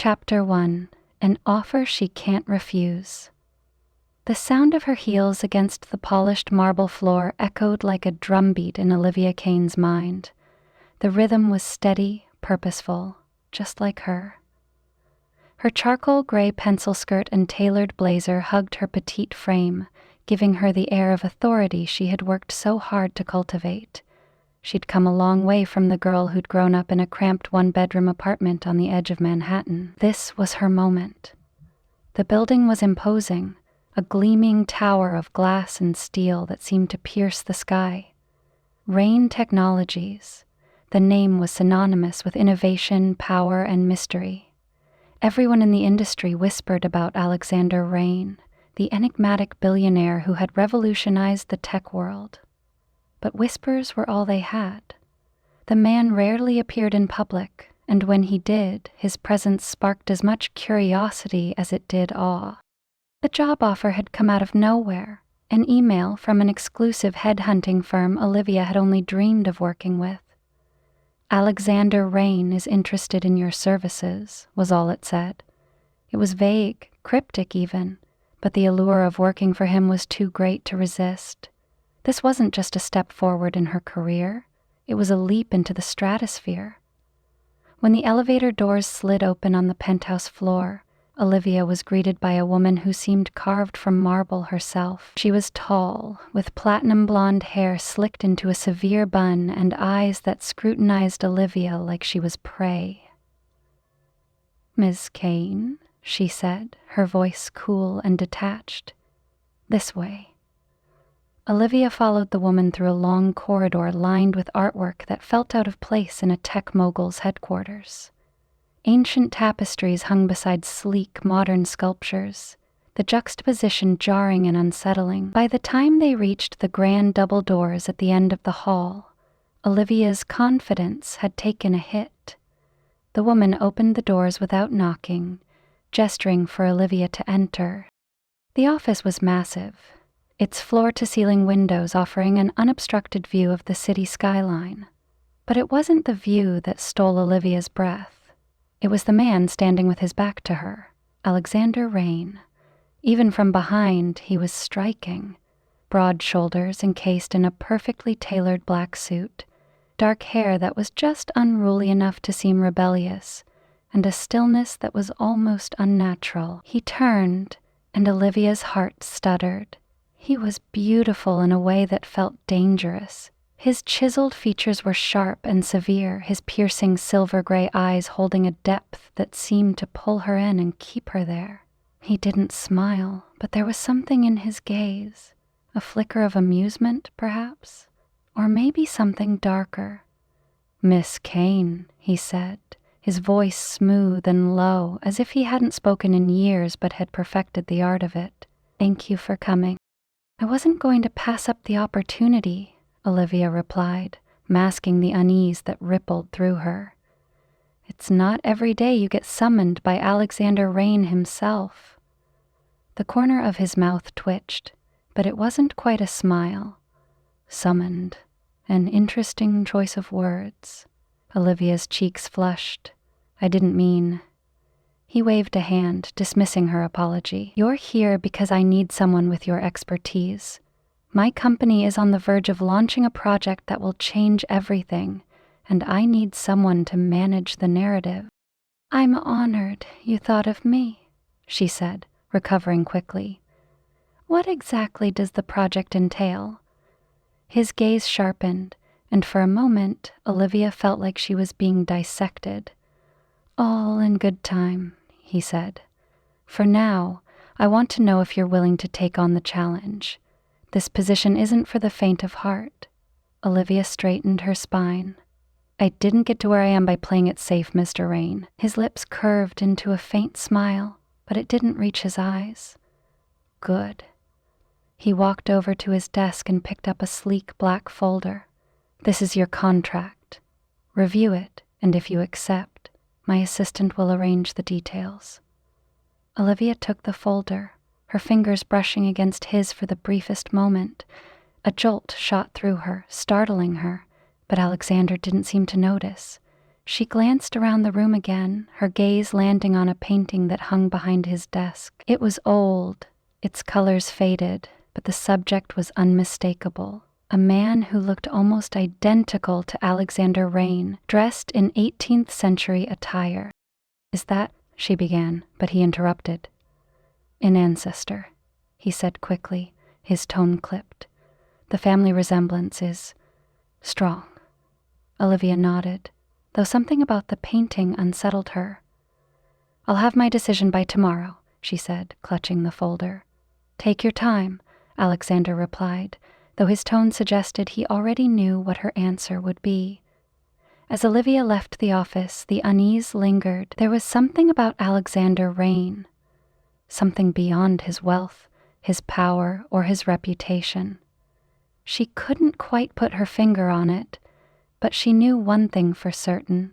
Chapter 1. An Offer She Can't Refuse. The sound of her heels against the polished marble floor echoed like a drumbeat in Olivia Kane's mind. The rhythm was steady, purposeful, just like her. Her charcoal gray pencil skirt and tailored blazer hugged her petite frame, giving her the air of authority she had worked so hard to cultivate. She'd come a long way from the girl who'd grown up in a cramped one-bedroom apartment on the edge of Manhattan. This was her moment. The building was imposing, a gleaming tower of glass and steel that seemed to pierce the sky. Rain Technologies. The name was synonymous with innovation, power, and mystery. Everyone in the industry whispered about Alexander Rain, the enigmatic billionaire who had revolutionized the tech world. But whispers were all they had. The man rarely appeared in public, and when he did, his presence sparked as much curiosity as it did awe. The job offer had come out of nowhere, an email from an exclusive headhunting firm Olivia had only dreamed of working with. Alexander Rain is interested in your services, was all it said. It was vague, cryptic even, but the allure of working for him was too great to resist. This wasn't just a step forward in her career, it was a leap into the stratosphere. When the elevator doors slid open on the penthouse floor, Olivia was greeted by a woman who seemed carved from marble herself. She was tall, with platinum blonde hair slicked into a severe bun and eyes that scrutinized Olivia like she was prey. "Ms. Kane," she said, her voice cool and detached. "This way." Olivia followed the woman through a long corridor lined with artwork that felt out of place in a tech mogul's headquarters. Ancient tapestries hung beside sleek, modern sculptures, the juxtaposition jarring and unsettling. By the time they reached the grand double doors at the end of the hall, Olivia's confidence had taken a hit. The woman opened the doors without knocking, gesturing for Olivia to enter. The office was massive, its floor-to-ceiling windows offering an unobstructed view of the city skyline. But it wasn't the view that stole Olivia's breath. It was the man standing with his back to her, Alexander Rain. Even from behind, he was striking. Broad shoulders encased in a perfectly tailored black suit, dark hair that was just unruly enough to seem rebellious, and a stillness that was almost unnatural. He turned, and Olivia's heart stuttered. He was beautiful in a way that felt dangerous. His chiseled features were sharp and severe, his piercing silver-gray eyes holding a depth that seemed to pull her in and keep her there. He didn't smile, but there was something in his gaze, a flicker of amusement, perhaps, or maybe something darker. "Miss Kane," he said, his voice smooth and low, as if he hadn't spoken in years but had perfected the art of it. "Thank you for coming." "I wasn't going to pass up the opportunity," Olivia replied, masking the unease that rippled through her. "It's not every day you get summoned by Alexander Rain himself." The corner of his mouth twitched, but it wasn't quite a smile. Summoned. An interesting choice of words. Olivia's cheeks flushed. "I didn't mean..." He waved a hand, dismissing her apology. "You're here because I need someone with your expertise. My company is on the verge of launching a project that will change everything, and I need someone to manage the narrative." "I'm honored you thought of me," she said, recovering quickly. "What exactly does the project entail?" His gaze sharpened, and for a moment, Olivia felt like she was being dissected. "All in good time," he said. "For now, I want to know if you're willing to take on the challenge. This position isn't for the faint of heart." Olivia straightened her spine. "I didn't get to where I am by playing it safe, Mr. Rain." His lips curved into a faint smile, but it didn't reach his eyes. "Good." He walked over to his desk and picked up a sleek black folder. "This is your contract. Review it, and if you accept, my assistant will arrange the details." Olivia took the folder, her fingers brushing against his for the briefest moment. A jolt shot through her, startling her, but Alexander didn't seem to notice. She glanced around the room again, her gaze landing on a painting that hung behind his desk. It was old, its colors faded, but the subject was unmistakable. A man who looked almost identical to Alexander Rain, dressed in 18th century attire. "Is that?" she began, but he interrupted. "An ancestor," he said quickly, his tone clipped. "The family resemblance is strong." Olivia nodded, though something about the painting unsettled her. "I'll have my decision by tomorrow," she said, clutching the folder. "Take your time," Alexander replied, though his tone suggested he already knew what her answer would be. As Olivia left the office, the unease lingered. There was something about Alexander Rain, something beyond his wealth, his power, or his reputation. She couldn't quite put her finger on it, but she knew one thing for certain.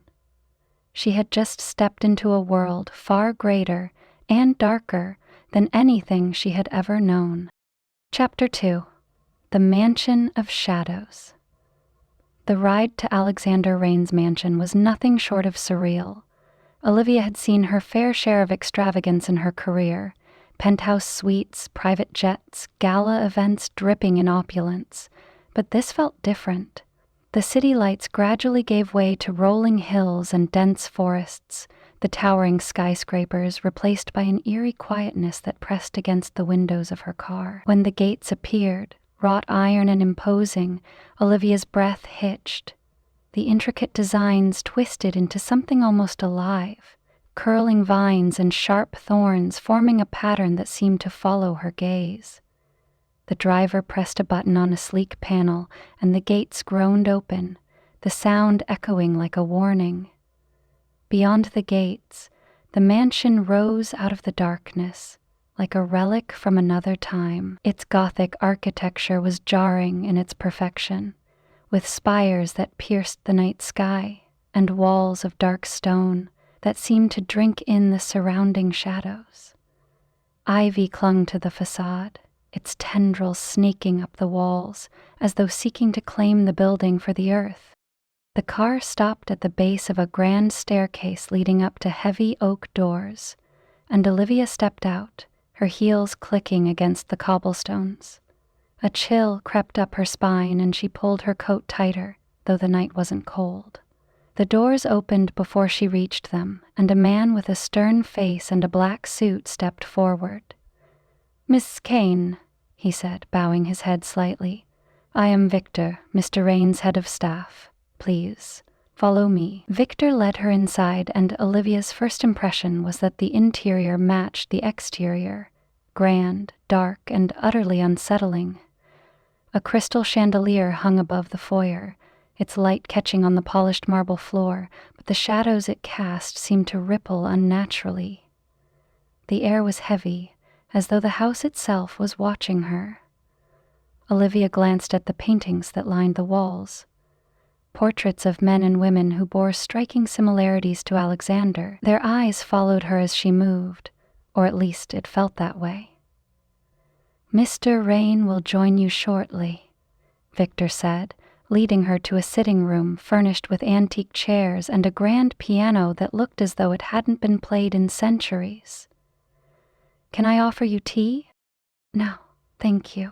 She had just stepped into a world far greater and darker than anything she had ever known. Chapter 2. The Mansion of Shadows. The ride to Alexander Rain's mansion was nothing short of surreal. Olivia had seen her fair share of extravagance in her career: penthouse suites, private jets, gala events dripping in opulence. But this felt different. The city lights gradually gave way to rolling hills and dense forests, the towering skyscrapers replaced by an eerie quietness that pressed against the windows of her car. When the gates appeared, wrought iron and imposing, Olivia's breath hitched. The intricate designs twisted into something almost alive, curling vines and sharp thorns forming a pattern that seemed to follow her gaze. The driver pressed a button on a sleek panel, and the gates groaned open, the sound echoing like a warning. Beyond the gates, the mansion rose out of the darkness, like a relic from another time. Its Gothic architecture was jarring in its perfection, with spires that pierced the night sky and walls of dark stone that seemed to drink in the surrounding shadows. Ivy clung to the facade, its tendrils snaking up the walls as though seeking to claim the building for the earth. The car stopped at the base of a grand staircase leading up to heavy oak doors, and Olivia stepped out, her heels clicking against the cobblestones. A chill crept up her spine and she pulled her coat tighter, though the night wasn't cold. The doors opened before she reached them, and a man with a stern face and a black suit stepped forward. "Miss Kane," he said, bowing his head slightly. "I am Victor, Mr. Rain's head of staff. Please, follow me." Victor led her inside, and Olivia's first impression was that the interior matched the exterior, grand, dark, and utterly unsettling. A crystal chandelier hung above the foyer, its light catching on the polished marble floor, but the shadows it cast seemed to ripple unnaturally. The air was heavy, as though the house itself was watching her. Olivia glanced at the paintings that lined the walls. Portraits of men and women who bore striking similarities to Alexander. Their eyes followed her as she moved, or at least it felt that way. "Mr. Rain will join you shortly," Victor said, leading her to a sitting room furnished with antique chairs and a grand piano that looked as though it hadn't been played in centuries. "Can I offer you tea?" "No, thank you,"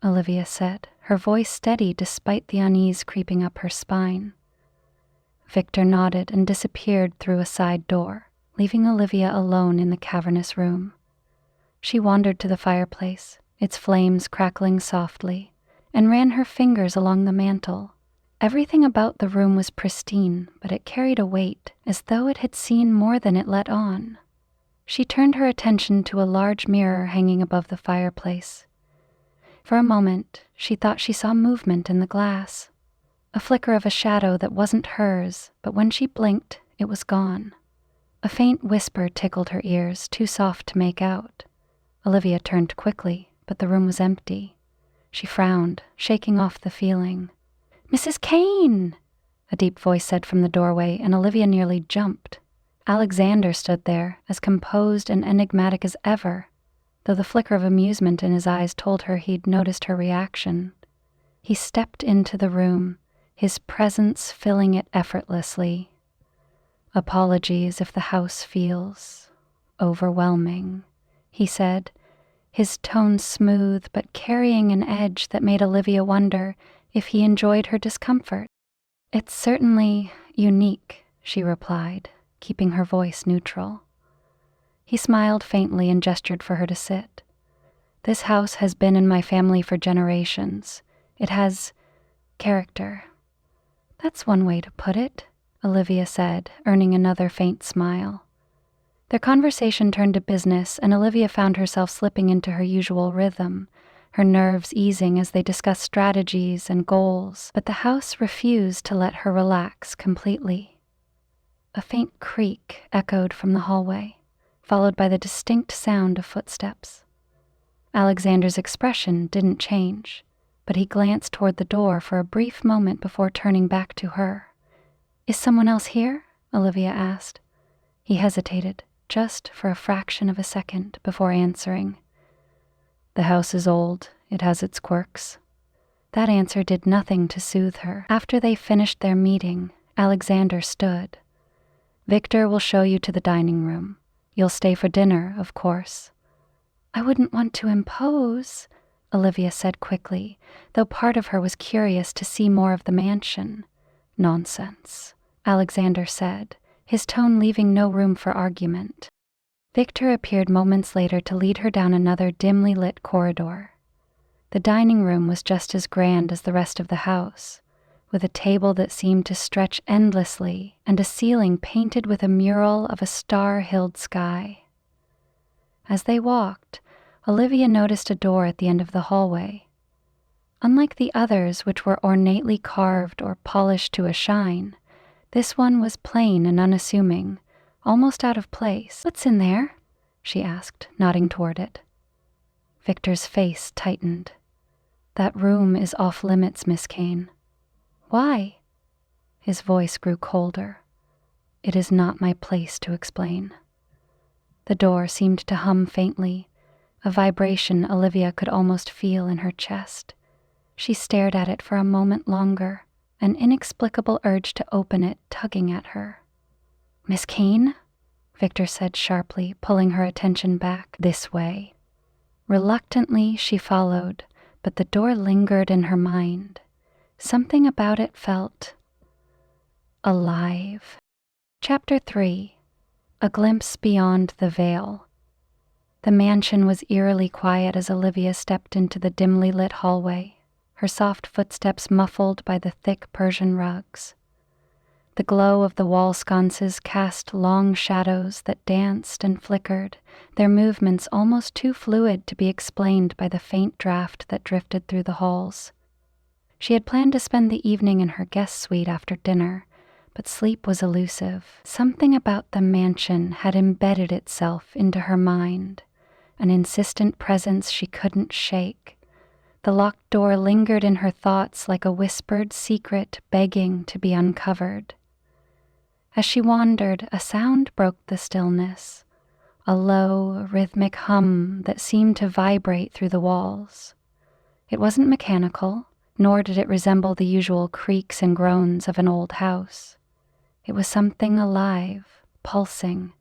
Olivia said, her voice steady despite the unease creeping up her spine. Victor nodded and disappeared through a side door, leaving Olivia alone in the cavernous room. She wandered to the fireplace, its flames crackling softly, and ran her fingers along the mantel. Everything about the room was pristine, but it carried a weight, as though it had seen more than it let on. She turned her attention to a large mirror hanging above the fireplace. For a moment, she thought she saw movement in the glass, a flicker of a shadow that wasn't hers, but when she blinked, it was gone. A faint whisper tickled her ears, too soft to make out. Olivia turned quickly, but the room was empty. She frowned, shaking off the feeling. "Mrs. Kane!" a deep voice said from the doorway, and Olivia nearly jumped. Alexander stood there, as composed and enigmatic as ever, though the flicker of amusement in his eyes told her he'd noticed her reaction. He stepped into the room, his presence filling it effortlessly. "Apologies if the house feels overwhelming," he said, his tone smooth but carrying an edge that made Olivia wonder if he enjoyed her discomfort. "It's certainly unique," she replied, keeping her voice neutral. He smiled faintly and gestured for her to sit. "This house has been in my family for generations. It has character." "That's one way to put it," Olivia said, earning another faint smile. Their conversation turned to business, and Olivia found herself slipping into her usual rhythm, her nerves easing as they discussed strategies and goals, but the house refused to let her relax completely. A faint creak echoed from the hallway, followed by the distinct sound of footsteps. Alexander's expression didn't change, but he glanced toward the door for a brief moment before turning back to her. "Is someone else here?" Olivia asked. He hesitated, just for a fraction of a second, before answering. "The house is old. It has its quirks." That answer did nothing to soothe her. After they finished their meeting, Alexander stood. "Victor will show you to the dining room. You'll stay for dinner, of course." "I wouldn't want to impose," Olivia said quickly, though part of her was curious to see more of the mansion. "Nonsense," Alexander said, his tone leaving no room for argument. Victor appeared moments later to lead her down another dimly lit corridor. The dining room was just as grand as the rest of the house, with a table that seemed to stretch endlessly and a ceiling painted with a mural of a star-hilled sky. As they walked, Olivia noticed a door at the end of the hallway. Unlike the others, which were ornately carved or polished to a shine, this one was plain and unassuming, almost out of place. "What's in there?" she asked, nodding toward it. Victor's face tightened. "That room is off limits, Miss Kane." "Why?" His voice grew colder. "It is not my place to explain." The door seemed to hum faintly, a vibration Olivia could almost feel in her chest. She stared at it for a moment longer, an inexplicable urge to open it tugging at her. "Miss Kane?" Victor said sharply, pulling her attention back. "This way." Reluctantly, she followed, but the door lingered in her mind. Something about it felt alive. Chapter 3. A Glimpse Beyond the Veil. The mansion was eerily quiet as Olivia stepped into the dimly lit hallway, her soft footsteps muffled by the thick Persian rugs. The glow of the wall sconces cast long shadows that danced and flickered, their movements almost too fluid to be explained by the faint draft that drifted through the halls. She had planned to spend the evening in her guest suite after dinner, but sleep was elusive. Something about the mansion had embedded itself into her mind, an insistent presence she couldn't shake. The locked door lingered in her thoughts like a whispered secret begging to be uncovered. As she wandered, a sound broke the stillness, a low, rhythmic hum that seemed to vibrate through the walls. It wasn't mechanical, nor did it resemble the usual creaks and groans of an old house. It was something alive, pulsing,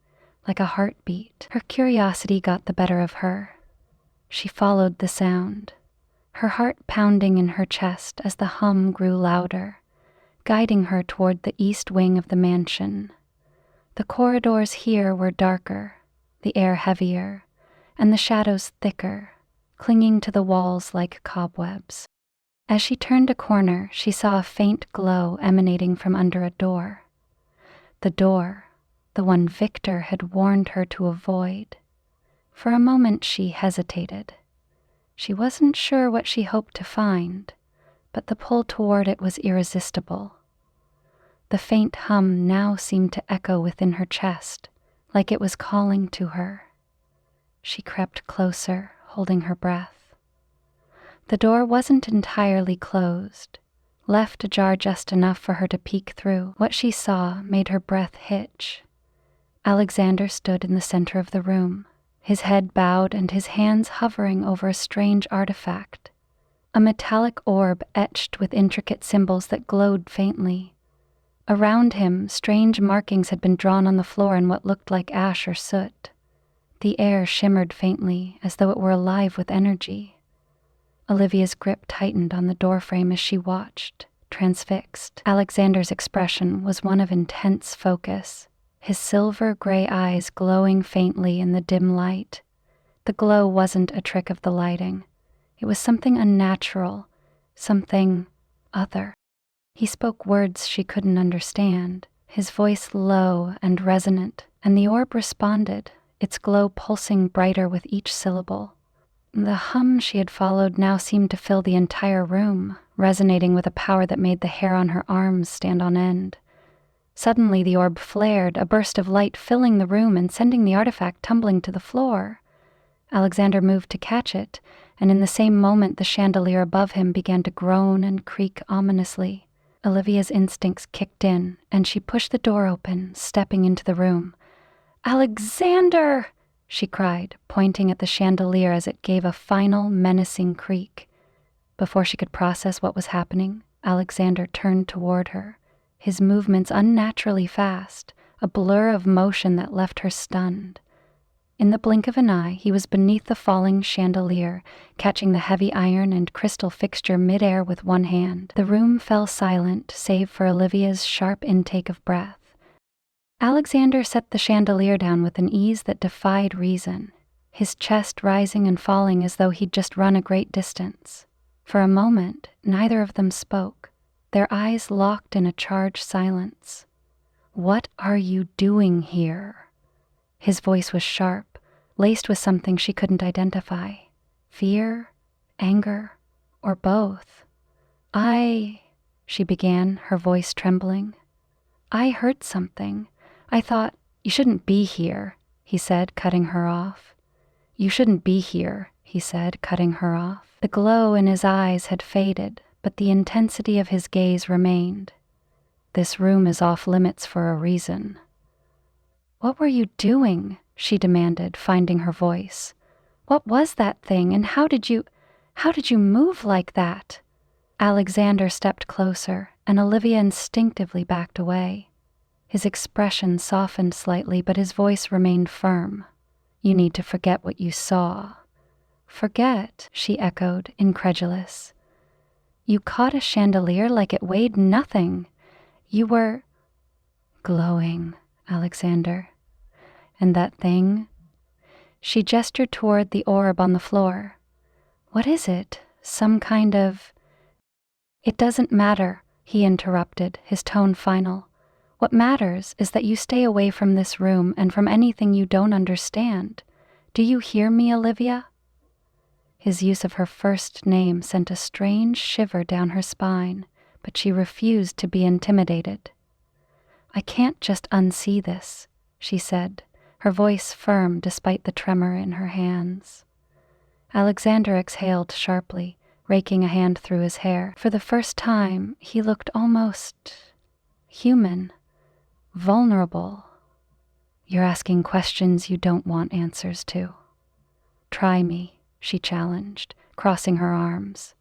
like a heartbeat. Her curiosity got the better of her. She followed the sound, her heart pounding in her chest as the hum grew louder, guiding her toward the east wing of the mansion. The corridors here were darker, the air heavier, and the shadows thicker, clinging to the walls like cobwebs. As she turned a corner, she saw a faint glow emanating from under a door. The door, the one Victor had warned her to avoid. For a moment she hesitated. She wasn't sure what she hoped to find, but the pull toward it was irresistible. The faint hum now seemed to echo within her chest, like it was calling to her. She crept closer, holding her breath. The door wasn't entirely closed, left ajar just enough for her to peek through. What she saw made her breath hitch. Alexander stood in the center of the room, his head bowed and his hands hovering over a strange artifact, a metallic orb etched with intricate symbols that glowed faintly. Around him, strange markings had been drawn on the floor in what looked like ash or soot. The air shimmered faintly, as though it were alive with energy. Olivia's grip tightened on the doorframe as she watched, transfixed. Alexander's expression was one of intense focus, his silver-gray eyes glowing faintly in the dim light. The glow wasn't a trick of the lighting. It was something unnatural, something other. He spoke words she couldn't understand, his voice low and resonant, and the orb responded, its glow pulsing brighter with each syllable. The hum she had followed now seemed to fill the entire room, resonating with a power that made the hair on her arms stand on end. Suddenly the orb flared, a burst of light filling the room and sending the artifact tumbling to the floor. Alexander moved to catch it, and in the same moment the chandelier above him began to groan and creak ominously. Olivia's instincts kicked in, and she pushed the door open, stepping into the room. "Alexander!" she cried, pointing at the chandelier as it gave a final, menacing creak. Before she could process what was happening, Alexander turned toward her, his movements unnaturally fast, a blur of motion that left her stunned. In the blink of an eye, he was beneath the falling chandelier, catching the heavy iron and crystal fixture midair with one hand. The room fell silent, save for Olivia's sharp intake of breath. Alexander set the chandelier down with an ease that defied reason, his chest rising and falling as though he'd just run a great distance. For a moment, neither of them spoke, their eyes locked in a charged silence. "What are you doing here?" His voice was sharp, laced with something she couldn't identify. Fear, anger, or both. She began, her voice trembling. "I heard something. I thought, you shouldn't be here," he said, cutting her off. "You shouldn't be here," he said, cutting her off. The glow in his eyes had faded, but the intensity of his gaze remained. "This room is off limits for a reason." "What were you doing?" she demanded, finding her voice. "What was that thing, and how did you move like that?" Alexander stepped closer, and Olivia instinctively backed away. His expression softened slightly, but his voice remained firm. "You need to forget what you saw." "Forget?" she echoed, incredulous. "You caught a chandelier like it weighed nothing. You were glowing, Alexander. And that thing?" She gestured toward the orb on the floor. "What is it? Some kind of—" "It doesn't matter," he interrupted, his tone final. "What matters is that you stay away from this room and from anything you don't understand. Do you hear me, Olivia?" His use of her first name sent a strange shiver down her spine, but she refused to be intimidated. "I can't just unsee this," she said, her voice firm despite the tremor in her hands. Alexander exhaled sharply, raking a hand through his hair. For the first time, he looked almost human, vulnerable. "You're asking questions you don't want answers to." "Try me," she challenged, crossing her arms.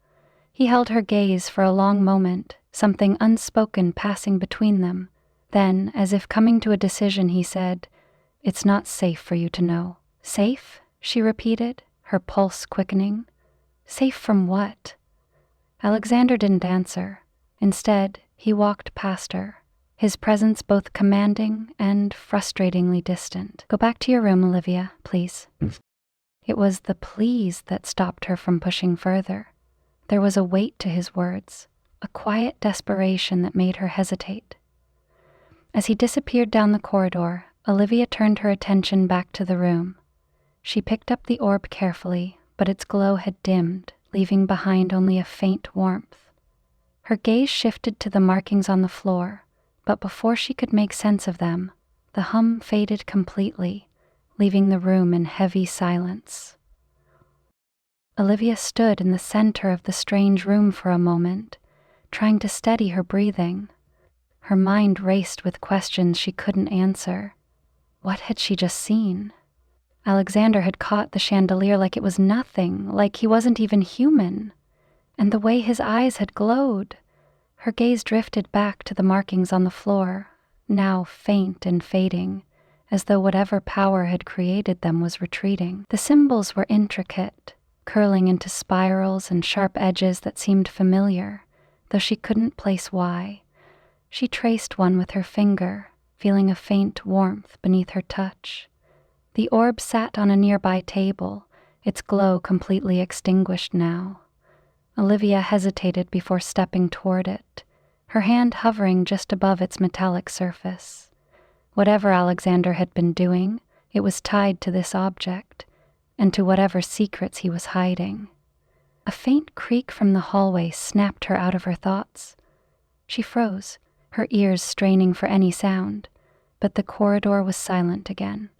He held her gaze for a long moment, something unspoken passing between them. Then, as if coming to a decision, he said, "It's not safe for you to know." "Safe?" she repeated, her pulse quickening. "Safe from what?" Alexander didn't answer. Instead, he walked past her, his presence both commanding and frustratingly distant. "Go back to your room, Olivia, please." It was the please that stopped her from pushing further. There was a weight to his words, a quiet desperation that made her hesitate. As he disappeared down the corridor, Olivia turned her attention back to the room. She picked up the orb carefully, but its glow had dimmed, leaving behind only a faint warmth. Her gaze shifted to the markings on the floor, but before she could make sense of them, the hum faded completely, leaving the room in heavy silence. Olivia stood in the center of the strange room for a moment, trying to steady her breathing. Her mind raced with questions she couldn't answer. What had she just seen? Alexander had caught the chandelier like it was nothing, like he wasn't even human. And the way his eyes had glowed. Her gaze drifted back to the markings on the floor, now faint and fading, as though whatever power had created them was retreating. The symbols were intricate, curling into spirals and sharp edges that seemed familiar, though she couldn't place why. She traced one with her finger, feeling a faint warmth beneath her touch. The orb sat on a nearby table, its glow completely extinguished now. Olivia hesitated before stepping toward it, her hand hovering just above its metallic surface. Whatever Alexander had been doing, it was tied to this object, and to whatever secrets he was hiding. A faint creak from the hallway snapped her out of her thoughts. She froze, her ears straining for any sound, but the corridor was silent again.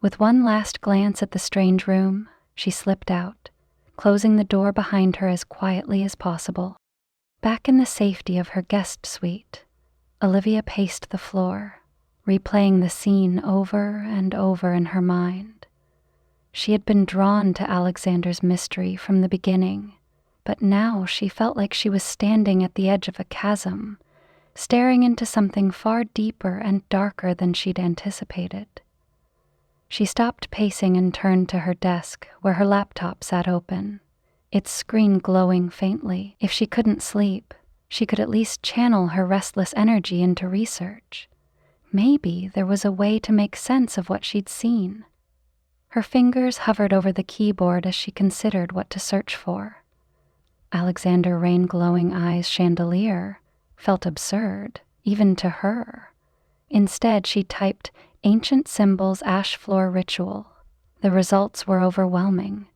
With one last glance at the strange room, she slipped out, closing the door behind her as quietly as possible. Back in the safety of her guest suite, Olivia paced the floor, replaying the scene over and over in her mind. She had been drawn to Alexander's mystery from the beginning, but now she felt like she was standing at the edge of a chasm, staring into something far deeper and darker than she'd anticipated. She stopped pacing and turned to her desk, where her laptop sat open, its screen glowing faintly. If she couldn't sleep, she could at least channel her restless energy into research. Maybe there was a way to make sense of what she'd seen. Her fingers hovered over the keyboard as she considered what to search for. Alexander Rain-glowing eyes chandelier felt absurd, even to her. Instead, she typed ancient symbols ash floor ritual. The results were overwhelming.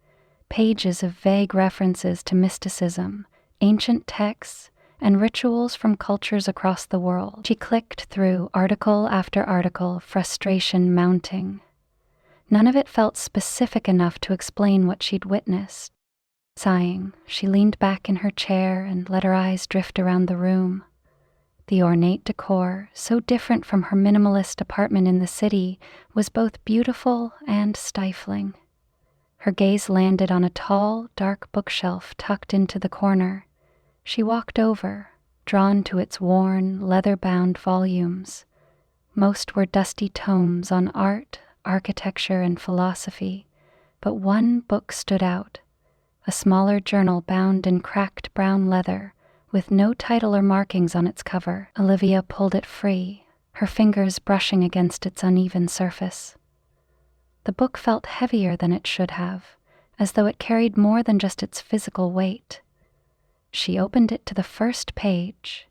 Pages of vague references to mysticism, ancient texts, and rituals from cultures across the world. She clicked through article after article, frustration mounting. None of it felt specific enough to explain what she'd witnessed. Sighing, she leaned back in her chair and let her eyes drift around the room. The ornate decor, so different from her minimalist apartment in the city, was both beautiful and stifling. Her gaze landed on a tall, dark bookshelf tucked into the corner. She walked over, drawn to its worn, leather-bound volumes. Most were dusty tomes on art, architecture, and philosophy, but one book stood out, a smaller journal bound in cracked brown leather, with no title or markings on its cover. Olivia pulled it free, her fingers brushing against its uneven surface. The book felt heavier than it should have, as though it carried more than just its physical weight. She opened it to the first page,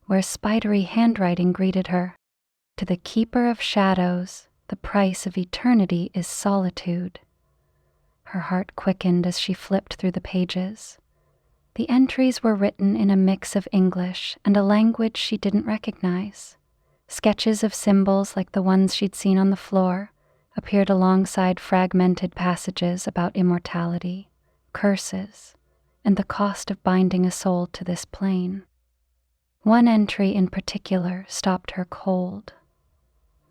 where spidery handwriting greeted her. To the keeper of shadows, the price of eternity is solitude. Her heart quickened as she flipped through the pages. The entries were written in a mix of English and a language she didn't recognize. Sketches of symbols like the ones she'd seen on the floor appeared alongside fragmented passages about immortality, curses, and the cost of binding a soul to this plane. One entry in particular stopped her cold.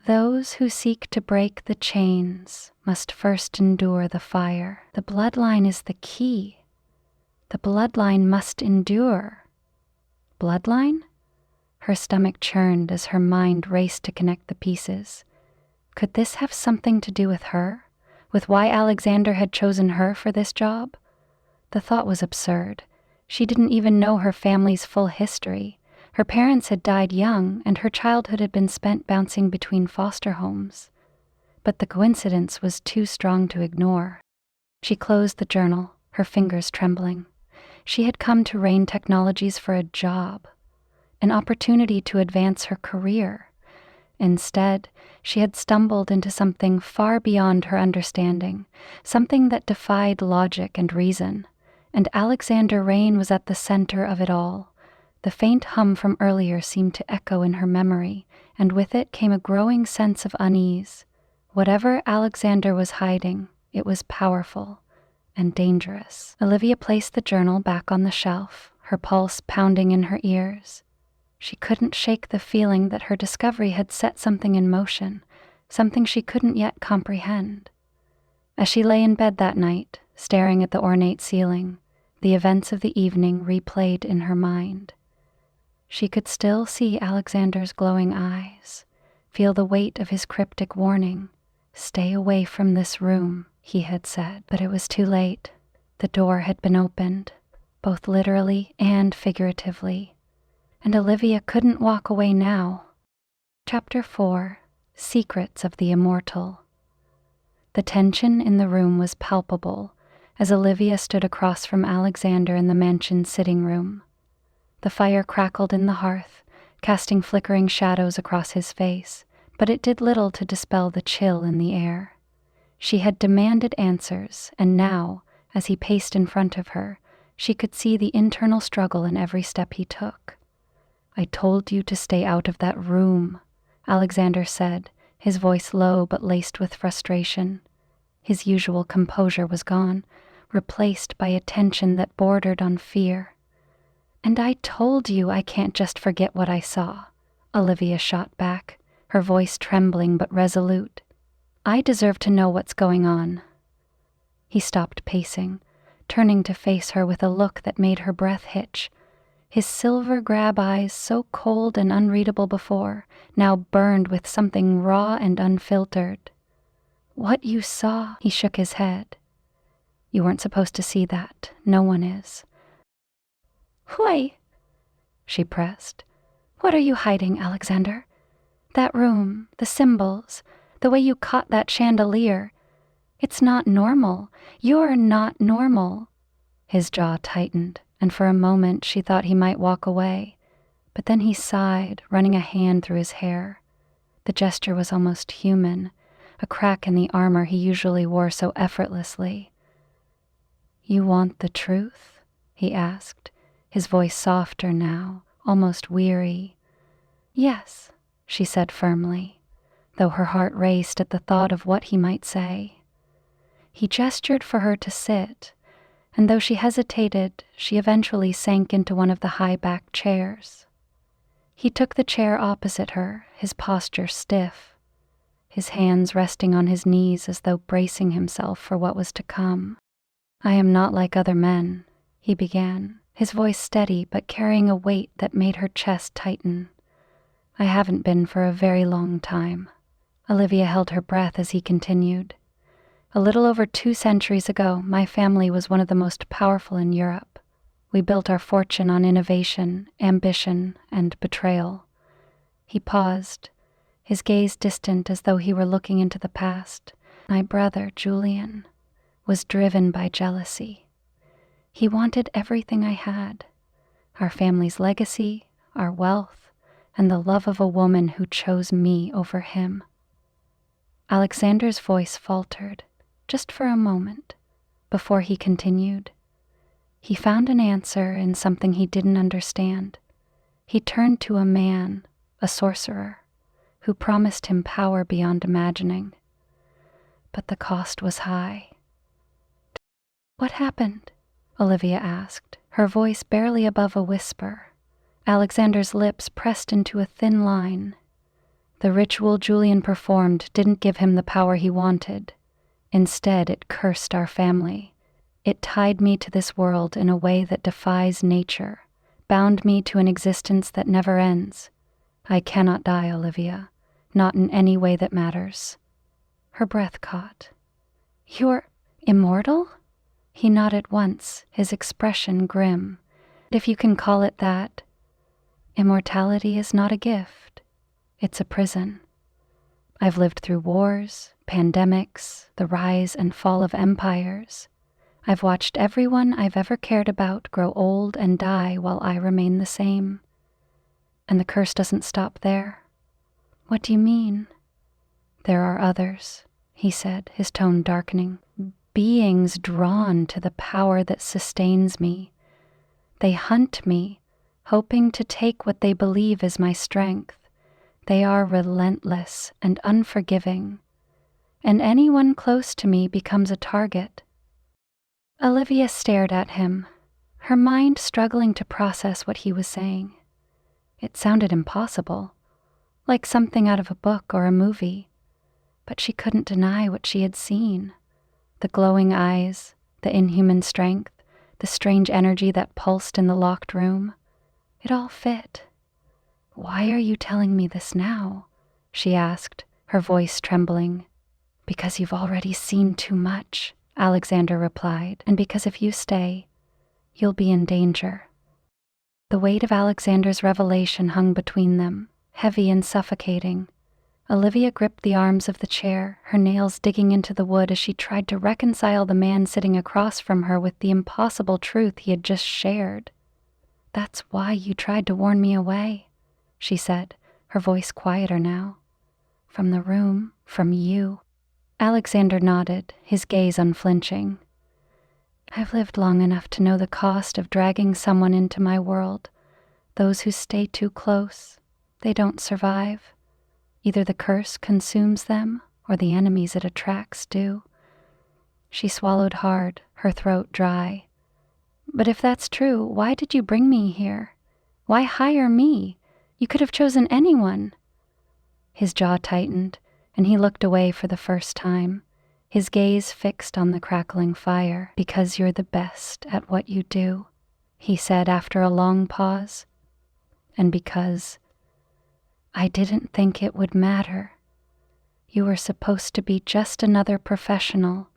Those who seek to break the chains must first endure the fire. The bloodline is the key. The bloodline must endure. Bloodline? Her stomach churned as her mind raced to connect the pieces. Could this have something to do with her? With why Alexander had chosen her for this job? The thought was absurd. She didn't even know her family's full history. Her parents had died young, and her childhood had been spent bouncing between foster homes. But the coincidence was too strong to ignore. She closed the journal, her fingers trembling. She had come to Rain Technologies for a job, an opportunity to advance her career. Instead, she had stumbled into something far beyond her understanding, something that defied logic and reason, and Alexander Rain was at the center of it all. The faint hum from earlier seemed to echo in her memory, and with it came a growing sense of unease. Whatever Alexander was hiding, it was powerful and dangerous. Olivia placed the journal back on the shelf, her pulse pounding in her ears. She couldn't shake the feeling that her discovery had set something in motion, something she couldn't yet comprehend. As she lay in bed that night, staring at the ornate ceiling, the events of the evening replayed in her mind. She could still see Alexander's glowing eyes, feel the weight of his cryptic warning. "Stay away from this room," he had said, but it was too late. The door had been opened, both literally and figuratively, and Olivia couldn't walk away now. Chapter 4: Secrets of the Immortal. The tension in the room was palpable as Olivia stood across from Alexander in the mansion's sitting room. The fire crackled in the hearth, casting flickering shadows across his face, but it did little to dispel the chill in the air. She had demanded answers, and now, as he paced in front of her, she could see the internal struggle in every step he took. "I told you to stay out of that room," Alexander said, his voice low but laced with frustration. His usual composure was gone, replaced by a tension that bordered on fear. "And I told you I can't just forget what I saw," Olivia shot back, her voice trembling but resolute. "I deserve to know what's going on." He stopped pacing, turning to face her with a look that made her breath hitch. His silver grab eyes, so cold and unreadable before, now burned with something raw and unfiltered. "What you saw," he shook his head. "You weren't supposed to see that. No one is." "Why?" she pressed. "What are you hiding, Alexander? That room, the symbols, the way you caught that chandelier. It's not normal. You're not normal." His jaw tightened, and for a moment she thought he might walk away. But then he sighed, running a hand through his hair. The gesture was almost human, a crack in the armor he usually wore so effortlessly. "You want the truth?" he asked, his voice softer now, almost weary. "Yes," she said firmly, though her heart raced at the thought of what he might say. He gestured for her to sit, and though she hesitated, she eventually sank into one of the high-backed chairs. He took the chair opposite her, his posture stiff, his hands resting on his knees as though bracing himself for what was to come. "I am not like other men," he began, his voice steady but carrying a weight that made her chest tighten. "I haven't been for a very long time." Olivia held her breath as he continued. "A little over 2 centuries ago, my family was one of the most powerful in Europe. We built our fortune on innovation, ambition, and betrayal." He paused, his gaze distant as though he were looking into the past. "My brother, Julian, was driven by jealousy. He wanted everything I had, our family's legacy, our wealth, and the love of a woman who chose me over him." Alexander's voice faltered, just for a moment, before he continued. He found an answer in something he didn't understand. He turned to a man, a sorcerer, who promised him power beyond imagining. But the cost was high. "What happened?" Olivia asked, her voice barely above a whisper. Alexander's lips pressed into a thin line. "The ritual Julian performed didn't give him the power he wanted. Instead, it cursed our family. It tied me to this world in a way that defies nature, bound me to an existence that never ends. I cannot die, Olivia, not in any way that matters." Her breath caught. "You're immortal?" He nodded once, his expression grim. "If you can call it that. Immortality is not a gift. It's a prison. I've lived through wars, pandemics, the rise and fall of empires. I've watched everyone I've ever cared about grow old and die while I remain the same. And the curse doesn't stop there." "What do you mean?" "There are others," he said, his tone darkening. "Beings drawn to the power that sustains me. They hunt me, hoping to take what they believe is my strength. They are relentless and unforgiving, and anyone close to me becomes a target." Olivia stared at him, her mind struggling to process what he was saying. It sounded impossible, like something out of a book or a movie, but she couldn't deny what she had seen. The glowing eyes, the inhuman strength, the strange energy that pulsed in the locked room. It all fit. "Why are you telling me this now?" she asked, her voice trembling. "Because you've already seen too much," Alexander replied, "and because if you stay, you'll be in danger." The weight of Alexander's revelation hung between them, heavy and suffocating. Olivia gripped the arms of the chair, her nails digging into the wood as she tried to reconcile the man sitting across from her with the impossible truth he had just shared. "That's why you tried to warn me away," she said, her voice quieter now. "From the room, from you." Alexander nodded, his gaze unflinching. "I've lived long enough to know the cost of dragging someone into my world. Those who stay too close, they don't survive. Either the curse consumes them, or the enemies it attracts do." She swallowed hard, her throat dry. "But if that's true, why did you bring me here? Why hire me? You could have chosen anyone." His jaw tightened, and he looked away for the first time, his gaze fixed on the crackling fire. "Because you're the best at what you do," he said after a long pause. "And because I didn't think it would matter. You were supposed to be just another professional,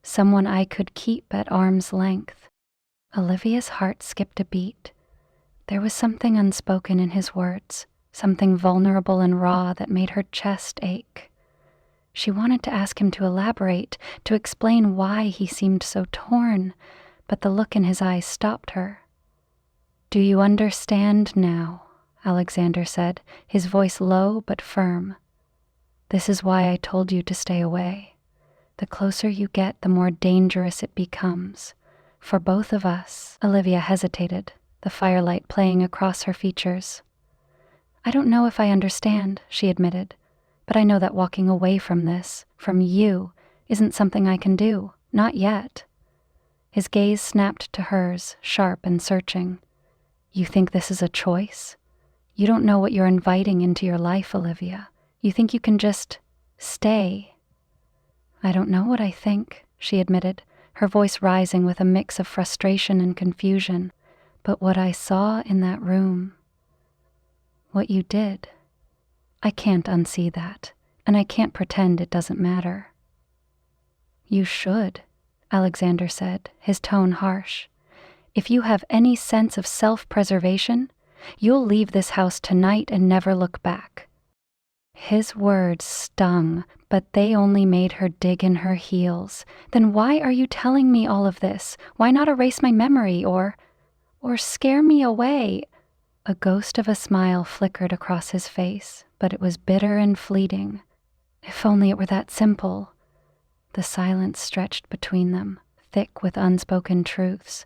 someone I could keep at arm's length." Olivia's heart skipped a beat. There was something unspoken in his words, something vulnerable and raw that made her chest ache. She wanted to ask him to elaborate, to explain why he seemed so torn, but the look in his eyes stopped her. "Do you understand now?" Alexander said, his voice low but firm. "This is why I told you to stay away. The closer you get, the more dangerous it becomes. For both of us." Olivia hesitated, the firelight playing across her features. "I don't know if I understand," she admitted, "but I know that walking away from this, from you, isn't something I can do. Not yet." His gaze snapped to hers, sharp and searching. "You think this is a choice? You don't know what you're inviting into your life, Olivia. You think you can just stay." "I don't know what I think," she admitted, her voice rising with a mix of frustration and confusion. "But what I saw in that room, what you did, I can't unsee that, and I can't pretend it doesn't matter." "You should," Alexander said, his tone harsh. "If you have any sense of self-preservation, you'll leave this house tonight and never look back." His words stung, but they only made her dig in her heels. "Then why are you telling me all of this? Why not erase my memory or scare me away?" A ghost of a smile flickered across his face, but it was bitter and fleeting. "If only it were that simple." The silence stretched between them, thick with unspoken truths.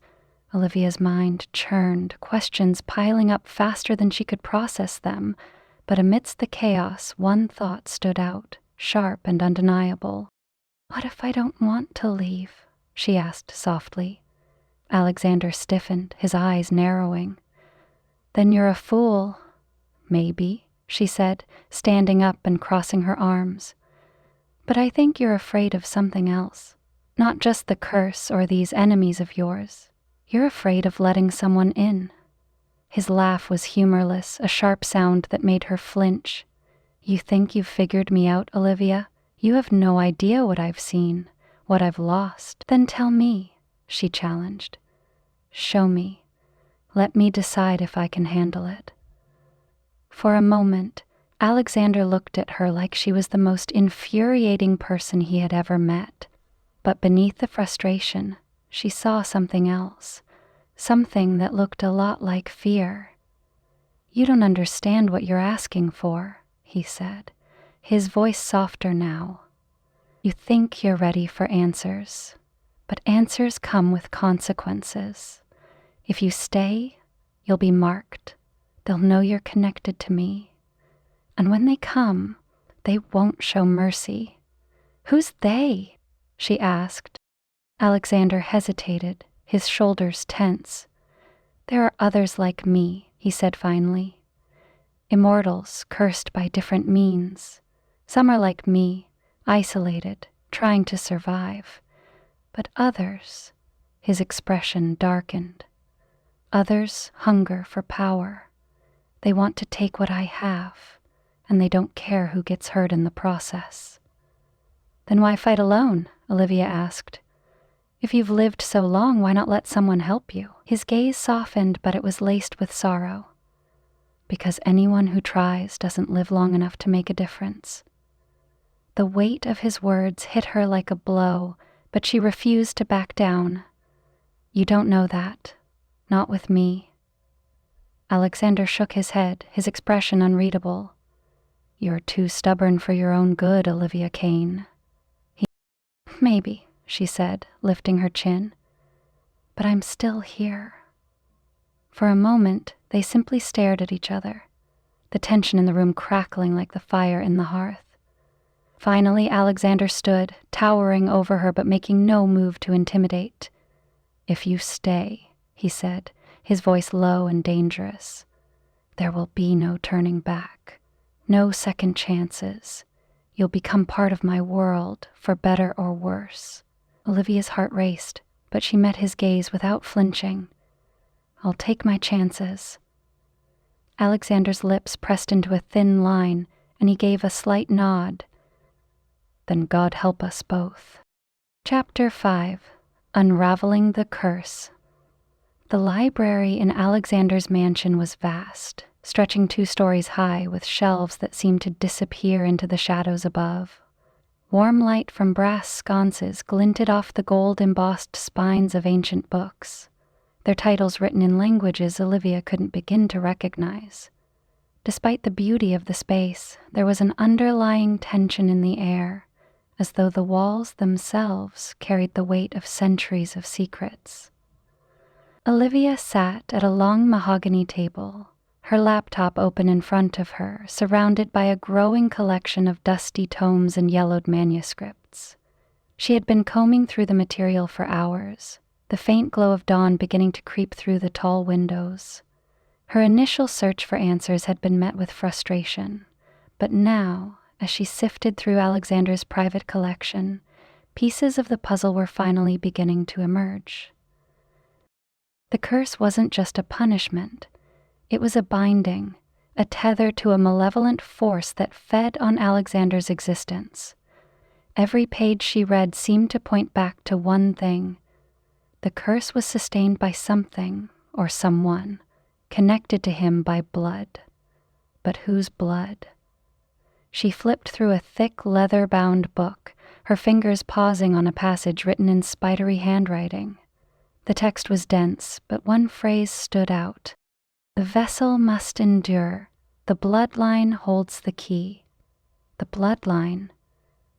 Olivia's mind churned, questions piling up faster than she could process them. But amidst the chaos, one thought stood out, sharp and undeniable. "What if I don't want to leave?" she asked softly. Alexander stiffened, his eyes narrowing. "Then you're a fool." "Maybe," she said, standing up and crossing her arms. "But I think you're afraid of something else. Not just the curse or these enemies of yours. You're afraid of letting someone in." His laugh was humorless, a sharp sound that made her flinch. "You think you've figured me out, Olivia? You have no idea what I've seen, what I've lost." "Then tell me," she challenged. "Show me. Let me decide if I can handle it." For a moment, Alexander looked at her like she was the most infuriating person he had ever met. But beneath the frustration, she saw something else, something that looked a lot like fear. "You don't understand what you're asking for," he said, his voice softer now. "You think you're ready for answers, but answers come with consequences. If you stay, you'll be marked. They'll know you're connected to me. And when they come, they won't show mercy." "Who's they?" she asked. Alexander hesitated, his shoulders tense. "There are others like me," he said finally. "Immortals cursed by different means. Some are like me, isolated, trying to survive. But others," his expression darkened, "others hunger for power. They want to take what I have, and they don't care who gets hurt in the process." "Then why fight alone?" Olivia asked. "If you've lived so long, why not let someone help you?" His gaze softened, but it was laced with sorrow. "Because anyone who tries doesn't live long enough to make a difference." The weight of his words hit her like a blow, but she refused to back down. "You don't know that. Not with me." Alexander shook his head, his expression unreadable. "You're too stubborn for your own good, Olivia Kane." "Maybe," she said, lifting her chin. "But I'm still here." For a moment, they simply stared at each other, the tension in the room crackling like the fire in the hearth. Finally, Alexander stood, towering over her but making no move to intimidate. "If you stay," he said, his voice low and dangerous, "there will be no turning back, no second chances. You'll become part of my world, for better or worse." Olivia's heart raced, but she met his gaze without flinching. "I'll take my chances." Alexander's lips pressed into a thin line, and he gave a slight nod. "Then God help us both." Chapter 5. Unraveling the Curse. The library in Alexander's mansion was vast, stretching 2 stories high with shelves that seemed to disappear into the shadows above. Warm light from brass sconces glinted off the gold-embossed spines of ancient books, their titles written in languages Olivia couldn't begin to recognize. Despite the beauty of the space, there was an underlying tension in the air, as though the walls themselves carried the weight of centuries of secrets. Olivia sat at a long mahogany table, her laptop open in front of her, surrounded by a growing collection of dusty tomes and yellowed manuscripts. She had been combing through the material for hours, the faint glow of dawn beginning to creep through the tall windows. Her initial search for answers had been met with frustration, but now, as she sifted through Alexander's private collection, pieces of the puzzle were finally beginning to emerge. The curse wasn't just a punishment. It was a binding, a tether to a malevolent force that fed on Alexander's existence. Every page she read seemed to point back to one thing. The curse was sustained by something, or someone, connected to him by blood. But whose blood? She flipped through a thick, leather-bound book, her fingers pausing on a passage written in spidery handwriting. The text was dense, but one phrase stood out. "The vessel must endure. The bloodline holds the key." The bloodline.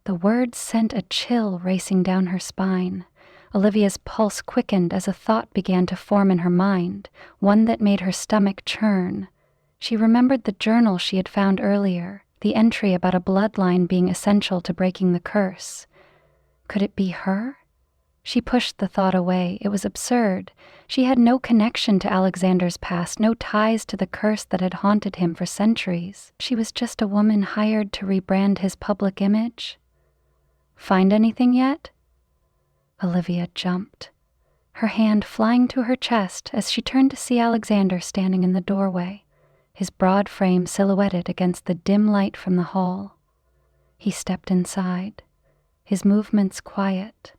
The words sent a chill racing down her spine. Olivia's pulse quickened as a thought began to form in her mind, one that made her stomach churn. She remembered the journal she had found earlier, the entry about a bloodline being essential to breaking the curse. Could it be her? She pushed the thought away. It was absurd. She had no connection to Alexander's past, no ties to the curse that had haunted him for centuries. She was just a woman hired to rebrand his public image. "Find anything yet?" Olivia jumped, her hand flying to her chest as she turned to see Alexander standing in the doorway, his broad frame silhouetted against the dim light from the hall. He stepped inside, his movements quiet,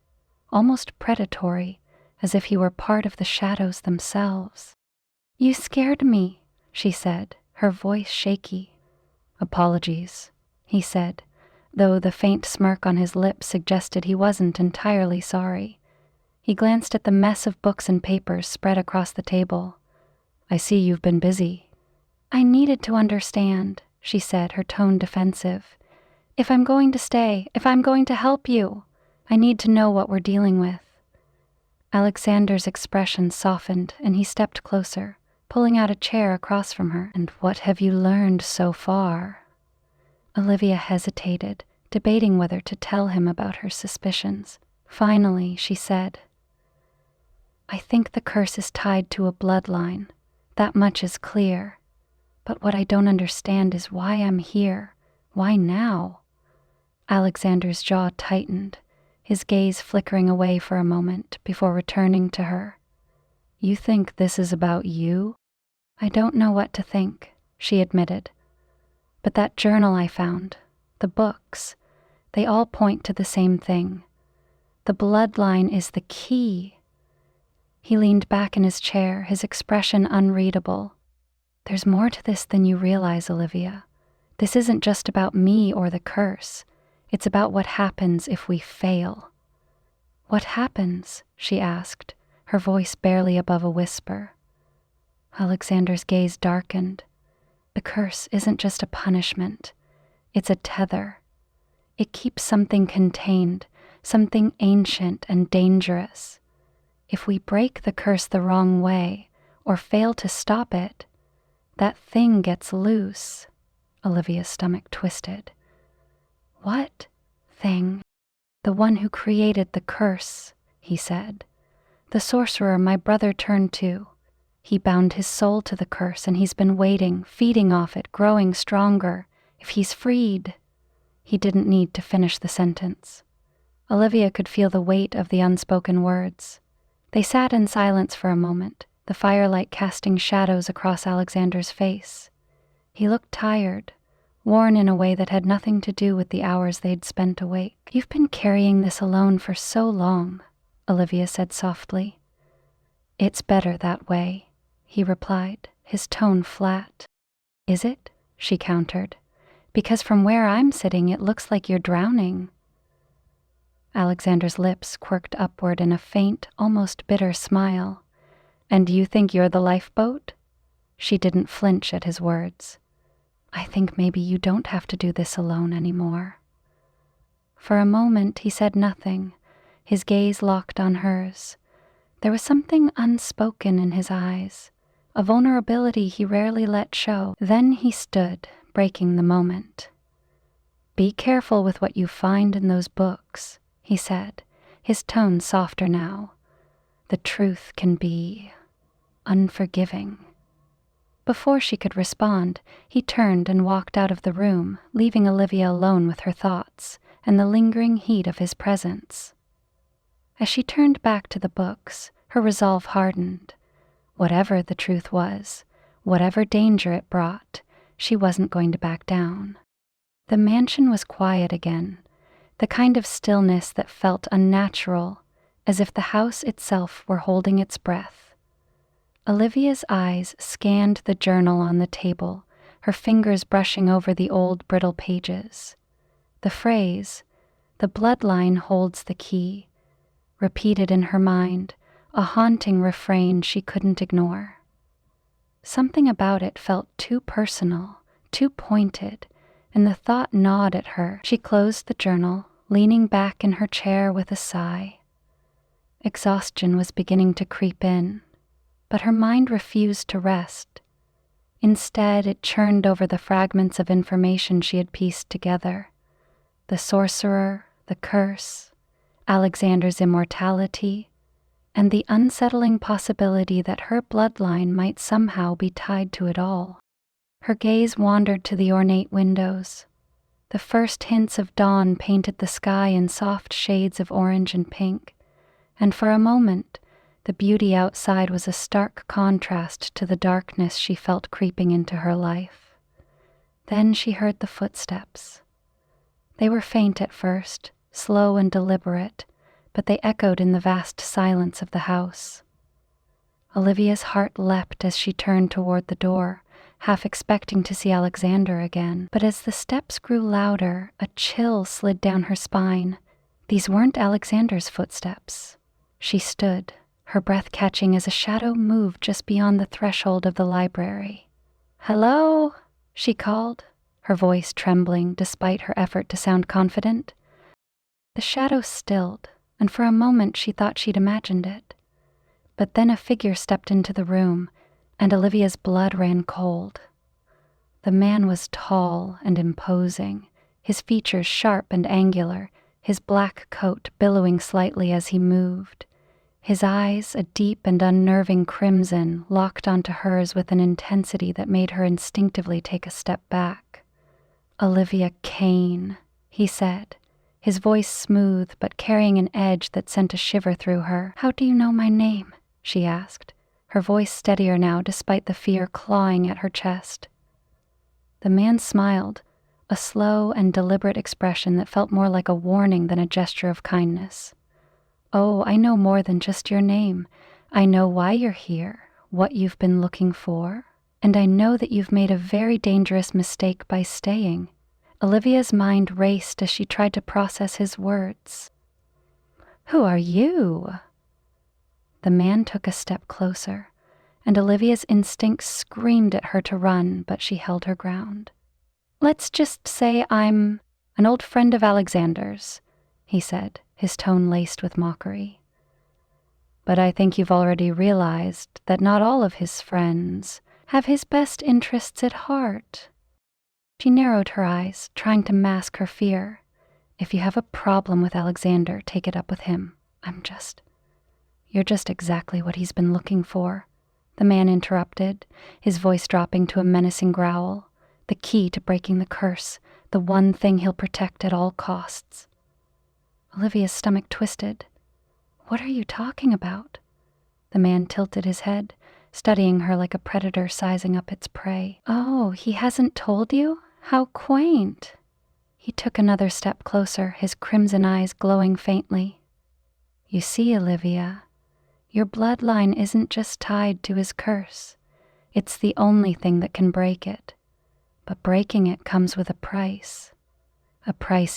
almost predatory, as if he were part of the shadows themselves. "You scared me," she said, her voice shaky. "Apologies," he said, though the faint smirk on his lips suggested he wasn't entirely sorry. He glanced at the mess of books and papers spread across the table. "I see you've been busy." "I needed to understand," she said, her tone defensive. "If I'm going to stay, if I'm going to help you, I need to know what we're dealing with." Alexander's expression softened, and he stepped closer, pulling out a chair across from her. "And what have you learned so far?" Olivia hesitated, debating whether to tell him about her suspicions. Finally, she said, "I think the curse is tied to a bloodline. That much is clear. But what I don't understand is why I'm here. Why now?" Alexander's jaw tightened, his gaze flickering away for a moment before returning to her. "You think this is about you?" "I don't know what to think. she admitted. "But that journal I found, the books, they all point to the same thing. The bloodline is the key." He leaned back in his chair, his expression unreadable. "There's more to this than you realize, Olivia. This isn't just about me or the curse. It's about what happens if we fail." "What happens?" she asked, her voice barely above a whisper. Alexander's gaze darkened. "The curse isn't just a punishment. It's a tether. It keeps something contained, something ancient and dangerous. If we break the curse the wrong way or fail to stop it, that thing gets loose." Olivia's stomach twisted. "What thing?" "The one who created the curse," he said. "The sorcerer my brother turned to. He bound his soul to the curse, and he's been waiting, feeding off it, growing stronger. If he's freed—" He didn't need to finish the sentence. Olivia could feel the weight of the unspoken words. They sat in silence for a moment, the firelight casting shadows across Alexander's face. He looked tired, worn in a way that had nothing to do with the hours they'd spent awake. "You've been carrying this alone for so long," Olivia said softly. "It's better that way," he replied, his tone flat. "Is it?" she countered. "Because from where I'm sitting it looks like you're drowning." Alexander's lips quirked upward in a faint, almost bitter smile. "And you think you're the lifeboat?" She didn't flinch at his words. "I think maybe you don't have to do this alone anymore." For a moment he said nothing, his gaze locked on hers. There was something unspoken in his eyes, a vulnerability he rarely let show. Then he stood, breaking the moment. "Be careful with what you find in those books," he said, his tone softer now. "The truth can be unforgiving." Before she could respond, he turned and walked out of the room, leaving Olivia alone with her thoughts and the lingering heat of his presence. As she turned back to the books, her resolve hardened. Whatever the truth was, whatever danger it brought, she wasn't going to back down. The mansion was quiet again, the kind of stillness that felt unnatural, as if the house itself were holding its breath. Olivia's eyes scanned the journal on the table, her fingers brushing over the old brittle pages. The phrase, "The bloodline holds the key," repeated in her mind, a haunting refrain she couldn't ignore. Something about it felt too personal, too pointed, and the thought gnawed at her. She closed the journal, leaning back in her chair with a sigh. Exhaustion was beginning to creep in, but her mind refused to rest. Instead, it churned over the fragments of information she had pieced together. The sorcerer, the curse, Alexander's immortality, and the unsettling possibility that her bloodline might somehow be tied to it all. Her gaze wandered to the ornate windows. The first hints of dawn painted the sky in soft shades of orange and pink, and for a moment, the beauty outside was a stark contrast to the darkness she felt creeping into her life. Then she heard the footsteps. They were faint at first, slow and deliberate, but they echoed in the vast silence of the house. Olivia's heart leapt as she turned toward the door, half expecting to see Alexander again. But as the steps grew louder, a chill slid down her spine. These weren't Alexander's footsteps. She stood, her breath catching as a shadow moved just beyond the threshold of the library. "Hello?" she called, her voice trembling despite her effort to sound confident. The shadow stilled, and for a moment she thought she'd imagined it. But then a figure stepped into the room, and Olivia's blood ran cold. The man was tall and imposing, his features sharp and angular, his black coat billowing slightly as he moved. His eyes, a deep and unnerving crimson, locked onto hers with an intensity that made her instinctively take a step back. "Olivia Kane," he said, his voice smooth but carrying an edge that sent a shiver through her. "How do you know my name?" she asked, her voice steadier now despite the fear clawing at her chest. The man smiled, a slow and deliberate expression that felt more like a warning than a gesture of kindness. "Oh, I know more than just your name. I know why you're here, what you've been looking for, and I know that you've made a very dangerous mistake by staying." Olivia's mind raced as she tried to process his words. "Who are you?" The man took a step closer, and Olivia's instincts screamed at her to run, but she held her ground. "Let's just say I'm an old friend of Alexander's," he said, his tone laced with mockery. "But I think you've already realized that not all of his friends have his best interests at heart." She narrowed her eyes, trying to mask her fear. "If you have a problem with Alexander, take it up with him. You're just exactly what he's been looking for," the man interrupted, his voice dropping to a menacing growl. "The key to breaking the curse, the one thing he'll protect at all costs." Olivia's stomach twisted. "What are you talking about?" The man tilted his head, studying her like a predator sizing up its prey. "Oh, he hasn't told you? How quaint." He took another step closer, his crimson eyes glowing faintly. "You see, Olivia, your bloodline isn't just tied to his curse. It's the only thing that can break it. But breaking it comes with a price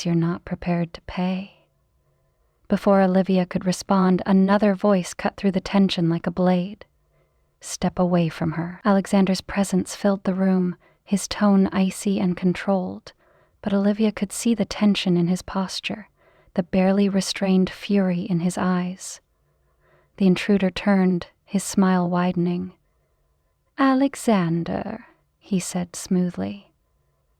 you're not prepared to pay." Before Olivia could respond, another voice cut through the tension like a blade. "Step away from her." Alexander's presence filled the room, his tone icy and controlled, but Olivia could see the tension in his posture, the barely restrained fury in his eyes. The intruder turned, his smile widening. "Alexander," he said smoothly.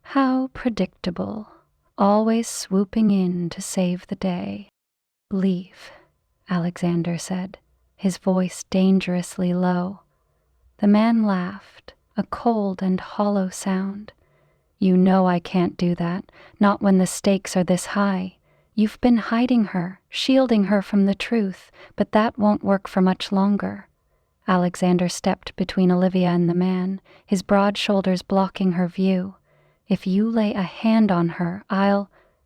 "How predictable, always swooping in to save the day." "Leave," Alexander said, his voice dangerously low. The man laughed, a cold and hollow sound. "You know I can't do that, not when the stakes are this high. You've been hiding her, shielding her from the truth, but that won't work for much longer." Alexander stepped between Olivia and the man, his broad shoulders blocking her view. "If you lay a hand on her,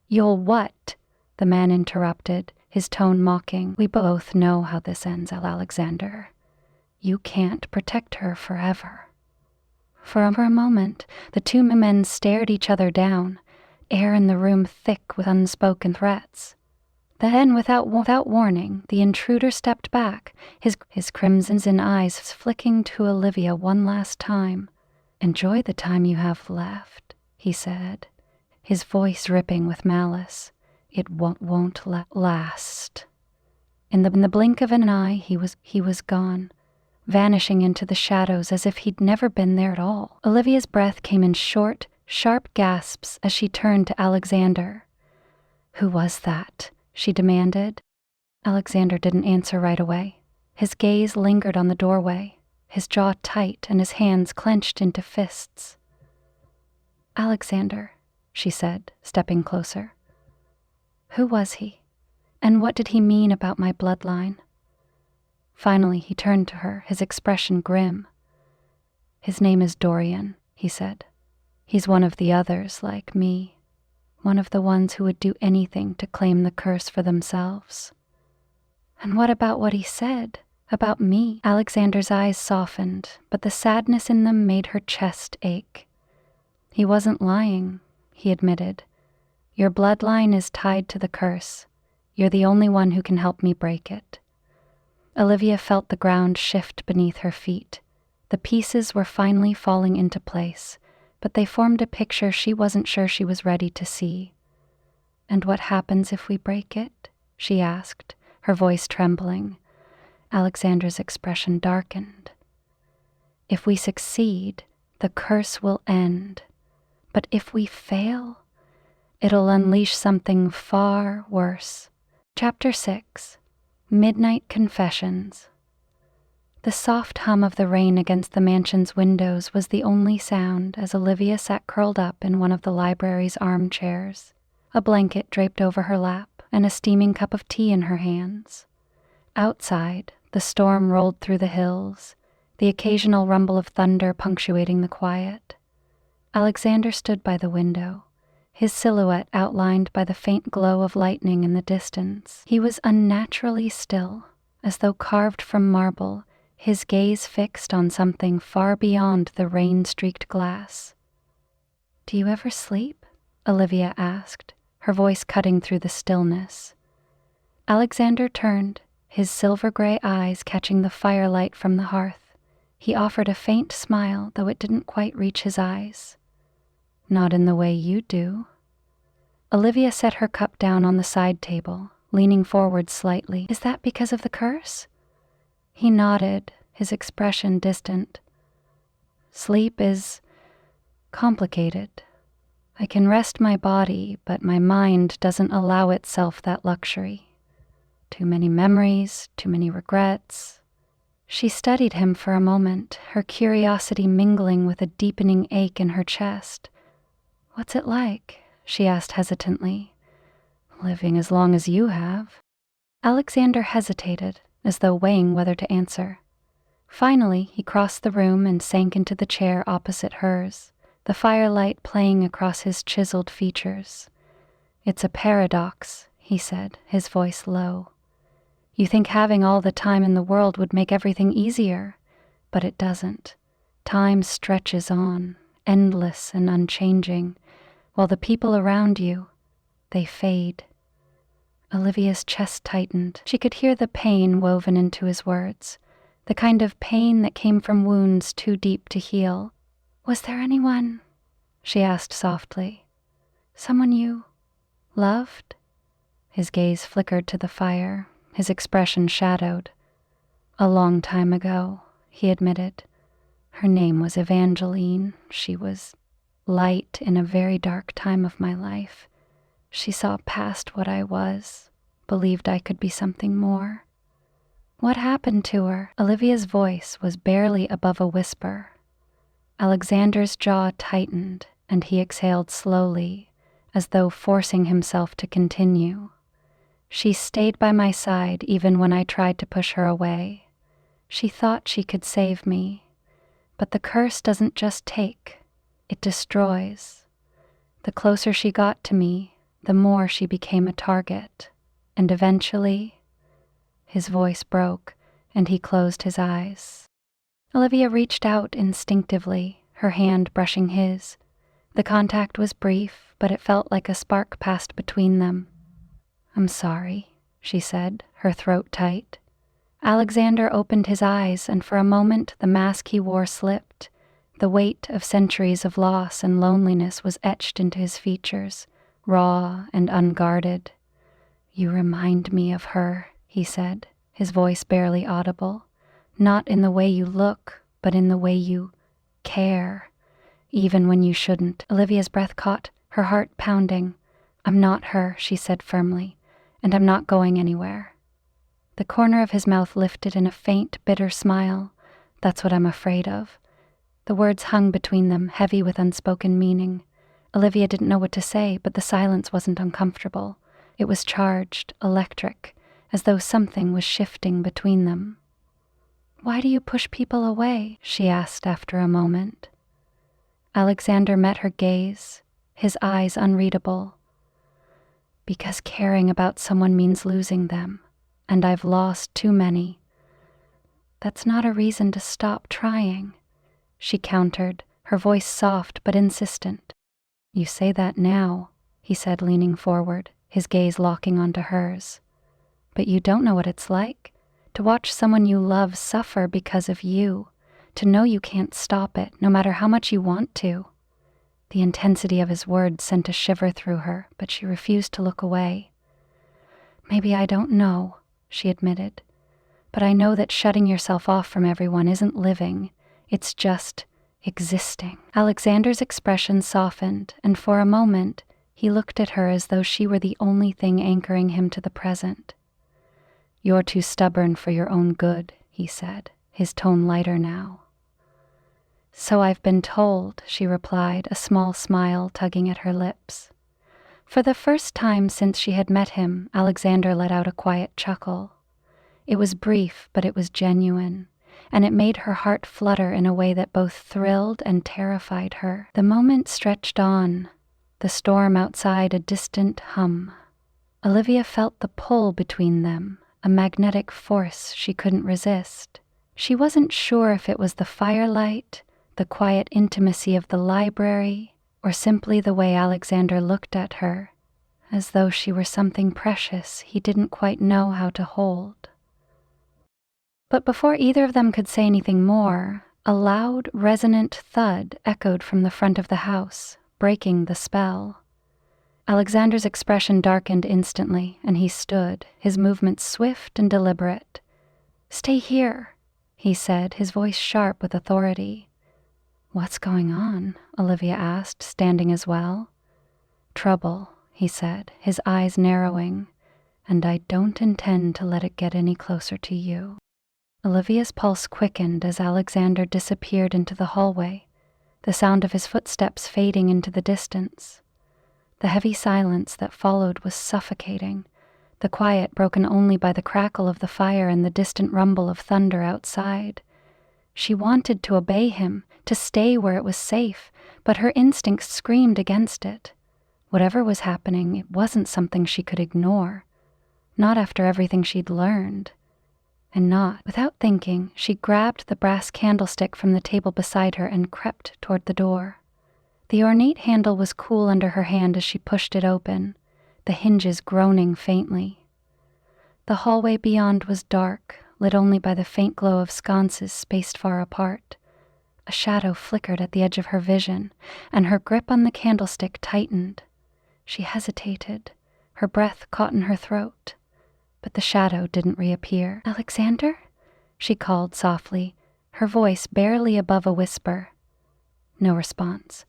You'll what?" the man interrupted, his tone mocking. "We both know how this ends, Alexander. You can't protect her forever." For a moment, the two men stared each other down, air in the room thick with unspoken threats. Then, without warning, the intruder stepped back, his crimson eyes flicking to Olivia one last time. "Enjoy the time you have left," he said, his voice dripping with malice. "It won't last." In the blink of an eye, he was gone, vanishing into the shadows as if he'd never been there at all. Olivia's breath came in short, sharp gasps as she turned to Alexander. "Who was that?" she demanded. Alexander didn't answer right away. His gaze lingered on the doorway, his jaw tight and his hands clenched into fists. "Alexander," she said, stepping closer. "Who was he? And what did he mean about my bloodline?" Finally, he turned to her, his expression grim. "His name is Dorian," he said. "He's one of the others, like me. One of the ones who would do anything to claim the curse for themselves." "And what about what he said? About me?" Alexander's eyes softened, but the sadness in them made her chest ache. "He wasn't lying," he admitted. "Your bloodline is tied to the curse. You're the only one who can help me break it." Olivia felt the ground shift beneath her feet. The pieces were finally falling into place, but they formed a picture she wasn't sure she was ready to see. "And what happens if we break it?" she asked, her voice trembling. Alexander's expression darkened. "If we succeed, the curse will end. But if we fail, it'll unleash something far worse." Chapter 6. Midnight Confessions. The soft hum of the rain against the mansion's windows was the only sound as Olivia sat curled up in one of the library's armchairs, a blanket draped over her lap and a steaming cup of tea in her hands. Outside, the storm rolled through the hills, the occasional rumble of thunder punctuating the quiet. Alexander stood by the window, his silhouette outlined by the faint glow of lightning in the distance. He was unnaturally still, as though carved from marble, his gaze fixed on something far beyond the rain-streaked glass. "Do you ever sleep?" Olivia asked, her voice cutting through the stillness. Alexander turned, his silver-gray eyes catching the firelight from the hearth. He offered a faint smile, though it didn't quite reach his eyes. "Not in the way you do." Olivia set her cup down on the side table, leaning forward slightly. "Is that because of the curse?" He nodded, his expression distant. "Sleep is complicated. I can rest my body, but my mind doesn't allow itself that luxury. Too many memories, too many regrets." She studied him for a moment, her curiosity mingling with a deepening ache in her chest. "What's it like?" she asked hesitantly. "Living as long as you have." Alexander hesitated, as though weighing whether to answer. Finally, he crossed the room and sank into the chair opposite hers, the firelight playing across his chiseled features. "It's a paradox," he said, his voice low. "You think having all the time in the world would make everything easier, but it doesn't. Time stretches on, endless and unchanging, while the people around you, they fade." Olivia's chest tightened. She could hear the pain woven into his words, the kind of pain that came from wounds too deep to heal. "Was there anyone," she asked softly, "someone you loved?" His gaze flickered to the fire, his expression shadowed. "A long time ago," he admitted. "Her name was Evangeline. She was light in a very dark time of my life. She saw past what I was, believed I could be something more." "What happened to her?" Olivia's voice was barely above a whisper. Alexander's jaw tightened, and he exhaled slowly, as though forcing himself to continue. "She stayed by my side even when I tried to push her away. She thought she could save me. But the curse doesn't just take, it destroys. The closer she got to me, the more she became a target. And eventually," his voice broke, and he closed his eyes. Olivia reached out instinctively, her hand brushing his. The contact was brief, but it felt like a spark passed between them. "I'm sorry," she said, her throat tight. Alexander opened his eyes, and for a moment the mask he wore slipped. The weight of centuries of loss and loneliness was etched into his features, raw and unguarded. "You remind me of her," he said, his voice barely audible. "Not in the way you look, but in the way you care, even when you shouldn't." Olivia's breath caught, her heart pounding. "I'm not her," she said firmly, "and I'm not going anywhere." The corner of his mouth lifted in a faint, bitter smile. "That's what I'm afraid of." The words hung between them, heavy with unspoken meaning. Olivia didn't know what to say, but the silence wasn't uncomfortable. It was charged, electric, as though something was shifting between them. "Why do you push people away?" she asked after a moment. Alexander met her gaze, his eyes unreadable. "Because caring about someone means losing them, and I've lost too many." "That's not a reason to stop trying," she countered, her voice soft but insistent. "You say that now," he said, leaning forward, his gaze locking onto hers. "But you don't know what it's like, to watch someone you love suffer because of you, to know you can't stop it, no matter how much you want to." The intensity of his words sent a shiver through her, but she refused to look away. "Maybe I don't know," she admitted, "but I know that shutting yourself off from everyone isn't living, it's just existing." Alexander's expression softened, and for a moment, he looked at her as though she were the only thing anchoring him to the present. "You're too stubborn for your own good," he said, his tone lighter now. "So I've been told," she replied, a small smile tugging at her lips. For the first time since she had met him, Alexander let out a quiet chuckle. It was brief, but it was genuine. and it made her heart flutter in a way that both thrilled and terrified her. The moment stretched on, the storm outside a distant hum. Olivia felt the pull between them, a magnetic force she couldn't resist. She wasn't sure if it was the firelight, the quiet intimacy of the library, or simply the way Alexander looked at her, as though she were something precious he didn't quite know how to hold. But before either of them could say anything more, a loud, resonant thud echoed from the front of the house, breaking the spell. Alexander's expression darkened instantly, and he stood, his movements swift and deliberate. "Stay here," he said, his voice sharp with authority. "What's going on?" Olivia asked, standing as well. "Trouble," he said, his eyes narrowing, "and I don't intend to let it get any closer to you." Olivia's pulse quickened as Alexander disappeared into the hallway, the sound of his footsteps fading into the distance. The heavy silence that followed was suffocating, the quiet broken only by the crackle of the fire and the distant rumble of thunder outside. She wanted to obey him, to stay where it was safe, but her instincts screamed against it. Whatever was happening, it wasn't something she could ignore, not after everything she'd learned. And not, without thinking, she grabbed the brass candlestick from the table beside her and crept toward the door. The ornate handle was cool under her hand as she pushed it open, the hinges groaning faintly. The hallway beyond was dark, lit only by the faint glow of sconces spaced far apart. A shadow flickered at the edge of her vision, and her grip on the candlestick tightened. She hesitated, her breath caught in her throat, but the shadow didn't reappear. "Alexander?" she called softly, her voice barely above a whisper. No response.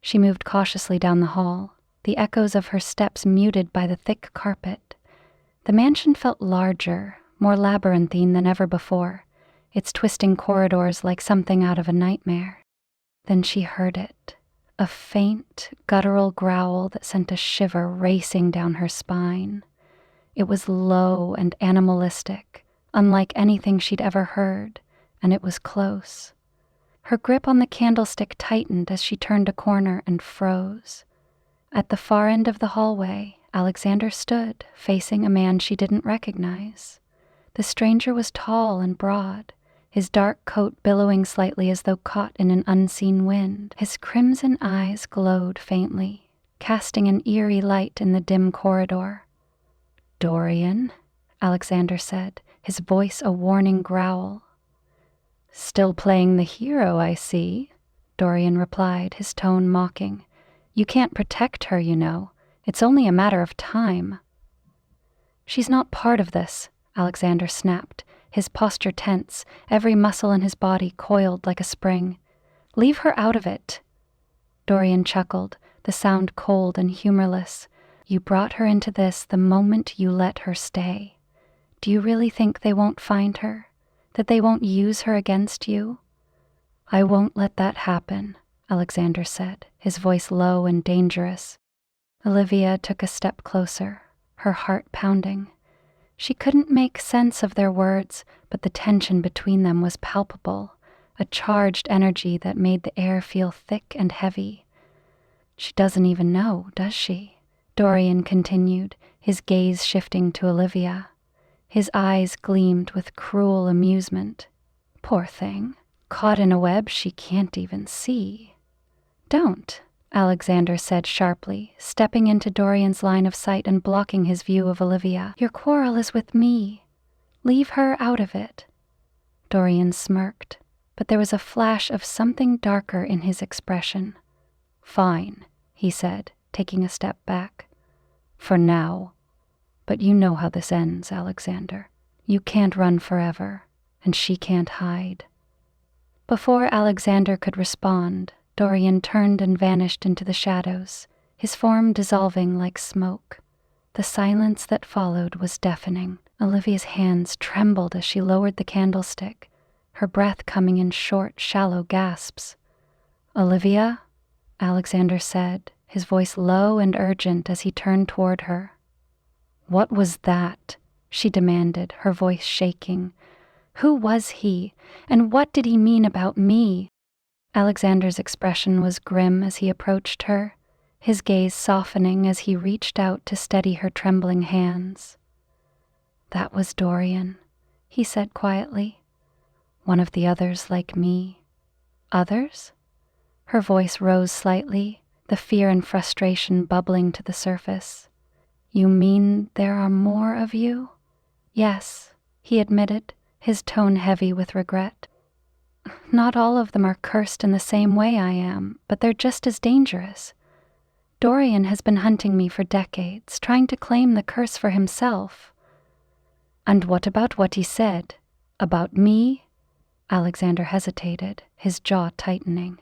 She moved cautiously down the hall, the echoes of her steps muted by the thick carpet. The mansion felt larger, more labyrinthine than ever before, its twisting corridors like something out of a nightmare. Then she heard it, a faint, guttural growl that sent a shiver racing down her spine. It was low and animalistic, unlike anything she'd ever heard, and it was close. Her grip on the candlestick tightened as she turned a corner and froze. At the far end of the hallway, Alexander stood, facing a man she didn't recognize. The stranger was tall and broad, his dark coat billowing slightly as though caught in an unseen wind. His crimson eyes glowed faintly, casting an eerie light in the dim corridor. "Dorian," Alexander said, his voice a warning growl. "Still playing the hero, I see," Dorian replied, his tone mocking. "You can't protect her, you know. It's only a matter of time." "She's not part of this," Alexander snapped, his posture tense, every muscle in his body coiled like a spring. "Leave her out of it." Dorian chuckled, the sound cold and humorless. "You brought her into this the moment you let her stay. Do you really think they won't find her? That they won't use her against you?" "I won't let that happen," Alexander said, his voice low and dangerous. Olivia took a step closer, her heart pounding. She couldn't make sense of their words, but the tension between them was palpable, a charged energy that made the air feel thick and heavy. "She doesn't even know, does she?" Dorian continued, his gaze shifting to Olivia. His eyes gleamed with cruel amusement. "Poor thing, caught in a web she can't even see." "Don't," Alexander said sharply, stepping into Dorian's line of sight and blocking his view of Olivia. "Your quarrel is with me. Leave her out of it." Dorian smirked, but there was a flash of something darker in his expression. "Fine," he said, taking a step back. "For now. But you know how this ends, Alexander. You can't run forever, and she can't hide." Before Alexander could respond, Dorian turned and vanished into the shadows, his form dissolving like smoke. The silence that followed was deafening. Olivia's hands trembled as she lowered the candlestick, her breath coming in short, shallow gasps. "Olivia?" Alexander said, his voice low and urgent as he turned toward her. "What was that?" she demanded, her voice shaking. Who was he, and what did he mean about me? Alexander's expression was grim as he approached her, his gaze softening as he reached out to steady her trembling hands. "That was Dorian," he said quietly. "One of the others like me." "Others?" Her voice rose slightly, the fear and frustration bubbling to the surface. "You mean there are more of you?" "Yes," he admitted, his tone heavy with regret. "Not all of them are cursed in the same way I am, but they're just as dangerous. Dorian has been hunting me for decades, trying to claim the curse for himself." "And what about what he said? About me?" Alexander hesitated, his jaw tightening.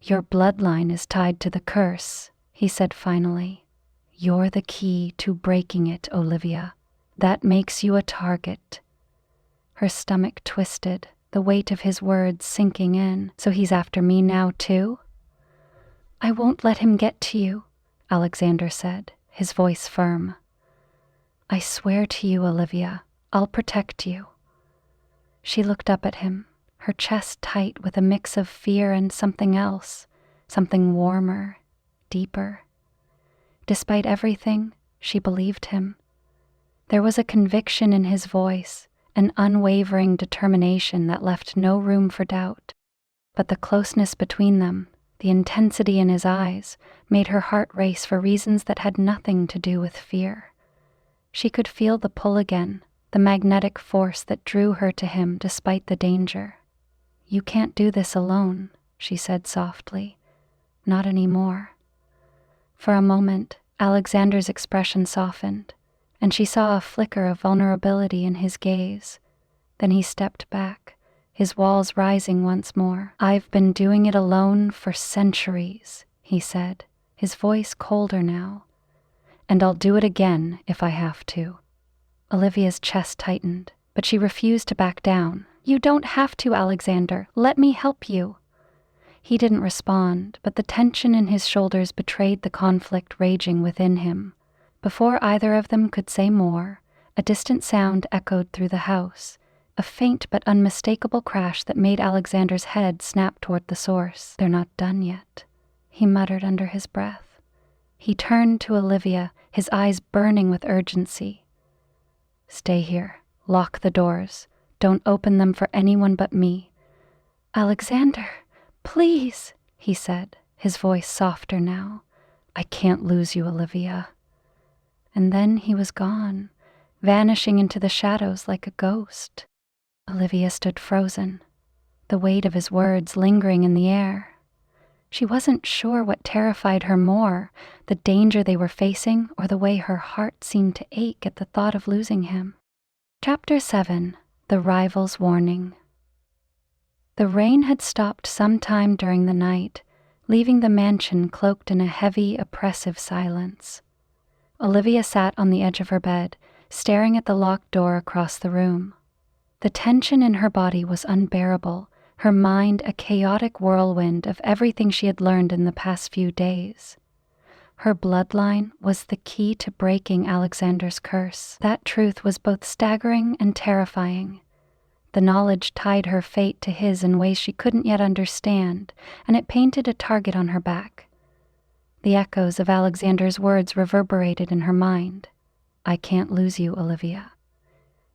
"Your bloodline is tied to the curse," he said finally. "You're the key to breaking it, Olivia. That makes you a target." Her stomach twisted, the weight of his words sinking in. "So he's after me now too?" "I won't let him get to you," Alexander said, his voice firm. "I swear to you, Olivia, I'll protect you." She looked up at him, her chest tight with a mix of fear and something else, something warmer, deeper. Despite everything, she believed him. There was a conviction in his voice, an unwavering determination that left no room for doubt. But the closeness between them, the intensity in his eyes, made her heart race for reasons that had nothing to do with fear. She could feel the pull again, the magnetic force that drew her to him despite the danger. "You can't do this alone," she said softly. "Not anymore." For a moment, Alexander's expression softened, and she saw a flicker of vulnerability in his gaze. Then he stepped back, his walls rising once more. "I've been doing it alone for centuries," he said, his voice colder now. "And I'll do it again if I have to." Olivia's chest tightened, but she refused to back down. "You don't have to, Alexander. Let me help you." He didn't respond, but the tension in his shoulders betrayed the conflict raging within him. Before either of them could say more, a distant sound echoed through the house, a faint but unmistakable crash that made Alexander's head snap toward the source. "They're not done yet," he muttered under his breath. He turned to Olivia, his eyes burning with urgency. "Stay here. Lock the doors. Don't open them for anyone but me." "Alexander, please," he said, his voice softer now. "I can't lose you, Olivia." And then he was gone, vanishing into the shadows like a ghost. Olivia stood frozen, the weight of his words lingering in the air. She wasn't sure what terrified her more, the danger they were facing or the way her heart seemed to ache at the thought of losing him. Chapter 7. The Rival's Warning. The rain had stopped sometime during the night, leaving the mansion cloaked in a heavy, oppressive silence. Olivia sat on the edge of her bed, staring at the locked door across the room. The tension in her body was unbearable, her mind a chaotic whirlwind of everything she had learned in the past few days. Her bloodline was the key to breaking Alexander's curse. That truth was both staggering and terrifying. The knowledge tied her fate to his in ways she couldn't yet understand, and it painted a target on her back. The echoes of Alexander's words reverberated in her mind. "I can't lose you, Olivia."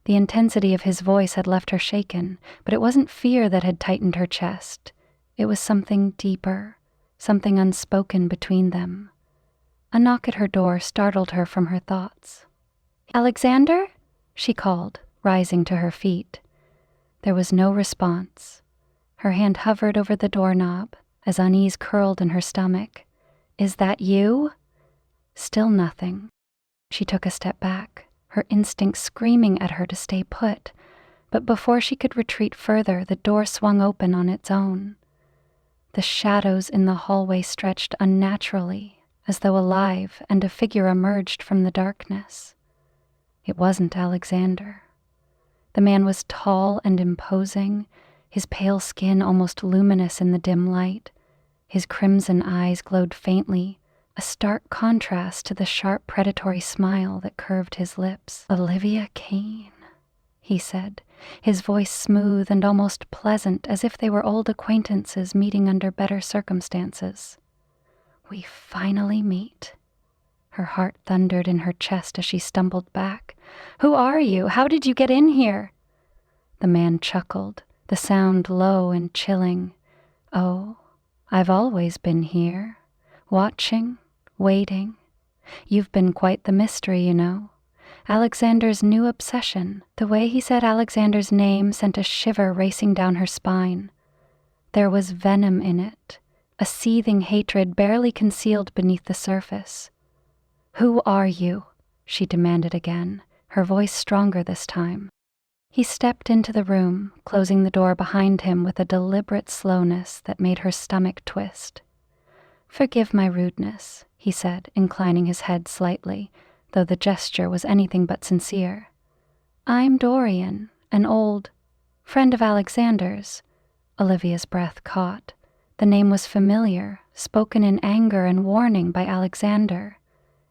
The intensity of his voice had left her shaken, but it wasn't fear that had tightened her chest. It was something deeper, something unspoken between them. A knock at her door startled her from her thoughts. "Alexander?" she called, rising to her feet. There was no response. Her hand hovered over the doorknob as unease curled in her stomach. "Is that you?" Still nothing. She took a step back, her instincts screaming at her to stay put, but before she could retreat further, the door swung open on its own. The shadows in the hallway stretched unnaturally, as though alive, and a figure emerged from the darkness. It wasn't Alexander. The man was tall and imposing, his pale skin almost luminous in the dim light. His crimson eyes glowed faintly, a stark contrast to the sharp predatory smile that curved his lips. "Olivia Kane," he said, his voice smooth and almost pleasant, as if they were old acquaintances meeting under better circumstances. We finally meet. Her heart thundered in her chest as she stumbled back. Who are you? How did you get in here? The man chuckled, the sound low and chilling. Oh, I've always been here, watching, waiting. You've been quite the mystery, you know. Alexander's new obsession. The way he said Alexander's name sent a shiver racing down her spine. There was venom in it, a seething hatred barely concealed beneath the surface. Who are you? She demanded again, her voice stronger this time. He stepped into the room, closing the door behind him with a deliberate slowness that made her stomach twist. Forgive my rudeness, he said, inclining his head slightly, though the gesture was anything but sincere. I'm Dorian, an old friend of Alexander's. Olivia's breath caught. The name was familiar, spoken in anger and warning by Alexander.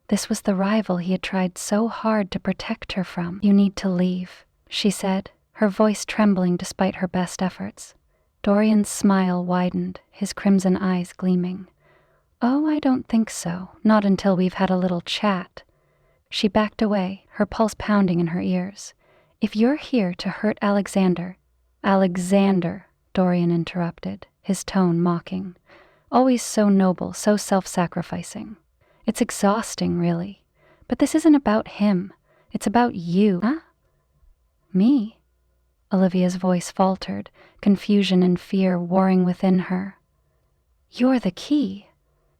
This was the rival he had tried so hard to protect her from. You need to leave, she said, her voice trembling despite her best efforts. Dorian's smile widened, his crimson eyes gleaming. Oh, I don't think so, not until we've had a little chat. She backed away, her pulse pounding in her ears. If you're here to hurt Alexander, Dorian interrupted, his tone mocking. Always so noble, so self-sacrificing. It's exhausting, really. But this isn't about him. It's about you. Huh? Me? Olivia's voice faltered, confusion and fear warring within her. You're the key,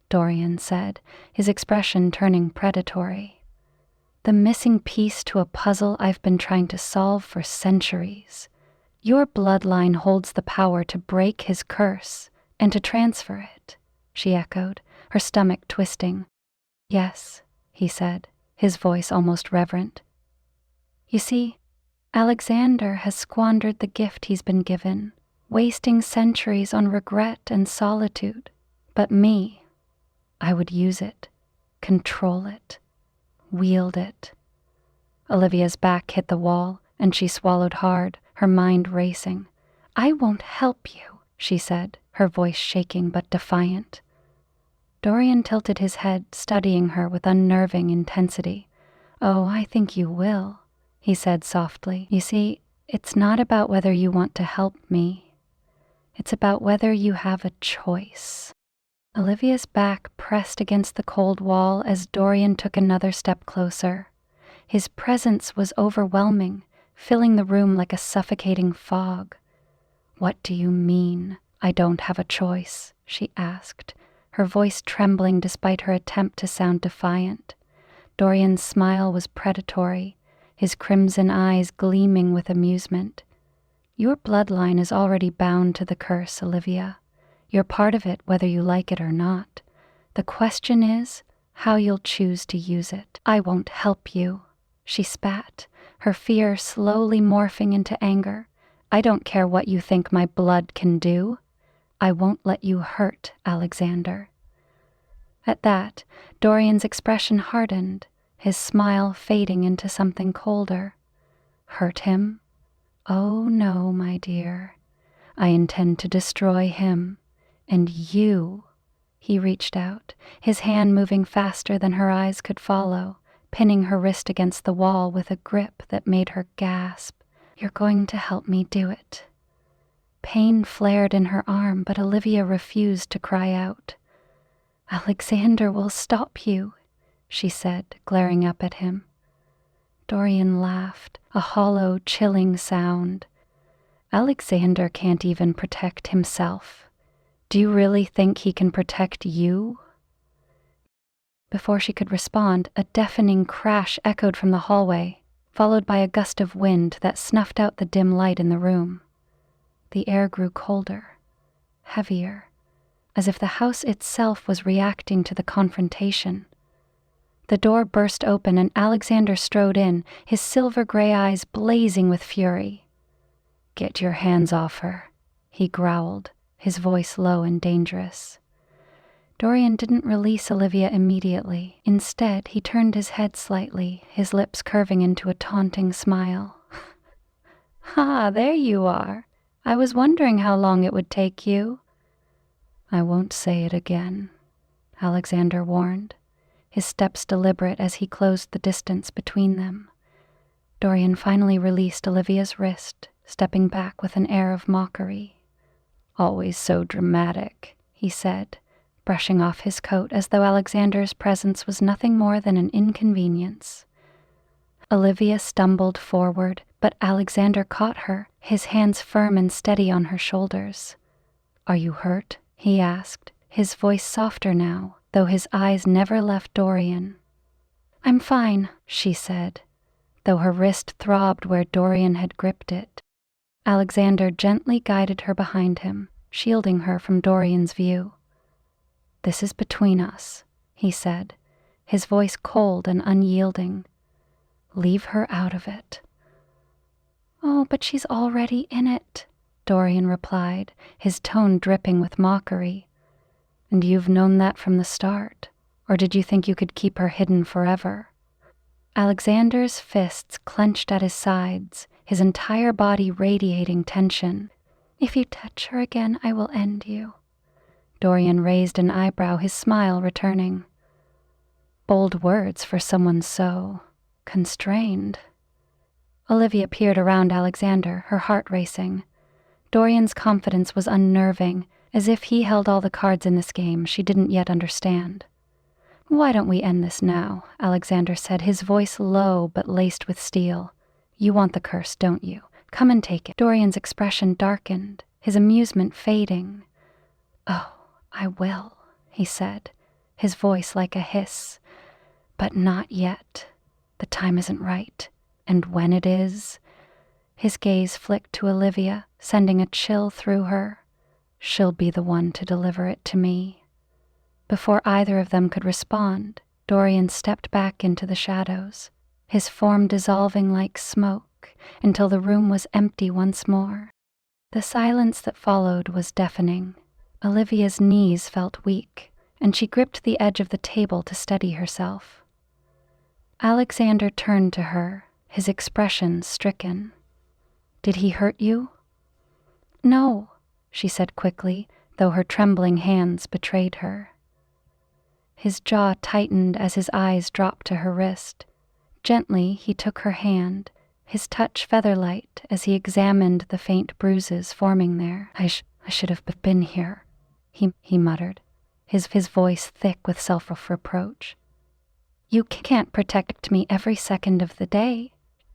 Dorian said, his expression turning predatory. The missing piece to a puzzle I've been trying to solve for centuries. Your bloodline holds the power to break his curse and to transfer it, she echoed, her stomach twisting. Yes, he said, his voice almost reverent. You see, Alexander has squandered the gift he's been given, wasting centuries on regret and solitude. But me, I would use it, control it, wield it. Olivia's back hit the wall, and she swallowed hard, her mind racing. I won't help you, she said, her voice shaking but defiant. Dorian tilted his head, studying her with unnerving intensity. Oh, I think you will, he said softly. You see, it's not about whether you want to help me. It's about whether you have a choice. Olivia's back pressed against the cold wall as Dorian took another step closer. His presence was overwhelming, filling the room like a suffocating fog. What do you mean, I don't have a choice? She asked, her voice trembling despite her attempt to sound defiant. Dorian's smile was predatory, his crimson eyes gleaming with amusement. Your bloodline is already bound to the curse, Olivia. You're part of it whether you like it or not. The question is how you'll choose to use it. I won't help you, she spat, her fear slowly morphing into anger. I don't care what you think my blood can do. I won't let you hurt Alexander. At that, Dorian's expression hardened, his smile fading into something colder. Hurt him? Oh no, my dear. I intend to destroy him. And you. He reached out, his hand moving faster than her eyes could follow, pinning her wrist against the wall with a grip that made her gasp. You're going to help me do it. Pain flared in her arm, but Olivia refused to cry out. Alexander will stop you, she said, glaring up at him. Dorian laughed, a hollow, chilling sound. Alexander can't even protect himself. Do you really think he can protect you? Before she could respond, a deafening crash echoed from the hallway, followed by a gust of wind that snuffed out the dim light in the room. The air grew colder, heavier, as if the house itself was reacting to the confrontation. The door burst open and Alexander strode in, his silver-gray eyes blazing with fury. Get your hands off her, he growled, his voice low and dangerous. Dorian didn't release Olivia immediately. Instead, he turned his head slightly, his lips curving into a taunting smile. "Ha, there you are. I was wondering how long it would take you." "I won't say it again," Alexander warned, his steps deliberate as he closed the distance between them. Dorian finally released Olivia's wrist, stepping back with an air of mockery. "Always so dramatic," he said, brushing off his coat as though Alexander's presence was nothing more than an inconvenience. Olivia stumbled forward, but Alexander caught her, his hands firm and steady on her shoulders. "Are you hurt?" he asked, his voice softer now, though his eyes never left Dorian. "I'm fine," she said, though her wrist throbbed where Dorian had gripped it. Alexander gently guided her behind him, shielding her from Dorian's view. "This is between us," he said, his voice cold and unyielding. "Leave her out of it." "Oh, but she's already in it," Dorian replied, his tone dripping with mockery. "And you've known that from the start? Or did you think you could keep her hidden forever?" Alexander's fists clenched at his sides, his entire body radiating tension. "If you touch her again, I will end you." Dorian raised an eyebrow, his smile returning. Bold words for someone so constrained. Olivia peered around Alexander, her heart racing. Dorian's confidence was unnerving, as if he held all the cards in this game she didn't yet understand. "Why don't we end this now?" Alexander said, his voice low but laced with steel. "You want the curse, don't you? Come and take it." Dorian's expression darkened, his amusement fading. "Oh, I will," he said, his voice like a hiss. "But not yet. The time isn't right. And when it is..." His gaze flicked to Olivia, sending a chill through her. "She'll be the one to deliver it to me." Before either of them could respond, Dorian stepped back into the shadows, his form dissolving like smoke until the room was empty once more. The silence that followed was deafening. Olivia's knees felt weak, and she gripped the edge of the table to steady herself. Alexander turned to her, his expression stricken. "Did he hurt you?" "No," she said quickly, though her trembling hands betrayed her. His jaw tightened as his eyes dropped to her wrist. Gently, he took her hand, his touch feather-light as he examined the faint bruises forming there. I should have been here," he muttered, his voice thick with self-reproach. "You can't protect me every second of the day,"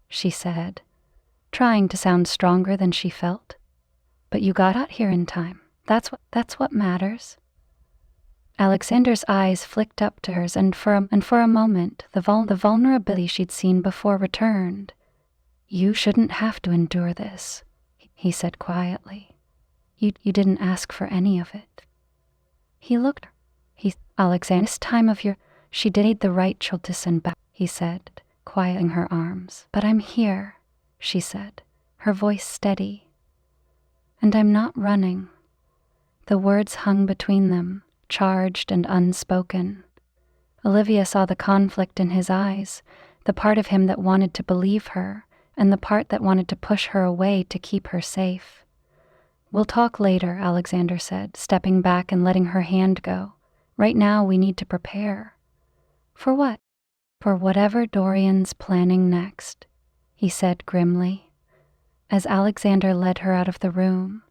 she said, trying to sound stronger than she felt. "But you got out here in time. That's what matters." Alexander's eyes flicked up to hers, and for a moment, the vulnerability she'd seen before returned. "You shouldn't have to endure this," he said quietly. You didn't ask for any of it." He looked. "Alexander's time of your..." "She did the right child to send back," he said, quieting her arms. "But I'm here," she said, her voice steady. "And I'm not running." The words hung between them, charged and unspoken. Olivia saw the conflict in his eyes, the part of him that wanted to believe her, and the part that wanted to push her away to keep her safe. "We'll talk later," Alexander said, stepping back and letting her hand go. "Right now we need to prepare." "For what?" "For whatever Dorian's planning next," he said grimly. As Alexander led her out of the room,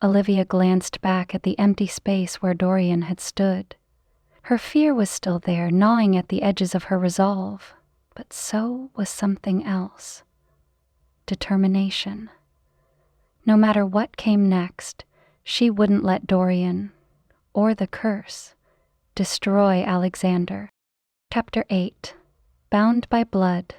Olivia glanced back at the empty space where Dorian had stood. Her fear was still there, gnawing at the edges of her resolve, but so was something else. Determination. No matter what came next, she wouldn't let Dorian, or the curse, destroy Alexander. Chapter 8. Bound by Blood.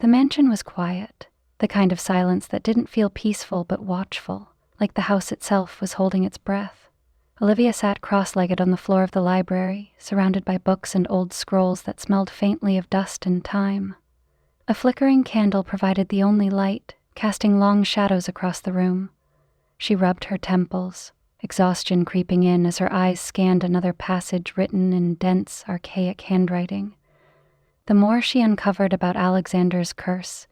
The mansion was quiet, the kind of silence that didn't feel peaceful but watchful, like the house itself was holding its breath. Olivia sat cross-legged on the floor of the library, surrounded by books and old scrolls that smelled faintly of dust and time. A flickering candle provided the only light, casting long shadows across the room. She rubbed her temples, exhaustion creeping in as her eyes scanned another passage written in dense, archaic handwriting. The more she uncovered about Alexander's curse,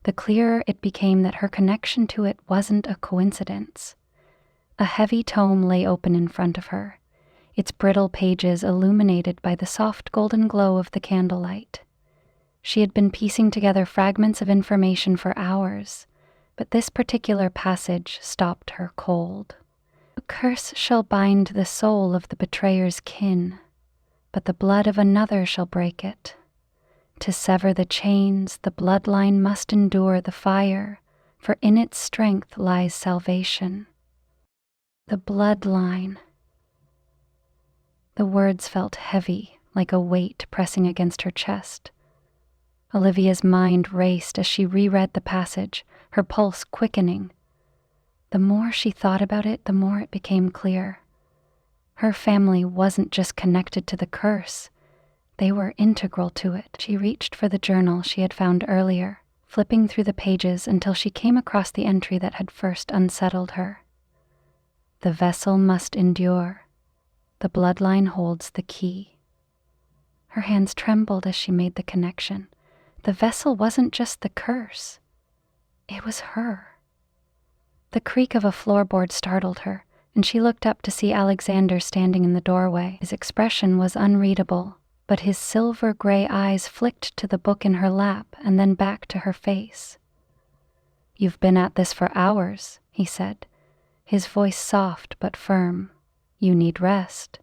the clearer it became that her connection to it wasn't a coincidence. A heavy tome lay open in front of her, its brittle pages illuminated by the soft golden glow of the candlelight. She had been piecing together fragments of information for hours, but this particular passage stopped her cold. A curse shall bind the soul of the betrayer's kin, but the blood of another shall break it. To sever the chains, the bloodline must endure the fire, for in its strength lies salvation. The bloodline. The words felt heavy, like a weight pressing against her chest. Olivia's mind raced as she reread the passage, her pulse quickening. The more she thought about it, the more it became clear. Her family wasn't just connected to the curse. They were integral to it. She reached for the journal she had found earlier, flipping through the pages until she came across the entry that had first unsettled her. The vessel must endure. The bloodline holds the key. Her hands trembled as she made the connection. The vessel wasn't just the curse. It was her. The creak of a floorboard startled her, and she looked up to see Alexander standing in the doorway. His expression was unreadable, but his silver-gray eyes flicked to the book in her lap and then back to her face. "You've been at this for hours," he said, his voice soft but firm. "You need rest."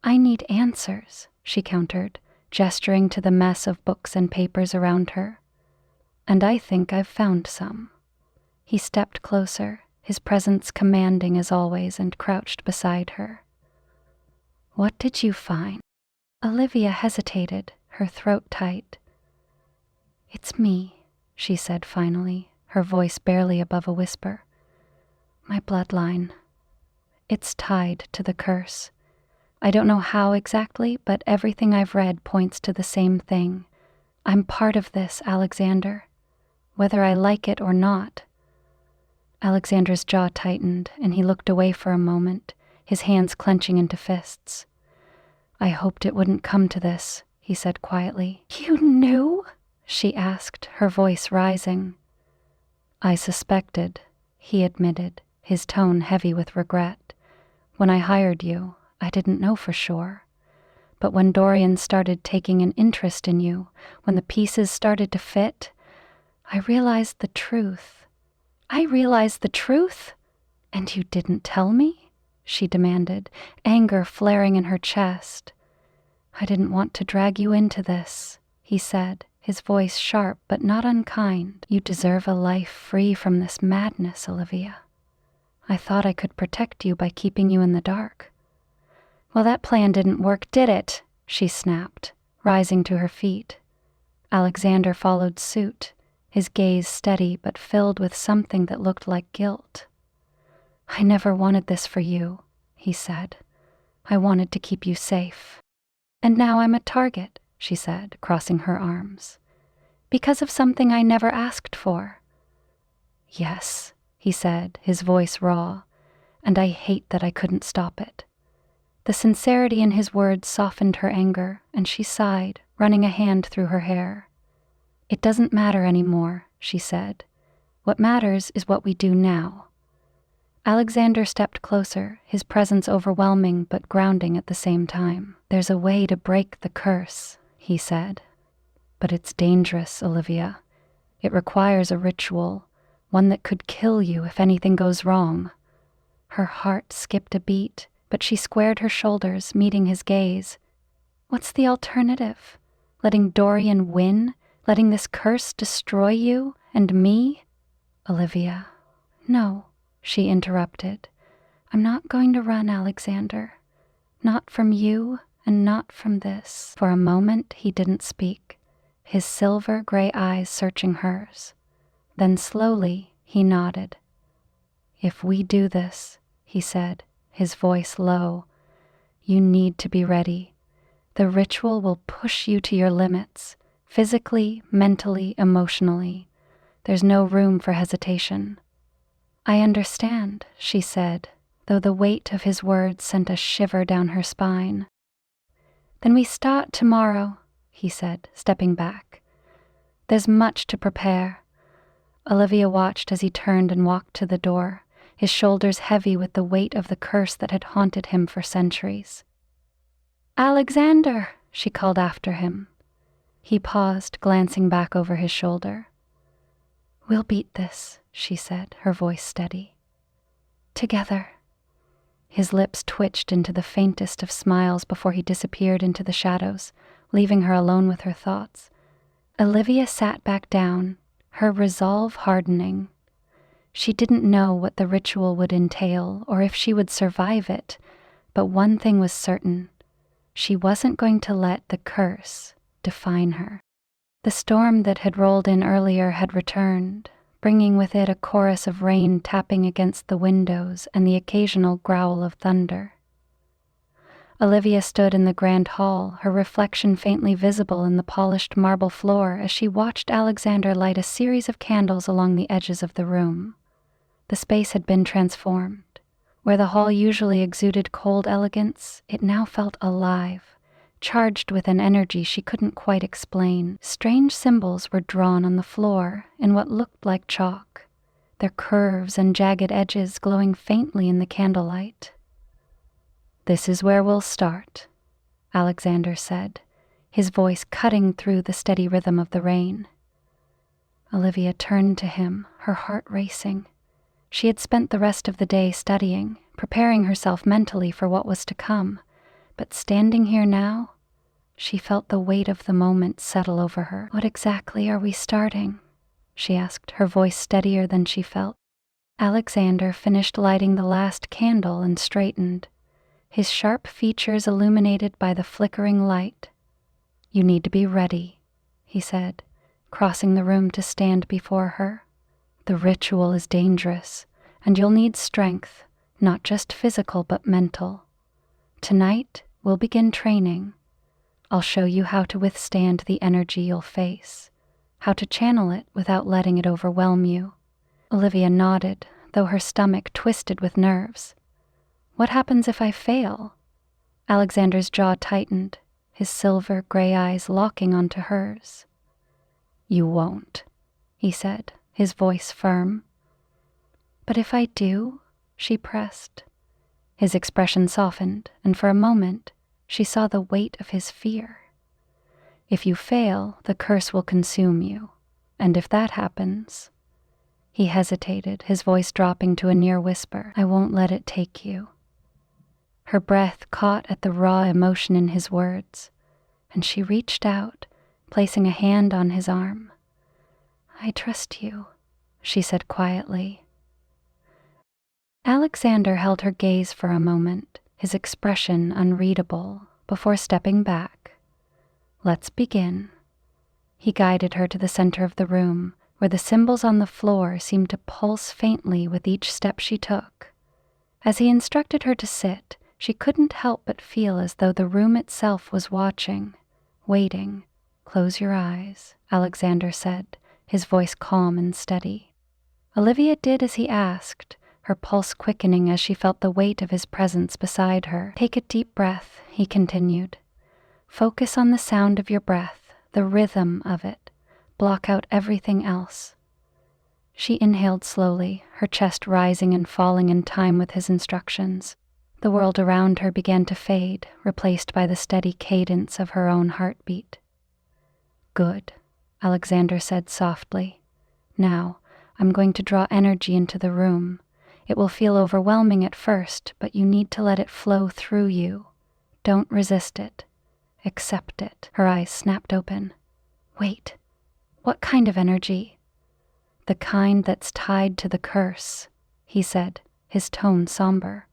"I need answers," she countered, gesturing to the mess of books and papers around her. "And I think I've found some." He stepped closer, his presence commanding as always, and crouched beside her. "What did you find?" Olivia hesitated, her throat tight. "It's me," she said finally, her voice barely above a whisper. "My bloodline. It's tied to the curse. I don't know how exactly, but everything I've read points to the same thing. I'm part of this, Alexander, whether I like it or not." Alexander's jaw tightened, and he looked away for a moment, his hands clenching into fists. "I hoped it wouldn't come to this," he said quietly. "You knew?" she asked, her voice rising. "I suspected," he admitted, his tone heavy with regret. "When I hired you, I didn't know for sure. But when Dorian started taking an interest in you, when the pieces started to fit, I realized the truth." "I realized the truth? And you didn't tell me?" she demanded, anger flaring in her chest. "I didn't want to drag you into this," he said, his voice sharp but not unkind. "You deserve a life free from this madness, Olivia. I thought I could protect you by keeping you in the dark." "Well, that plan didn't work, did it?" she snapped, rising to her feet. Alexander followed suit, his gaze steady but filled with something that looked like guilt. "I never wanted this for you," he said. "I wanted to keep you safe. And now I'm a target," she said, crossing her arms. "Because of something I never asked for." "Yes," he said, his voice raw, "and I hate that I couldn't stop it." The sincerity in his words softened her anger, and she sighed, running a hand through her hair. "It doesn't matter anymore," she said. "What matters is what we do now." Alexander stepped closer, his presence overwhelming but grounding at the same time. "There's a way to break the curse," he said. "But it's dangerous, Olivia. It requires a ritual, one that could kill you if anything goes wrong." Her heart skipped a beat, but she squared her shoulders, meeting his gaze. "What's the alternative? Letting Dorian win? Letting this curse destroy you and me?" "Olivia." "No," she interrupted. "I'm not going to run, Alexander. Not from you and not from this." For a moment he didn't speak, his silver-gray eyes searching hers. Then slowly he nodded. "If we do this," he said, his voice low, "you need to be ready. The ritual will push you to your limits, physically, mentally, emotionally. There's no room for hesitation." "I understand," she said, though the weight of his words sent a shiver down her spine. "Then we start tomorrow," he said, stepping back. "There's much to prepare. Olivia watched as he turned and walked to the door, his shoulders heavy with the weight of the curse that had haunted him for centuries. "Alexander!" she called after him. He paused, glancing back over his shoulder. "We'll beat this," she said, her voice steady. "Together." His lips twitched into the faintest of smiles before he disappeared into the shadows, leaving her alone with her thoughts. Olivia sat back down, her resolve hardening. She didn't know what the ritual would entail or if she would survive it, but one thing was certain. She wasn't going to let the curse define her. The storm that had rolled in earlier had returned, bringing with it a chorus of rain tapping against the windows and the occasional growl of thunder. Olivia stood in the grand hall, her reflection faintly visible in the polished marble floor as she watched Alexander light a series of candles along the edges of the room. The space had been transformed. Where the hall usually exuded cold elegance, it now felt alive, charged with an energy she couldn't quite explain. Strange symbols were drawn on the floor in what looked like chalk, their curves and jagged edges glowing faintly in the candlelight. "This is where we'll start," Alexander said, his voice cutting through the steady rhythm of the rain. Olivia turned to him, her heart racing. She had spent the rest of the day studying, preparing herself mentally for what was to come, but standing here now, she felt the weight of the moment settle over her. "What exactly are we starting?" she asked, her voice steadier than she felt. Alexander finished lighting the last candle and straightened, his sharp features illuminated by the flickering light. "You need to be ready," he said, crossing the room to stand before her. "The ritual is dangerous, and you'll need strength, not just physical but mental. Tonight, we'll begin training. I'll show you how to withstand the energy you'll face, how to channel it without letting it overwhelm you." Olivia nodded, though her stomach twisted with nerves. "What happens if I fail?" Alexander's jaw tightened, his silver gray eyes locking onto hers. "You won't," he said, his voice firm. "But if I do?" she pressed. His expression softened, and for a moment she saw the weight of his fear. "If you fail, the curse will consume you, and if that happens—" He hesitated, his voice dropping to a near whisper. "I won't let it take you." Her breath caught at the raw emotion in his words, and she reached out, placing a hand on his arm. "I trust you," she said quietly. Alexander held her gaze for a moment, his expression unreadable, before stepping back. "Let's begin." He guided her to the center of the room, where the symbols on the floor seemed to pulse faintly with each step she took. As he instructed her to sit, she couldn't help but feel as though the room itself was watching, waiting. "Close your eyes," Alexander said, his voice calm and steady. Olivia did as he asked, her pulse quickening as she felt the weight of his presence beside her. "Take a deep breath," he continued. "Focus on the sound of your breath, the rhythm of it. Block out everything else." She inhaled slowly, her chest rising and falling in time with his instructions. The world around her began to fade, replaced by the steady cadence of her own heartbeat. "Good," Alexander said softly. "Now, I'm going to draw energy into the room. It will feel overwhelming at first, but you need to let it flow through you. Don't resist it. Accept it." Her eyes snapped open. "Wait, what kind of energy?" "The kind that's tied to the curse," he said, his tone somber.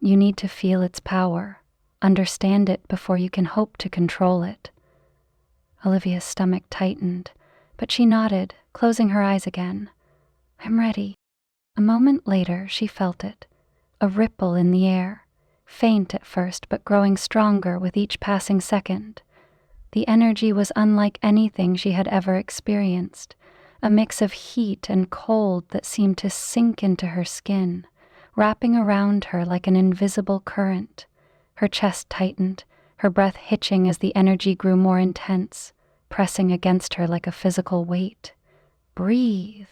"You need to feel its power, understand it before you can hope to control it." Olivia's stomach tightened, but she nodded, closing her eyes again. "I'm ready." A moment later, she felt it, a ripple in the air, faint at first but growing stronger with each passing second. The energy was unlike anything she had ever experienced, a mix of heat and cold that seemed to sink into her skin, wrapping around her like an invisible current. Her chest tightened, her breath hitching as the energy grew more intense, pressing against her like a physical weight. "Breathe,"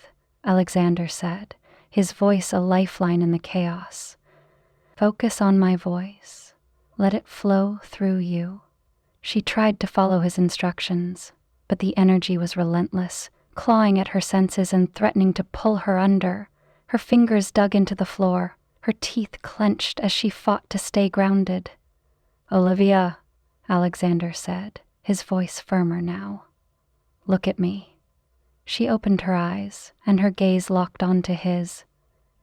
Alexander said, his voice a lifeline in the chaos. Focus on my voice. Let it flow through you. She tried to follow his instructions, but the energy was relentless, clawing at her senses and threatening to pull her under. Her fingers dug into the floor, her teeth clenched as she fought to stay grounded. Olivia, Alexander said, his voice firmer now. Look at me. She opened her eyes, and her gaze locked onto his.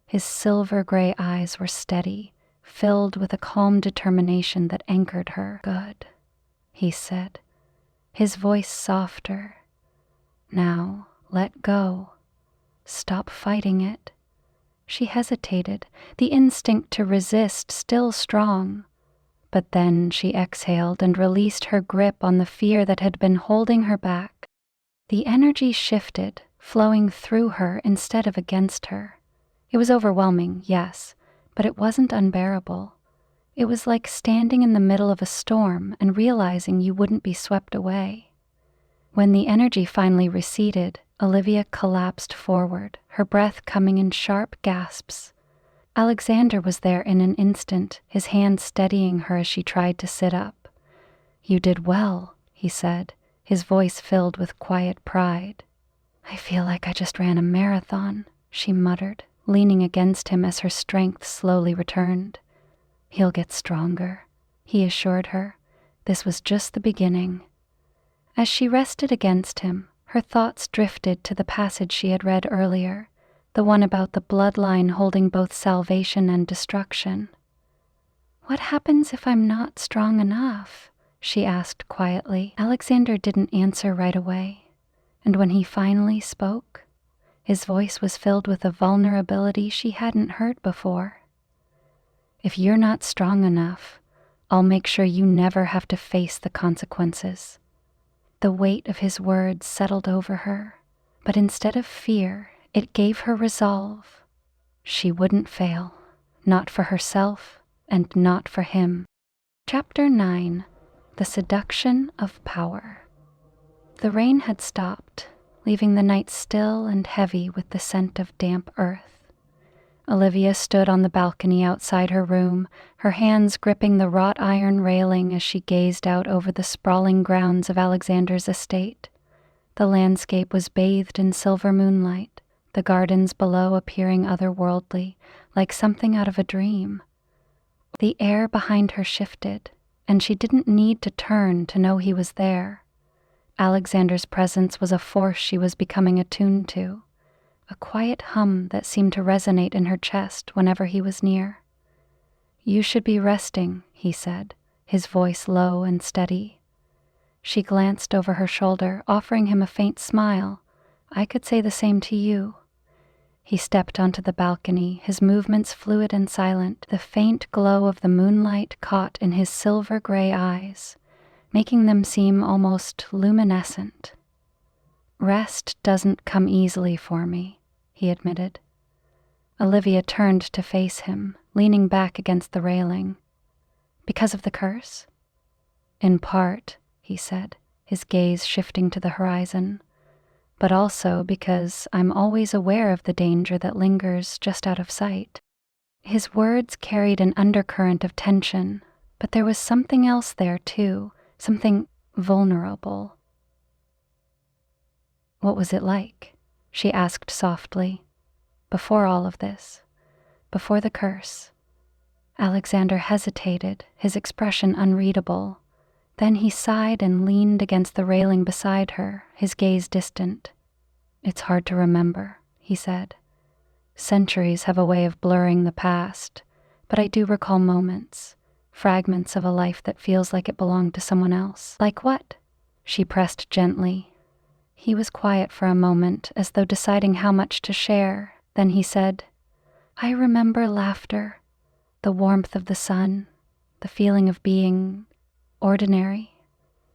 His silver-gray eyes were steady, filled with a calm determination that anchored her. Good, he said, his voice softer. Now, let go. Stop fighting it. She hesitated, the instinct to resist still strong. But then she exhaled and released her grip on the fear that had been holding her back. The energy shifted, flowing through her instead of against her. It was overwhelming, yes, but it wasn't unbearable. It was like standing in the middle of a storm and realizing you wouldn't be swept away. When the energy finally receded, Olivia collapsed forward, her breath coming in sharp gasps. Alexander was there in an instant, his hand steadying her as she tried to sit up. You did well, he said, his voice filled with quiet pride. I feel like I just ran a marathon, she muttered, leaning against him as her strength slowly returned. He'll get stronger, he assured her. This was just the beginning. As she rested against him, her thoughts drifted to the passage she had read earlier, the one about the bloodline holding both salvation and destruction. What happens if I'm not strong enough? She asked quietly. Alexander didn't answer right away, and when he finally spoke, his voice was filled with a vulnerability she hadn't heard before. If you're not strong enough, I'll make sure you never have to face the consequences. The weight of his words settled over her, but instead of fear, it gave her resolve. She wouldn't fail, not for herself and not for him. Chapter 9. The Seduction of Power. The rain had stopped, leaving the night still and heavy with the scent of damp earth. Olivia stood on the balcony outside her room, her hands gripping the wrought iron railing as she gazed out over the sprawling grounds of Alexander's estate. The landscape was bathed in silver moonlight, the gardens below appearing otherworldly, like something out of a dream. The air behind her shifted, and she didn't need to turn to know he was there. Alexander's presence was a force she was becoming attuned to, a quiet hum that seemed to resonate in her chest whenever he was near. You should be resting, he said, his voice low and steady. She glanced over her shoulder, offering him a faint smile. I could say the same to you. He stepped onto the balcony, his movements fluid and silent, the faint glow of the moonlight caught in his silver-gray eyes, making them seem almost luminescent. Rest doesn't come easily for me, he admitted. Olivia turned to face him, leaning back against the railing. Because of the curse? In part, he said, his gaze shifting to the horizon, but also because I'm always aware of the danger that lingers just out of sight. His words carried an undercurrent of tension, but there was something else there too, something vulnerable. What was it like? She asked softly. Before all of this, before the curse. Alexander hesitated, his expression unreadable. Then he sighed and leaned against the railing beside her, his gaze distant. It's hard to remember, he said. Centuries have a way of blurring the past, but I do recall moments, fragments of a life that feels like it belonged to someone else. Like what? She pressed gently. He was quiet for a moment, as though deciding how much to share. Then he said, I remember laughter, the warmth of the sun, the feeling of being ordinary.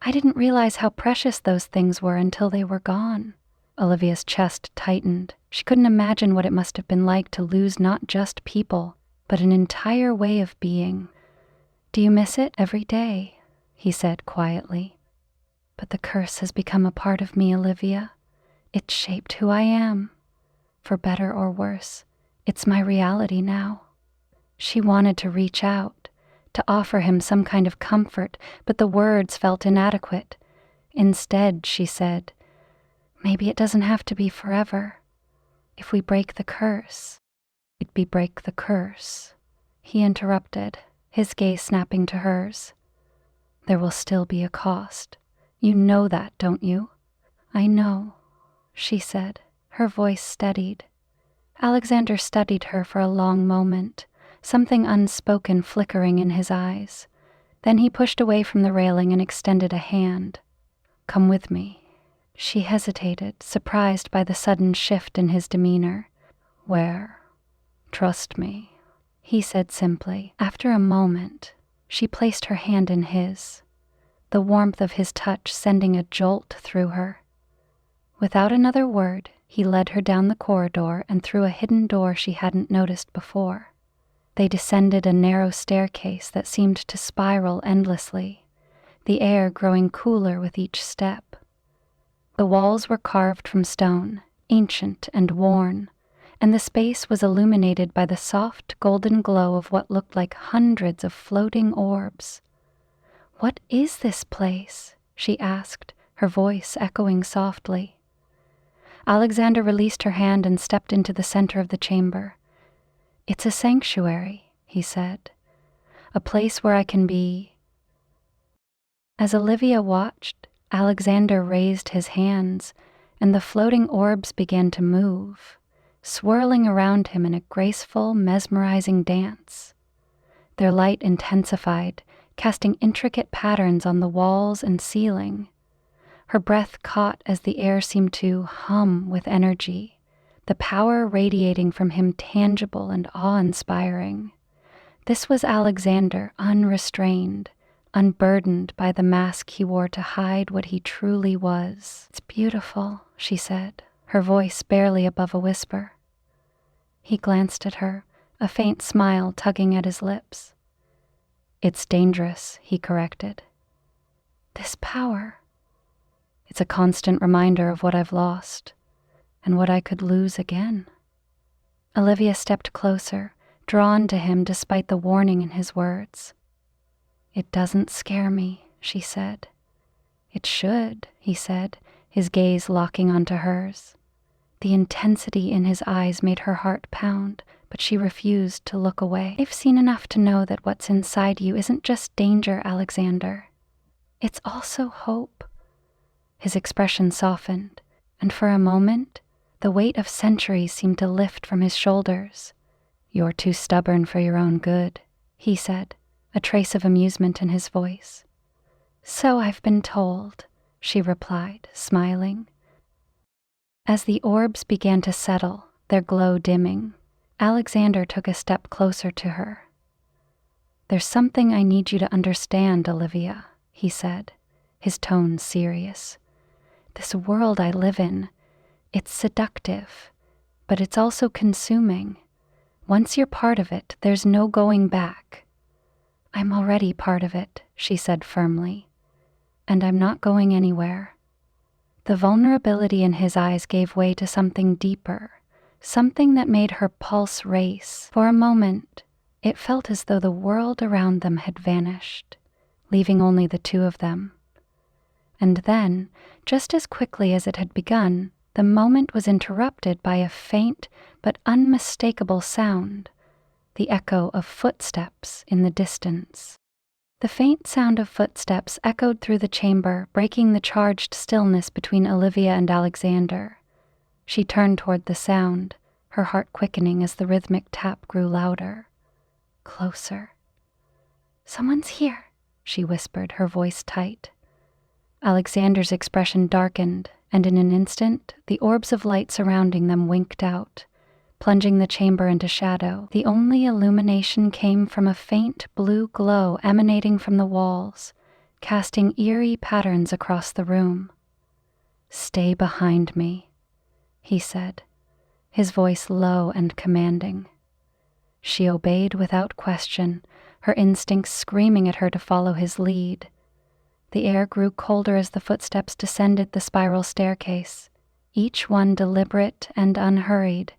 I didn't realize how precious those things were until they were gone. Olivia's chest tightened. She couldn't imagine what it must have been like to lose not just people, but an entire way of being. Do you miss it every day? He said quietly. But the curse has become a part of me, Olivia. It shaped who I am. For better or worse, it's my reality now. She wanted to reach out, to offer him some kind of comfort, but the words felt inadequate. Instead, she said, "Maybe it doesn't have to be forever. If we break the curse." "It'd be break the curse," he interrupted, his gaze snapping to hers. "There will still be a cost. You know that, don't you?" "I know," she said, her voice steadied. Alexander studied her for a long moment, something unspoken flickering in his eyes. Then he pushed away from the railing and extended a hand. "Come with me." She hesitated, surprised by the sudden shift in his demeanor. "Where?" "Trust me," he said simply. After a moment, she placed her hand in his, the warmth of his touch sending a jolt through her. Without another word, he led her down the corridor and through a hidden door she hadn't noticed before. They descended a narrow staircase that seemed to spiral endlessly, the air growing cooler with each step. The walls were carved from stone, ancient and worn, and the space was illuminated by the soft golden glow of what looked like hundreds of floating orbs. "What is this place?" she asked, her voice echoing softly. Alexander released her hand and stepped into the center of the chamber. "It's a sanctuary," he said, "a place where I can be." As Olivia watched, Alexander raised his hands, and the floating orbs began to move, swirling around him in a graceful, mesmerizing dance. Their light intensified, casting intricate patterns on the walls and ceiling. Her breath caught as the air seemed to hum with energy, the power radiating from him tangible and awe-inspiring. This was Alexander, unrestrained, unburdened by the mask he wore to hide what he truly was. "It's beautiful," she said, her voice barely above a whisper. He glanced at her, a faint smile tugging at his lips. "It's dangerous," he corrected. "This power. It's a constant reminder of what I've lost, and what I could lose again." Olivia stepped closer, drawn to him despite the warning in his words. "It doesn't scare me," she said. "It should," he said, his gaze locking onto hers. The intensity in his eyes made her heart pound, but she refused to look away. "I've seen enough to know that what's inside you isn't just danger, Alexander. It's also hope." His expression softened, and for a moment, the weight of centuries seemed to lift from his shoulders. "You're too stubborn for your own good," he said, a trace of amusement in his voice. "So I've been told," she replied, smiling. As the orbs began to settle, their glow dimming, Alexander took a step closer to her. "There's something I need you to understand, Olivia," he said, his tone serious. "This world I live in, it's seductive, but it's also consuming. Once you're part of it, there's no going back." "I'm already part of it," she said firmly, "and I'm not going anywhere." The vulnerability in his eyes gave way to something deeper, something that made her pulse race. For a moment, it felt as though the world around them had vanished, leaving only the two of them. And then, just as quickly as it had begun, the moment was interrupted by a faint but unmistakable sound, the echo of footsteps in the distance. The faint sound of footsteps echoed through the chamber, breaking the charged stillness between Olivia and Alexander. She turned toward the sound, her heart quickening as the rhythmic tap grew louder. Closer. "Someone's here," she whispered, her voice tight. Alexander's expression darkened, and in an instant, the orbs of light surrounding them winked out, plunging the chamber into shadow. The only illumination came from a faint blue glow emanating from the walls, casting eerie patterns across the room. "Stay behind me," he said, his voice low and commanding. She obeyed without question, her instincts screaming at her to follow his lead. The air grew colder as the footsteps descended the spiral staircase, each one deliberate and unhurried,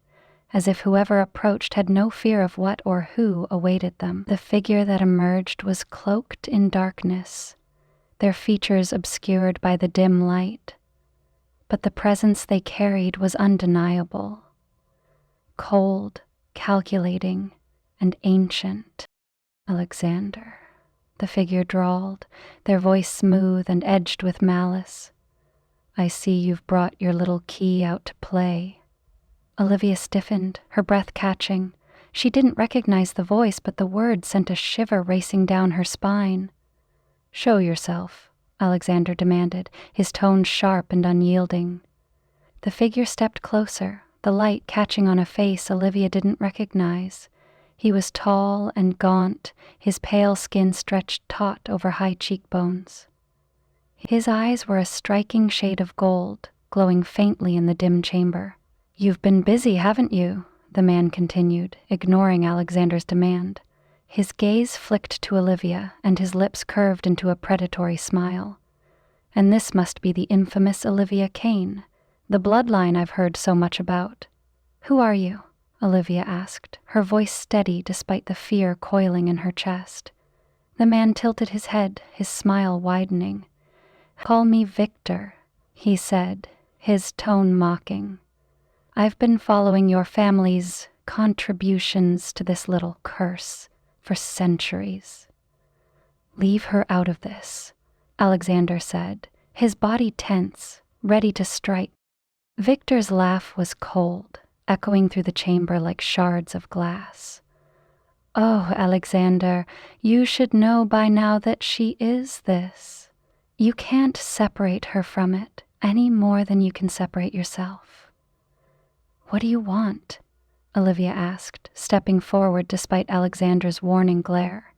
as if whoever approached had no fear of what or who awaited them. The figure that emerged was cloaked in darkness, their features obscured by the dim light, but the presence they carried was undeniable. Cold, calculating, and ancient. Alexander, the figure drawled, their voice smooth and edged with malice. I see you've brought your little key out to play. Olivia stiffened, her breath catching. She didn't recognize the voice, but the words sent a shiver racing down her spine. Show yourself, Alexander demanded, his tone sharp and unyielding. The figure stepped closer, the light catching on a face Olivia didn't recognize. He was tall and gaunt, his pale skin stretched taut over high cheekbones. His eyes were a striking shade of gold, glowing faintly in the dim chamber. You've been busy, haven't you? The man continued, ignoring Alexander's demand. His gaze flicked to Olivia, and his lips curved into a predatory smile. And this must be the infamous Olivia Kane, the bloodline I've heard so much about. Who are you? Olivia asked, her voice steady despite the fear coiling in her chest. The man tilted his head, his smile widening. Call me Victor, he said, his tone mocking. I've been following your family's contributions to this little curse for centuries. Leave her out of this, Alexander said, his body tense, ready to strike. Victor's laugh was cold, echoing through the chamber like shards of glass. Oh, Alexander, you should know by now that she is this. You can't separate her from it any more than you can separate yourself. What do you want? Olivia asked, stepping forward despite Alexander's warning glare.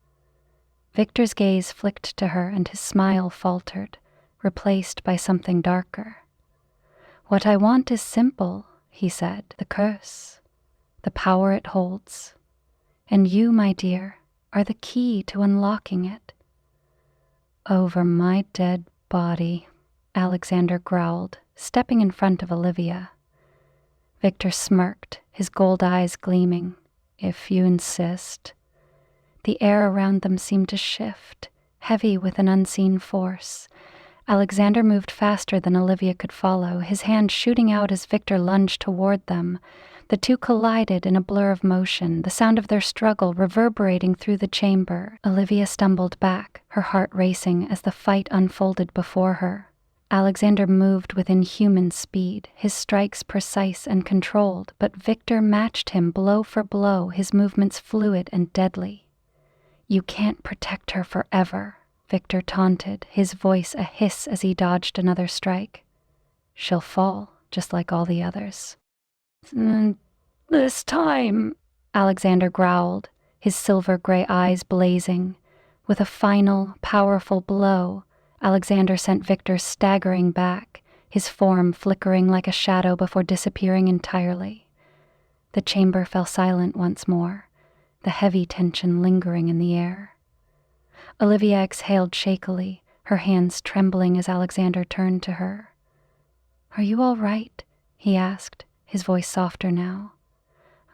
Victor's gaze flicked to her and his smile faltered, replaced by something darker. What I want is simple, he said, the curse, the power it holds. And you, my dear, are the key to unlocking it. Over my dead body, Alexander growled, stepping in front of Olivia. Victor smirked, his gold eyes gleaming. If you insist. The air around them seemed to shift, heavy with an unseen force. Alexander moved faster than Olivia could follow, his hand shooting out as Victor lunged toward them. The two collided in a blur of motion, the sound of their struggle reverberating through the chamber. Olivia stumbled back, her heart racing as the fight unfolded before her. Alexander moved with inhuman speed, his strikes precise and controlled, but Victor matched him blow for blow, his movements fluid and deadly. You can't protect her forever, Victor taunted, his voice a hiss as he dodged another strike. She'll fall, just like all the others. This time, Alexander growled, his silver-gray eyes blazing. With a final, powerful blow, Alexander sent Victor staggering back, his form flickering like a shadow before disappearing entirely. The chamber fell silent once more, the heavy tension lingering in the air. Olivia exhaled shakily, her hands trembling as Alexander turned to her. Are you all right? He asked, his voice softer now.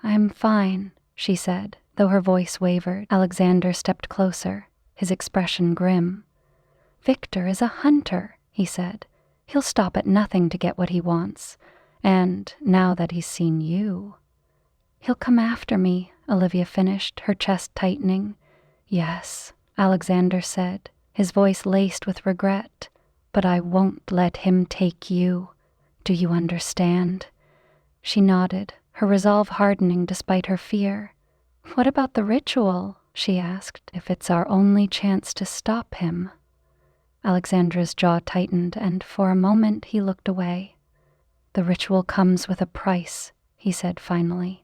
I'm fine, she said, though her voice wavered. Alexander stepped closer, his expression grim. Victor is a hunter, he said. He'll stop at nothing to get what he wants. And now that he's seen you... He'll come after me, Olivia finished, her chest tightening. Yes, Alexander said, his voice laced with regret. But I won't let him take you. Do you understand? She nodded, her resolve hardening despite her fear. What about the ritual? She asked. If it's our only chance to stop him. Alexandra's jaw tightened, and for a moment he looked away. The ritual comes with a price, he said finally.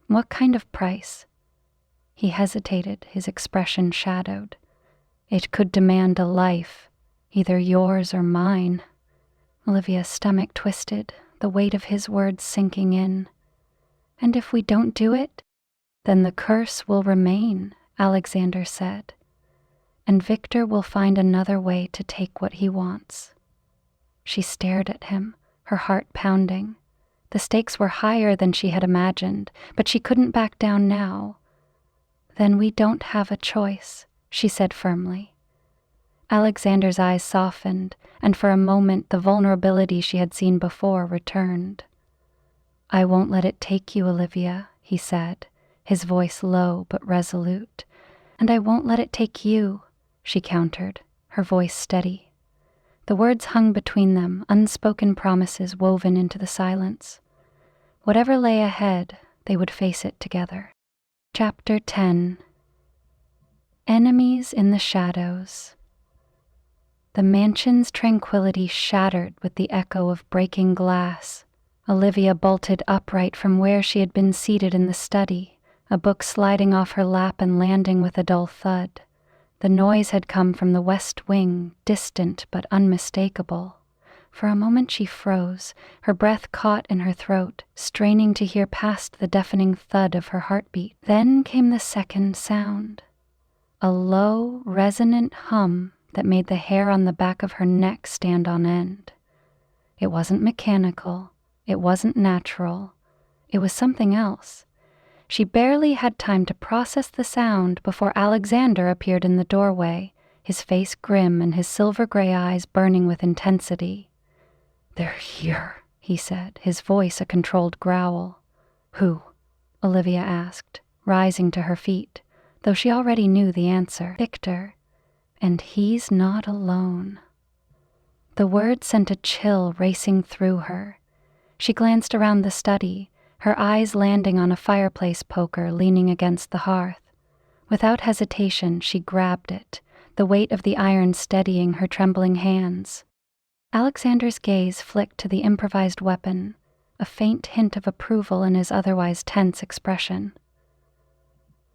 What kind of price? He hesitated, his expression shadowed. It could demand a life, either yours or mine. Olivia's stomach twisted, the weight of his words sinking in. And if we don't do it, then the curse will remain, Alexander said. And Victor will find another way to take what he wants. She stared at him, her heart pounding. The stakes were higher than she had imagined, but she couldn't back down now. "Then we don't have a choice," she said firmly. Alexander's eyes softened, and for a moment the vulnerability she had seen before returned. "I won't let it take you, Olivia," he said, his voice low but resolute. "And I won't let it take you," she countered, her voice steady. The words hung between them, unspoken promises woven into the silence. Whatever lay ahead, they would face it together. Chapter 10. Enemies in the Shadows. The mansion's tranquility shattered with the echo of breaking glass. Olivia bolted upright from where she had been seated in the study, a book sliding off her lap and landing with a dull thud. The noise had come from the west wing, distant but unmistakable. For a moment she froze, her breath caught in her throat, straining to hear past the deafening thud of her heartbeat. Then came the second sound, a low, resonant hum that made the hair on the back of her neck stand on end. It wasn't mechanical, it wasn't natural, it was something else. She barely had time to process the sound before Alexander appeared in the doorway, his face grim and his silver-gray eyes burning with intensity. "They're here," he said, his voice a controlled growl. "Who?" Olivia asked, rising to her feet, though she already knew the answer. "Victor. And he's not alone." The word sent a chill racing through her. She glanced around the study, her eyes landing on a fireplace poker leaning against the hearth. Without hesitation, she grabbed it, the weight of the iron steadying her trembling hands. Alexander's gaze flicked to the improvised weapon, a faint hint of approval in his otherwise tense expression.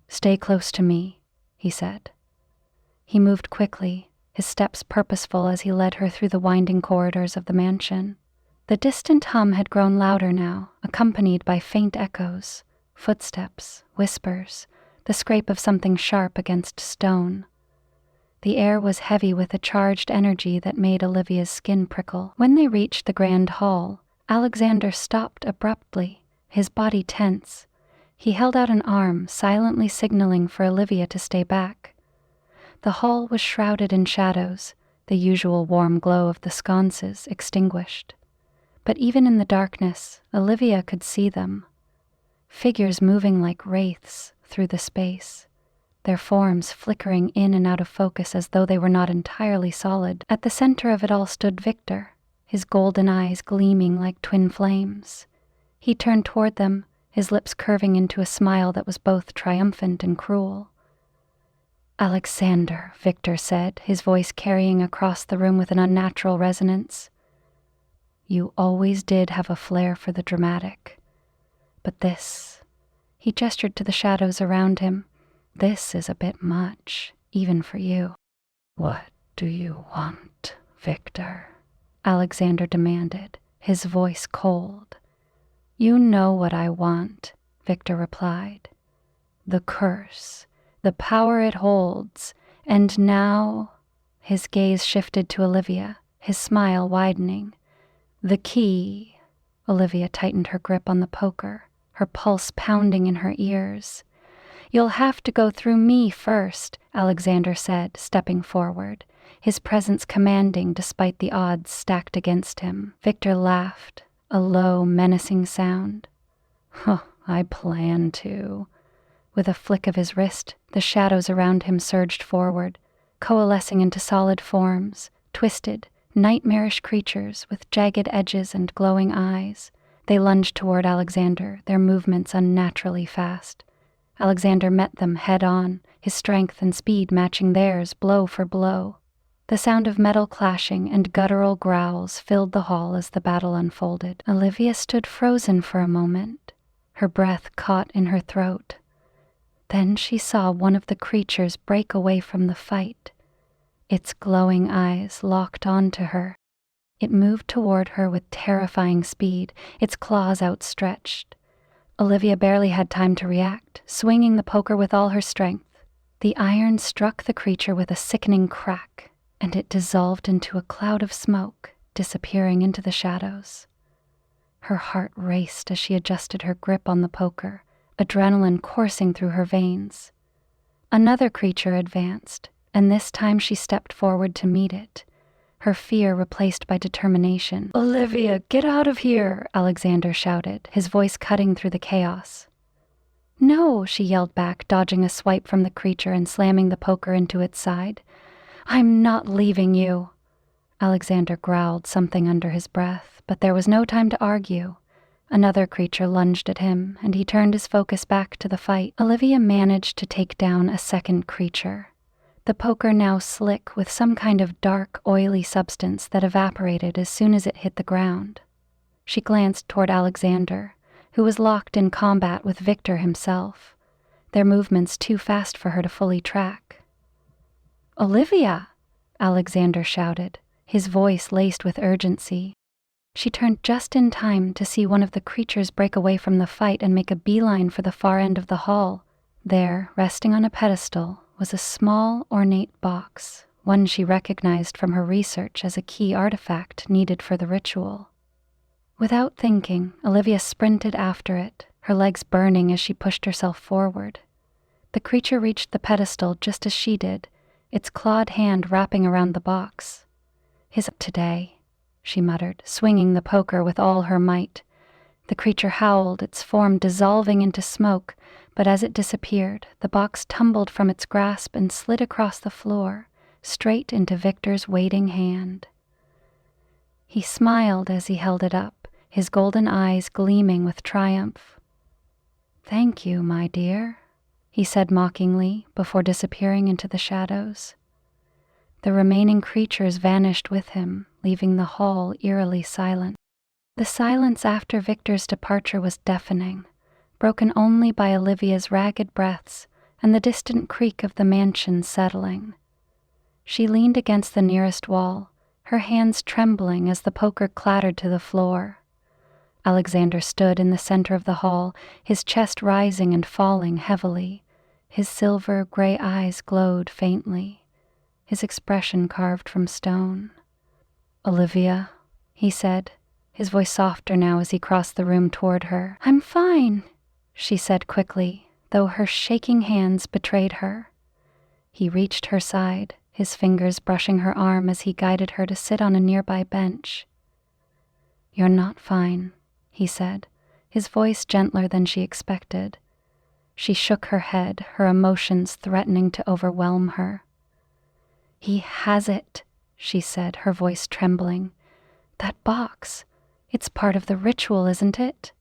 "Stay close to me," he said. He moved quickly, his steps purposeful as he led her through the winding corridors of the mansion. The distant hum had grown louder now, accompanied by faint echoes, footsteps, whispers, the scrape of something sharp against stone. The air was heavy with a charged energy that made Olivia's skin prickle. When they reached the grand hall, Alexander stopped abruptly, his body tense. He held out an arm, silently signaling for Olivia to stay back. The hall was shrouded in shadows, the usual warm glow of the sconces extinguished. But even in the darkness, Olivia could see them. Figures moving like wraiths through the space, their forms flickering in and out of focus as though they were not entirely solid. At the center of it all stood Victor, his golden eyes gleaming like twin flames. He turned toward them, his lips curving into a smile that was both triumphant and cruel. "Alexander," Victor said, his voice carrying across the room with an unnatural resonance. "You always did have a flair for the dramatic. But this," he gestured to the shadows around him, "this is a bit much, even for you." "What do you want, Victor?" Alexander demanded, his voice cold. "You know what I want," Victor replied. "The curse, the power it holds, and now—" His gaze shifted to Olivia, his smile widening. "The key." Olivia tightened her grip on the poker, her pulse pounding in her ears. "You'll have to go through me first," Alexander said, stepping forward, his presence commanding despite the odds stacked against him. Victor laughed, a low, menacing sound. "I plan to." With a flick of his wrist, the shadows around him surged forward, coalescing into solid forms, twisted, nightmarish creatures with jagged edges and glowing eyes. They lunged toward Alexander, their movements unnaturally fast. Alexander met them head-on, his strength and speed matching theirs blow for blow. The sound of metal clashing and guttural growls filled the hall as the battle unfolded. Olivia stood frozen for a moment, her breath caught in her throat. Then she saw one of the creatures break away from the fight. Its glowing eyes locked onto her. It moved toward her with terrifying speed, its claws outstretched. Olivia barely had time to react, swinging the poker with all her strength. The iron struck the creature with a sickening crack, and it dissolved into a cloud of smoke, disappearing into the shadows. Her heart raced as she adjusted her grip on the poker, adrenaline coursing through her veins. Another creature advanced, and this time she stepped forward to meet it, her fear replaced by determination. "Olivia, get out of here!" Alexander shouted, his voice cutting through the chaos. "No," she yelled back, dodging a swipe from the creature and slamming the poker into its side. "I'm not leaving you." Alexander growled something under his breath, but there was no time to argue. Another creature lunged at him, and he turned his focus back to the fight. Olivia managed to take down a second creature, the poker now slick with some kind of dark, oily substance that evaporated as soon as it hit the ground. She glanced toward Alexander, who was locked in combat with Victor himself, their movements too fast for her to fully track. "Olivia!" Alexander shouted, his voice laced with urgency. She turned just in time to see one of the creatures break away from the fight and make a beeline for the far end of the hall. There, resting on a pedestal, was a small, ornate box, one she recognized from her research as a key artifact needed for the ritual. Without thinking, Olivia sprinted after it, her legs burning as she pushed herself forward. The creature reached the pedestal just as she did, its clawed hand wrapping around the box. "His up today," she muttered, swinging the poker with all her might. The creature howled, its form dissolving into smoke, but as it disappeared, the box tumbled from its grasp and slid across the floor, straight into Victor's waiting hand. He smiled as he held it up, his golden eyes gleaming with triumph. "Thank you, my dear," he said mockingly before disappearing into the shadows. The remaining creatures vanished with him, leaving the hall eerily silent. The silence after Victor's departure was deafening, broken only by Olivia's ragged breaths and the distant creak of the mansion settling. She leaned against the nearest wall, her hands trembling as the poker clattered to the floor. Alexander stood in the center of the hall, his chest rising and falling heavily. His silver gray eyes glowed faintly, his expression carved from stone. "Olivia," he said, his voice softer now as he crossed the room toward her. "I'm fine," she said quickly, though her shaking hands betrayed her. He reached her side, his fingers brushing her arm as he guided her to sit on a nearby bench. "You're not fine," he said, his voice gentler than she expected. She shook her head, her emotions threatening to overwhelm her. "He has it," she said, her voice trembling. "That box. It's part of the ritual, isn't it?"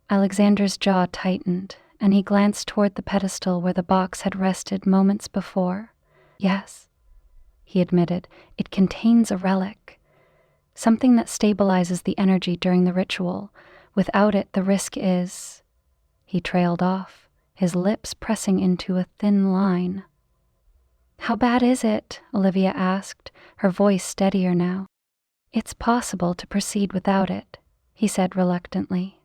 Alexander's jaw tightened, and he glanced toward the pedestal where the box had rested moments before. "Yes," he admitted, "it contains a relic. Something that stabilizes the energy during the ritual. Without it, the risk is—" He trailed off, his lips pressing into a thin line. "How bad is it?" Olivia asked, her voice steadier now. "It's possible to proceed without it," he said reluctantly.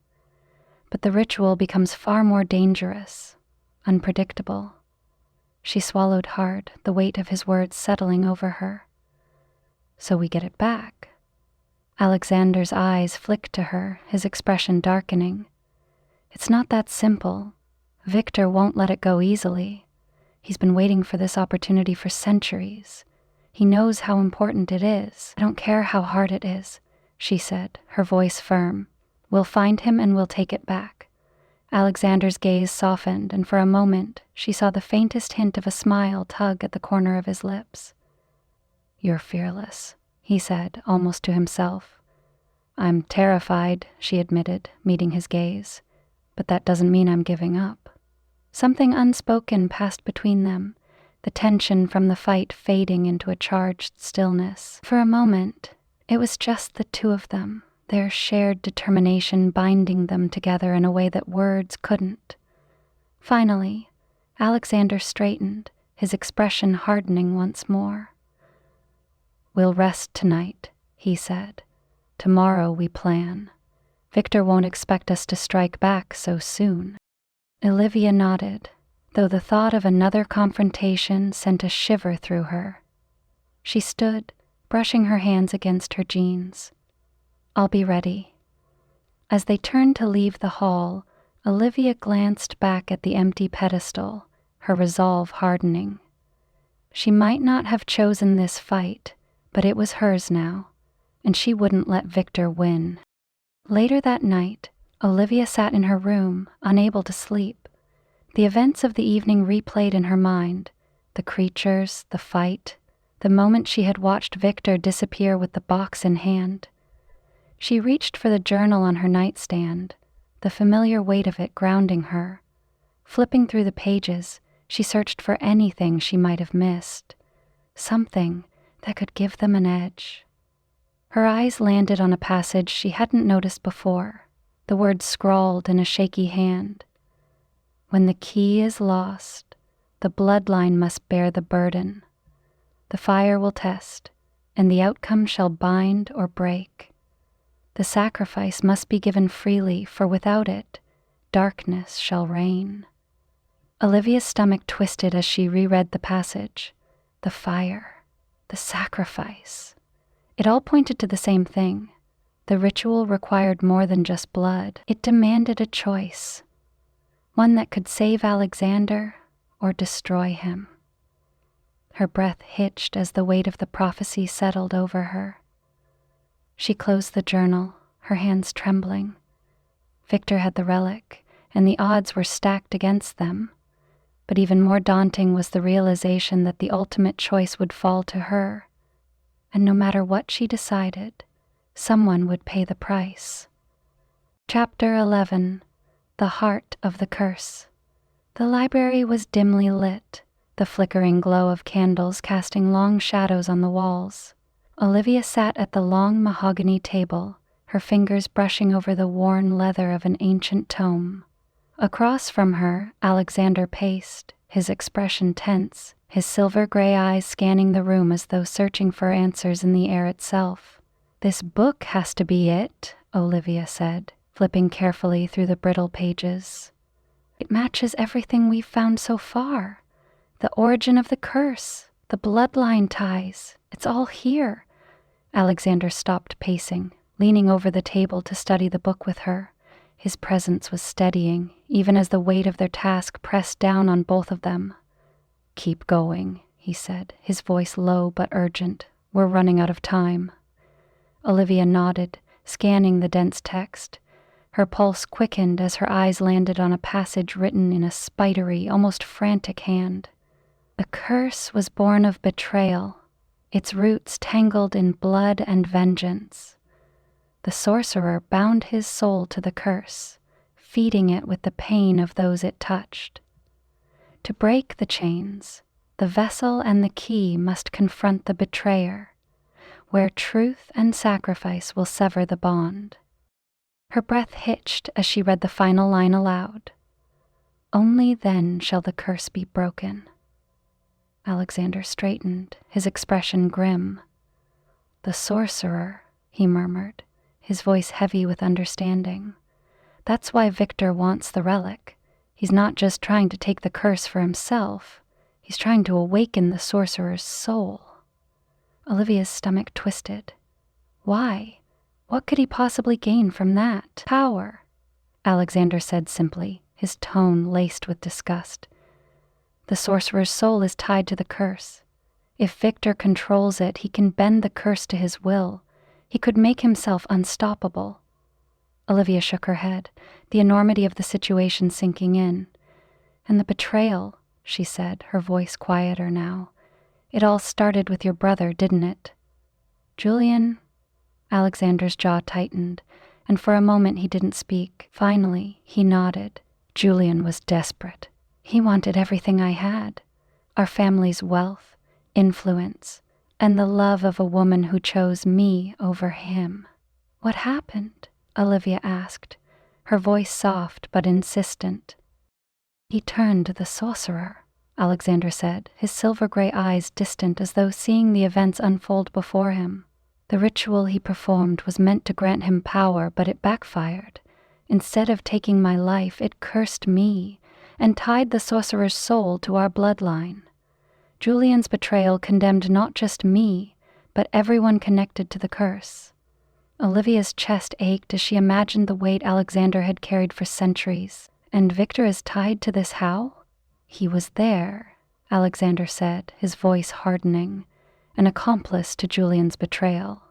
"But the ritual becomes far more dangerous, unpredictable." She swallowed hard, the weight of his words settling over her. "So we get it back?" Alexander's eyes flicked to her, his expression darkening. "It's not that simple. Victor won't let it go easily. He's been waiting for this opportunity for centuries. He knows how important it is. I don't care how hard it is," she said, her voice firm. "We'll find him and we'll take it back." Alexander's gaze softened, and for a moment she saw the faintest hint of a smile tug at the corner of his lips. "You're fearless," he said, almost to himself. "I'm terrified," she admitted, meeting his gaze. "But that doesn't mean I'm giving up." Something unspoken passed between them, the tension from the fight fading into a charged stillness. For a moment, it was just the two of them, their shared determination binding them together in a way that words couldn't. Finally, Alexander straightened, his expression hardening once more. "We'll rest tonight," he said. "Tomorrow we plan. Victor won't expect us to strike back so soon." Olivia nodded, though the thought of another confrontation sent a shiver through her. She stood, brushing her hands against her jeans. "I'll be ready." As they turned to leave the hall, Olivia glanced back at the empty pedestal, her resolve hardening. She might not have chosen this fight, but it was hers now, and she wouldn't let Victor win. Later that night, Olivia sat in her room, unable to sleep. The events of the evening replayed in her mind, the creatures, the fight, the moment she had watched Victor disappear with the box in hand. She reached for the journal on her nightstand, the familiar weight of it grounding her. Flipping through the pages, she searched for anything she might have missed, something that could give them an edge. Her eyes landed on a passage she hadn't noticed before, the words scrawled in a shaky hand. When the key is lost, the bloodline must bear the burden. The fire will test, and the outcome shall bind or break. The sacrifice must be given freely, for without it, darkness shall reign. Olivia's stomach twisted as she reread the passage. The fire, the sacrifice. It all pointed to the same thing. The ritual required more than just blood. It demanded a choice, one that could save Alexander or destroy him. Her breath hitched as the weight of the prophecy settled over her. She closed the journal, her hands trembling. Victor had the relic, and the odds were stacked against them. But even more daunting was the realization that the ultimate choice would fall to her. And no matter what she decided, someone would pay the price. Chapter 11. The Heart of the Curse. The library was dimly lit, the flickering glow of candles casting long shadows on the walls. Olivia sat at the long mahogany table, her fingers brushing over the worn leather of an ancient tome. Across from her, Alexander paced, his expression tense, his silver-gray eyes scanning the room as though searching for answers in the air itself. "This book has to be it," Olivia said, flipping carefully through the brittle pages. "It matches everything we've found so far. The origin of the curse, the bloodline ties, it's all here." Alexander stopped pacing, leaning over the table to study the book with her. His presence was steadying, even as the weight of their task pressed down on both of them. "Keep going," he said, his voice low but urgent. "We're running out of time." Olivia nodded, scanning the dense text. Her pulse quickened as her eyes landed on a passage written in a spidery, almost frantic hand. "The curse was born of betrayal, its roots tangled in blood and vengeance. The sorcerer bound his soul to the curse, feeding it with the pain of those it touched. To break the chains, the vessel and the key must confront the betrayer, where truth and sacrifice will sever the bond." Her breath hitched as she read the final line aloud. "Only then shall the curse be broken." Alexander straightened, his expression grim. "The sorcerer," he murmured, his voice heavy with understanding. "That's why Victor wants the relic. He's not just trying to take the curse for himself. He's trying to awaken the sorcerer's soul." Olivia's stomach twisted. Why? What could he possibly gain from that? "Power," Alexander said simply, his tone laced with disgust. "The sorcerer's soul is tied to the curse. If Victor controls it, he can bend the curse to his will. He could make himself unstoppable." Olivia shook her head, the enormity of the situation sinking in. "And the betrayal," she said, her voice quieter now. "It all started with your brother, didn't it?" "Julian?" Alexander's jaw tightened, and for a moment he didn't speak. Finally, he nodded. "Julian was desperate. He wanted everything I had. Our family's wealth, influence, and the love of a woman who chose me over him." "What happened?" Olivia asked, her voice soft but insistent. "He turned the sorcerer," Alexander said, his silver-gray eyes distant as though seeing the events unfold before him. "The ritual he performed was meant to grant him power, but it backfired. Instead of taking my life, it cursed me and tied the sorcerer's soul to our bloodline. Julian's betrayal condemned not just me, but everyone connected to the curse. Olivia's chest ached as she imagined the weight Alexander had carried for centuries. And Victor is tied to this how? He was there, Alexander said, his voice hardening, an accomplice to Julian's betrayal.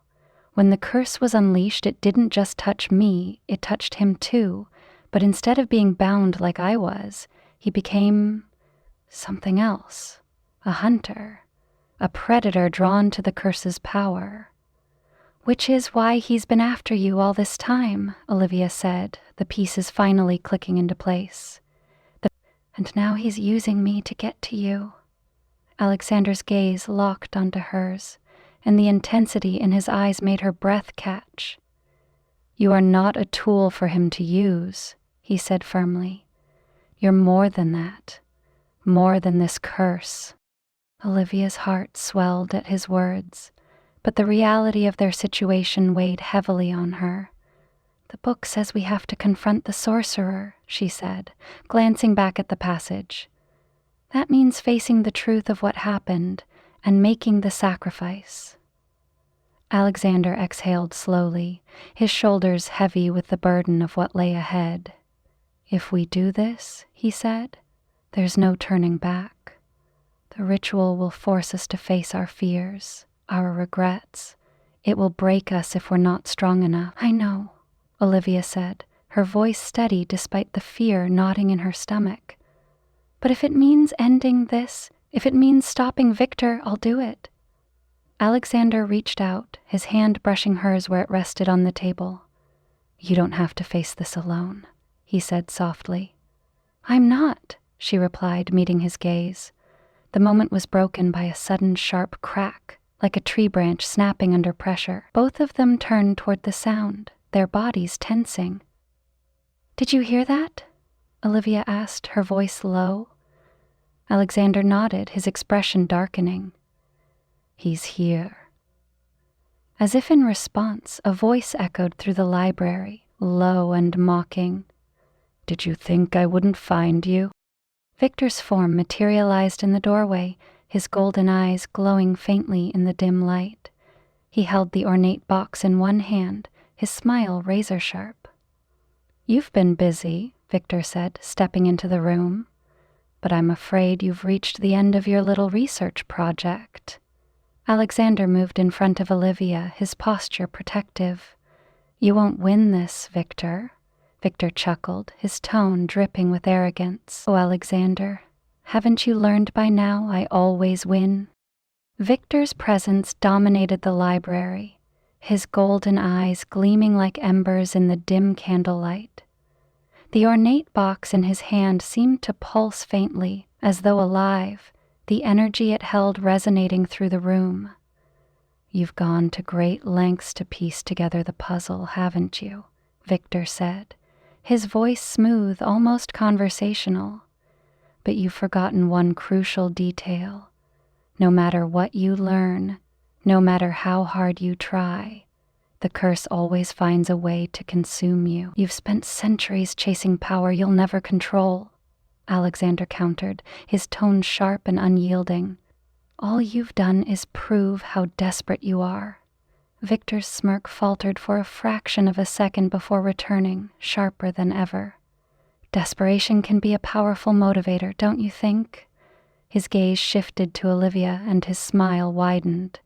When the curse was unleashed, it didn't just touch me, it touched him too. But instead of being bound like I was, he became something else. A hunter. A predator drawn to the curse's power. Which is why he's been after you all this time, Olivia said, the pieces finally clicking into place. And now he's using me to get to you. Alexander's gaze locked onto hers, and the intensity in his eyes made her breath catch. You are not a tool for him to use, he said firmly. You're more than that. More than this curse. Olivia's heart swelled at his words, but the reality of their situation weighed heavily on her. The book says we have to confront the sorcerer, she said, glancing back at the passage. That means facing the truth of what happened and making the sacrifice. Alexander exhaled slowly, his shoulders heavy with the burden of what lay ahead. If we do this, he said, there's no turning back. The ritual will force us to face our fears, our regrets. It will break us if we're not strong enough. I know, Olivia said, her voice steady despite the fear knotting in her stomach. But if it means ending this, if it means stopping Victor, I'll do it. Alexander reached out, his hand brushing hers where it rested on the table. You don't have to face this alone, he said softly. I'm not, she replied, meeting his gaze. The moment was broken by a sudden sharp crack, like a tree branch snapping under pressure. Both of them turned toward the sound, their bodies tensing. Did you hear that? Olivia asked, her voice low. Alexander nodded, his expression darkening. He's here. As if in response, a voice echoed through the library, low and mocking. Did you think I wouldn't find you? Victor's form materialized in the doorway, his golden eyes glowing faintly in the dim light. He held the ornate box in one hand, his smile razor-sharp. You've been busy, Victor said, stepping into the room. But I'm afraid you've reached the end of your little research project. Alexander moved in front of Olivia, his posture protective. You won't win this, Victor. Victor chuckled, his tone dripping with arrogance. Oh, Alexander, haven't you learned by now I always win? Victor's presence dominated the library, his golden eyes gleaming like embers in the dim candlelight. The ornate box in his hand seemed to pulse faintly, as though alive, the energy it held resonating through the room. You've gone to great lengths to piece together the puzzle, haven't you? Victor said, his voice smooth, almost conversational. But you've forgotten one crucial detail. No matter what you learn, no matter how hard you try, the curse always finds a way to consume you. You've spent centuries chasing power you'll never control, Alexander countered, his tone sharp and unyielding. All you've done is prove how desperate you are. Victor's smirk faltered for a fraction of a second before returning, sharper than ever. Desperation can be a powerful motivator, don't you think? His gaze shifted to Olivia and his smile widened.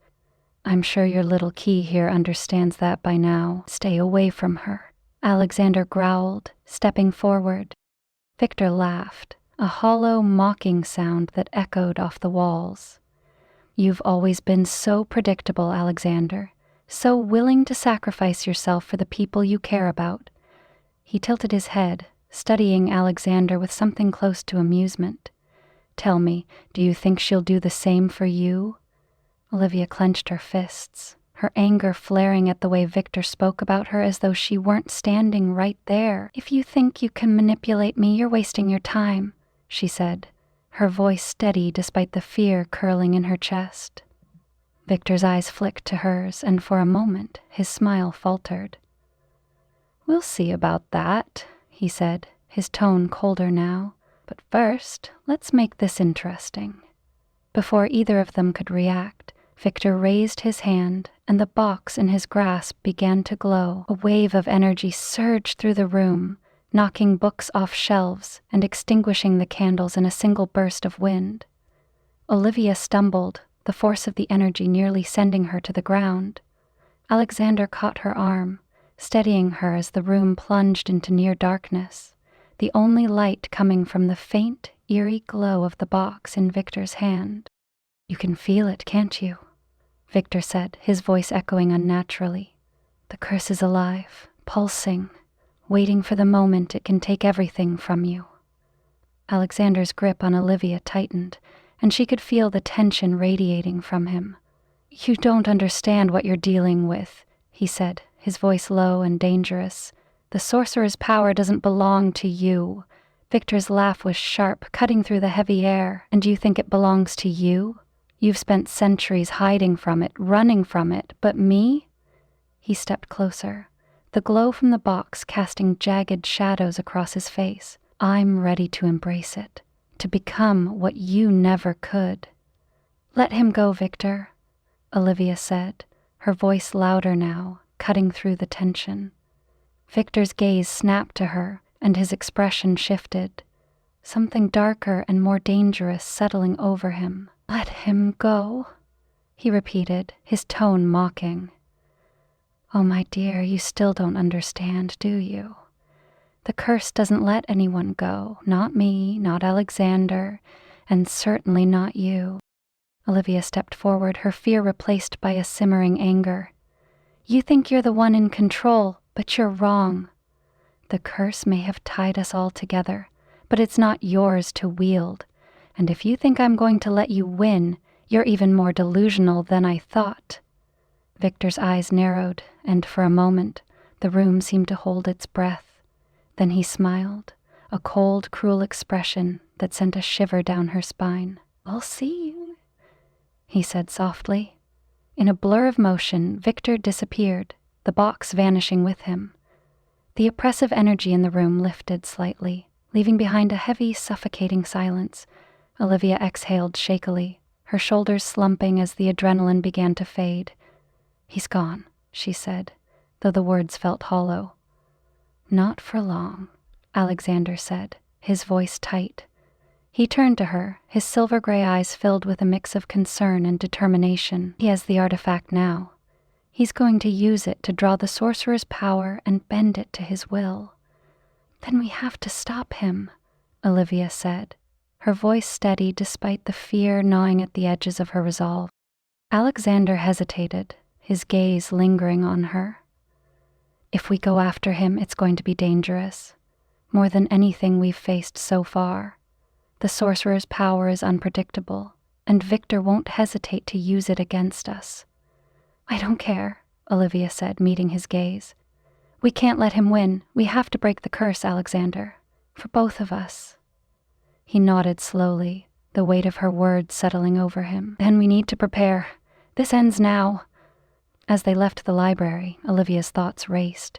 I'm sure your little key here understands that by now. Stay away from her, Alexander growled, stepping forward. Victor laughed, a hollow, mocking sound that echoed off the walls. You've always been so predictable, Alexander, so willing to sacrifice yourself for the people you care about. He tilted his head, studying Alexander with something close to amusement. Tell me, do you think she'll do the same for you? Olivia clenched her fists, her anger flaring at the way Victor spoke about her as though she weren't standing right there. If you think you can manipulate me, you're wasting your time, she said, her voice steady despite the fear curling in her chest. Victor's eyes flicked to hers, and for a moment his smile faltered. We'll see about that, he said, his tone colder now. But first, let's make this interesting. Before either of them could react, Victor raised his hand and the box in his grasp began to glow. A wave of energy surged through the room, knocking books off shelves and extinguishing the candles in a single burst of wind. Olivia stumbled, the force of the energy nearly sending her to the ground. Alexander caught her arm, steadying her as the room plunged into near darkness, the only light coming from the faint, eerie glow of the box in Victor's hand. "You can feel it, can't you?" Victor said, his voice echoing unnaturally. "The curse is alive, pulsing, waiting for the moment it can take everything from you." Alexander's grip on Olivia tightened, and she could feel the tension radiating from him. "You don't understand what you're dealing with," he said, his voice low and dangerous. "The sorcerer's power doesn't belong to you." Victor's laugh was sharp, cutting through the heavy air. "And you think it belongs to you? You've spent centuries hiding from it, running from it, but me?" He stepped closer, the glow from the box casting jagged shadows across his face. "I'm ready to embrace it, to become what you never could." "Let him go, Victor," Olivia said, her voice louder now, cutting through the tension. Victor's gaze snapped to her, and his expression shifted, something darker and more dangerous settling over him. "Let him go," he repeated, his tone mocking. "Oh, my dear, you still don't understand, do you? The curse doesn't let anyone go, not me, not Alexander, and certainly not you." Olivia stepped forward, her fear replaced by a simmering anger. "You think you're the one in control, but you're wrong. The curse may have tied us all together, but it's not yours to wield. And if you think I'm going to let you win, you're even more delusional than I thought." Victor's eyes narrowed, and for a moment, the room seemed to hold its breath. Then he smiled, a cold, cruel expression that sent a shiver down her spine. "We'll see," he said softly. In a blur of motion, Victor disappeared, the box vanishing with him. The oppressive energy in the room lifted slightly, leaving behind a heavy, suffocating silence. Olivia exhaled shakily, her shoulders slumping as the adrenaline began to fade. "He's gone," she said, though the words felt hollow. "Not for long," Alexander said, his voice tight. He turned to her, his silver-gray eyes filled with a mix of concern and determination. "He has the artifact now. He's going to use it to draw the sorcerer's power and bend it to his will." "Then we have to stop him," Olivia said, her voice steady despite the fear gnawing at the edges of her resolve. Alexander hesitated, his gaze lingering on her. "If we go after him, it's going to be dangerous. More than anything we've faced so far. The sorcerer's power is unpredictable, and Victor won't hesitate to use it against us." "I don't care," Olivia said, meeting his gaze. "We can't let him win. We have to break the curse, Alexander. For both of us." He nodded slowly, the weight of her words settling over him. "Then we need to prepare. This ends now." As they left the library, Olivia's thoughts raced.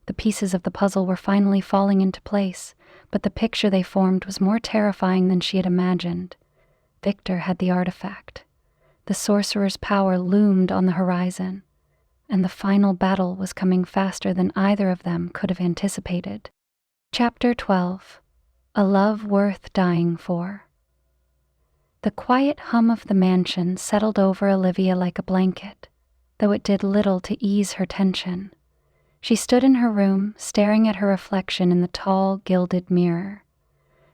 The pieces of the puzzle were finally falling into place, but the picture they formed was more terrifying than she had imagined. Victor had the artifact. The sorcerer's power loomed on the horizon, and the final battle was coming faster than either of them could have anticipated. Chapter 12. A Love Worth Dying For. The quiet hum of the mansion settled over Olivia like a blanket, though it did little to ease her tension. She stood in her room, staring at her reflection in the tall, gilded mirror.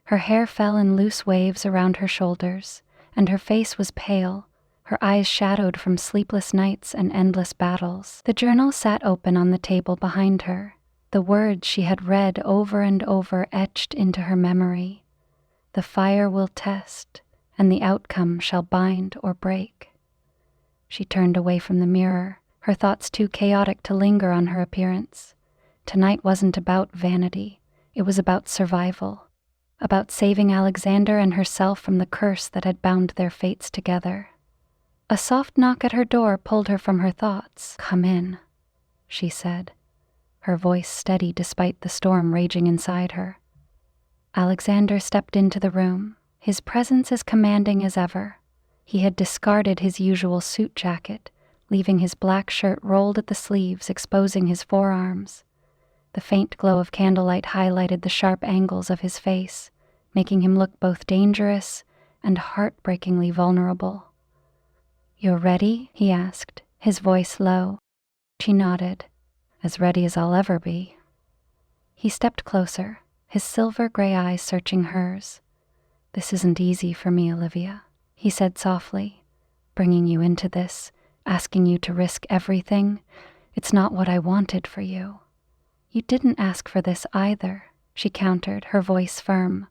Her hair fell in loose waves around her shoulders, and her face was pale, her eyes shadowed from sleepless nights and endless battles. The journal sat open on the table behind her, the words she had read over and over etched into her memory. "The fire will test, and the outcome shall bind or break." She turned away from the mirror, her thoughts too chaotic to linger on her appearance. Tonight wasn't about vanity, it was about survival, about saving Alexander and herself from the curse that had bound their fates together. A soft knock at her door pulled her from her thoughts. "Come in," she said, her voice steady despite the storm raging inside her. Alexander stepped into the room, his presence as commanding as ever. He had discarded his usual suit jacket, leaving his black shirt rolled at the sleeves, exposing his forearms. The faint glow of candlelight highlighted the sharp angles of his face, making him look both dangerous and heartbreakingly vulnerable. "You're ready?" he asked, his voice low. She nodded. "As ready as I'll ever be." He stepped closer, his silver gray eyes searching hers. "This isn't easy for me, Olivia," he said softly. "Bringing you into this, asking you to risk everything, it's not what I wanted for you." "You didn't ask for this either," she countered, her voice firm.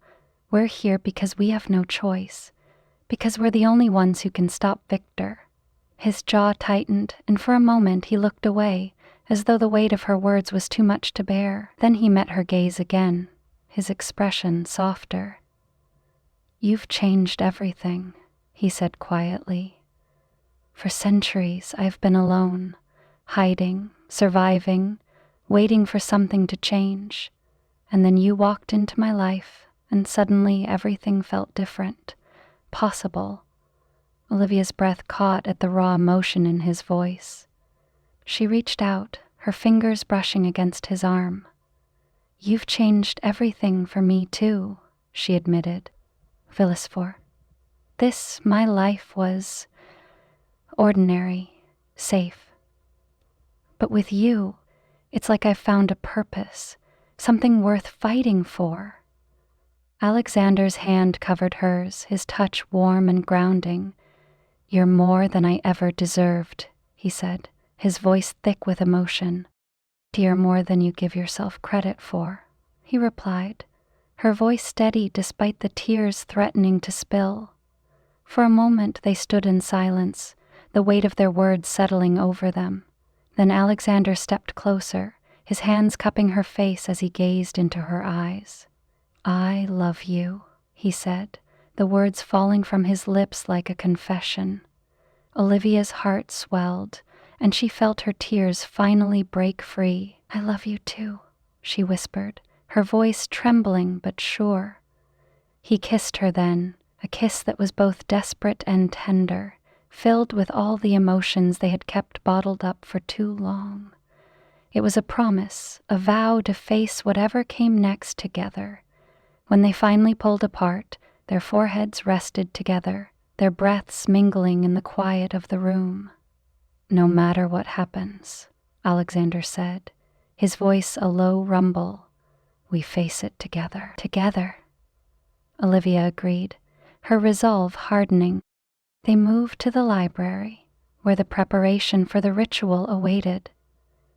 "We're here because we have no choice, because we're the only ones who can stop Victor." His jaw tightened, and for a moment he looked away, as though the weight of her words was too much to bear. Then he met her gaze again, his expression softer. "You've changed everything," he said quietly. "For centuries I've been alone, hiding, surviving, waiting for something to change. And then you walked into my life, and suddenly everything felt different, possible." Olivia's breath caught at the raw emotion in his voice. She reached out, her fingers brushing against his arm. "You've changed everything for me too," she admitted. "Villisfor. My life was ordinary, safe. But with you, it's like I've found a purpose, something worth fighting for." Alexander's hand covered hers, his touch warm and grounding. "You're more than I ever deserved," he said, his voice thick with emotion. "You're more than you give yourself credit for," he replied, her voice steady despite the tears threatening to spill. For a moment they stood in silence, the weight of their words settling over them. Then Alexander stepped closer, his hands cupping her face as he gazed into her eyes. "I love you," he said, the words falling from his lips like a confession. Olivia's heart swelled, and she felt her tears finally break free. "I love you too," she whispered, her voice trembling but sure. He kissed her then, a kiss that was both desperate and tender, filled with all the emotions they had kept bottled up for too long. It was a promise, a vow to face whatever came next together. When they finally pulled apart, their foreheads rested together, their breaths mingling in the quiet of the room. "No matter what happens," Alexander said, his voice a low rumble, "we face it together." "Together," Olivia agreed, her resolve hardening. They moved to the library, where the preparation for the ritual awaited.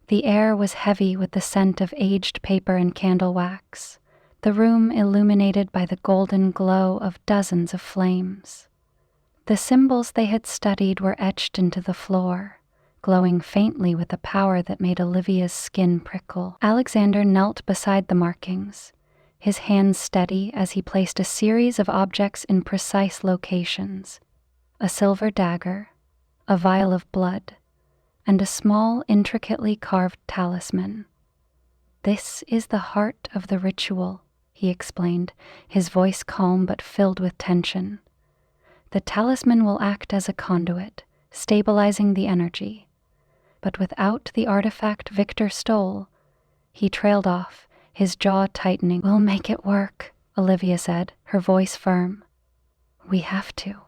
The air was heavy with the scent of aged paper and candle wax, the room illuminated by the golden glow of dozens of flames. The symbols they had studied were etched into the floor, glowing faintly with a power that made Olivia's skin prickle. Alexander knelt beside the markings, his hands steady as he placed a series of objects in precise locations: a silver dagger, a vial of blood, and a small, intricately carved talisman. "This is the heart of the ritual," he explained, his voice calm but filled with tension. "The talisman will act as a conduit, stabilizing the energy. But without the artifact Victor stole," he trailed off, his jaw tightening. "We'll make it work," Olivia said, her voice firm. "We have to."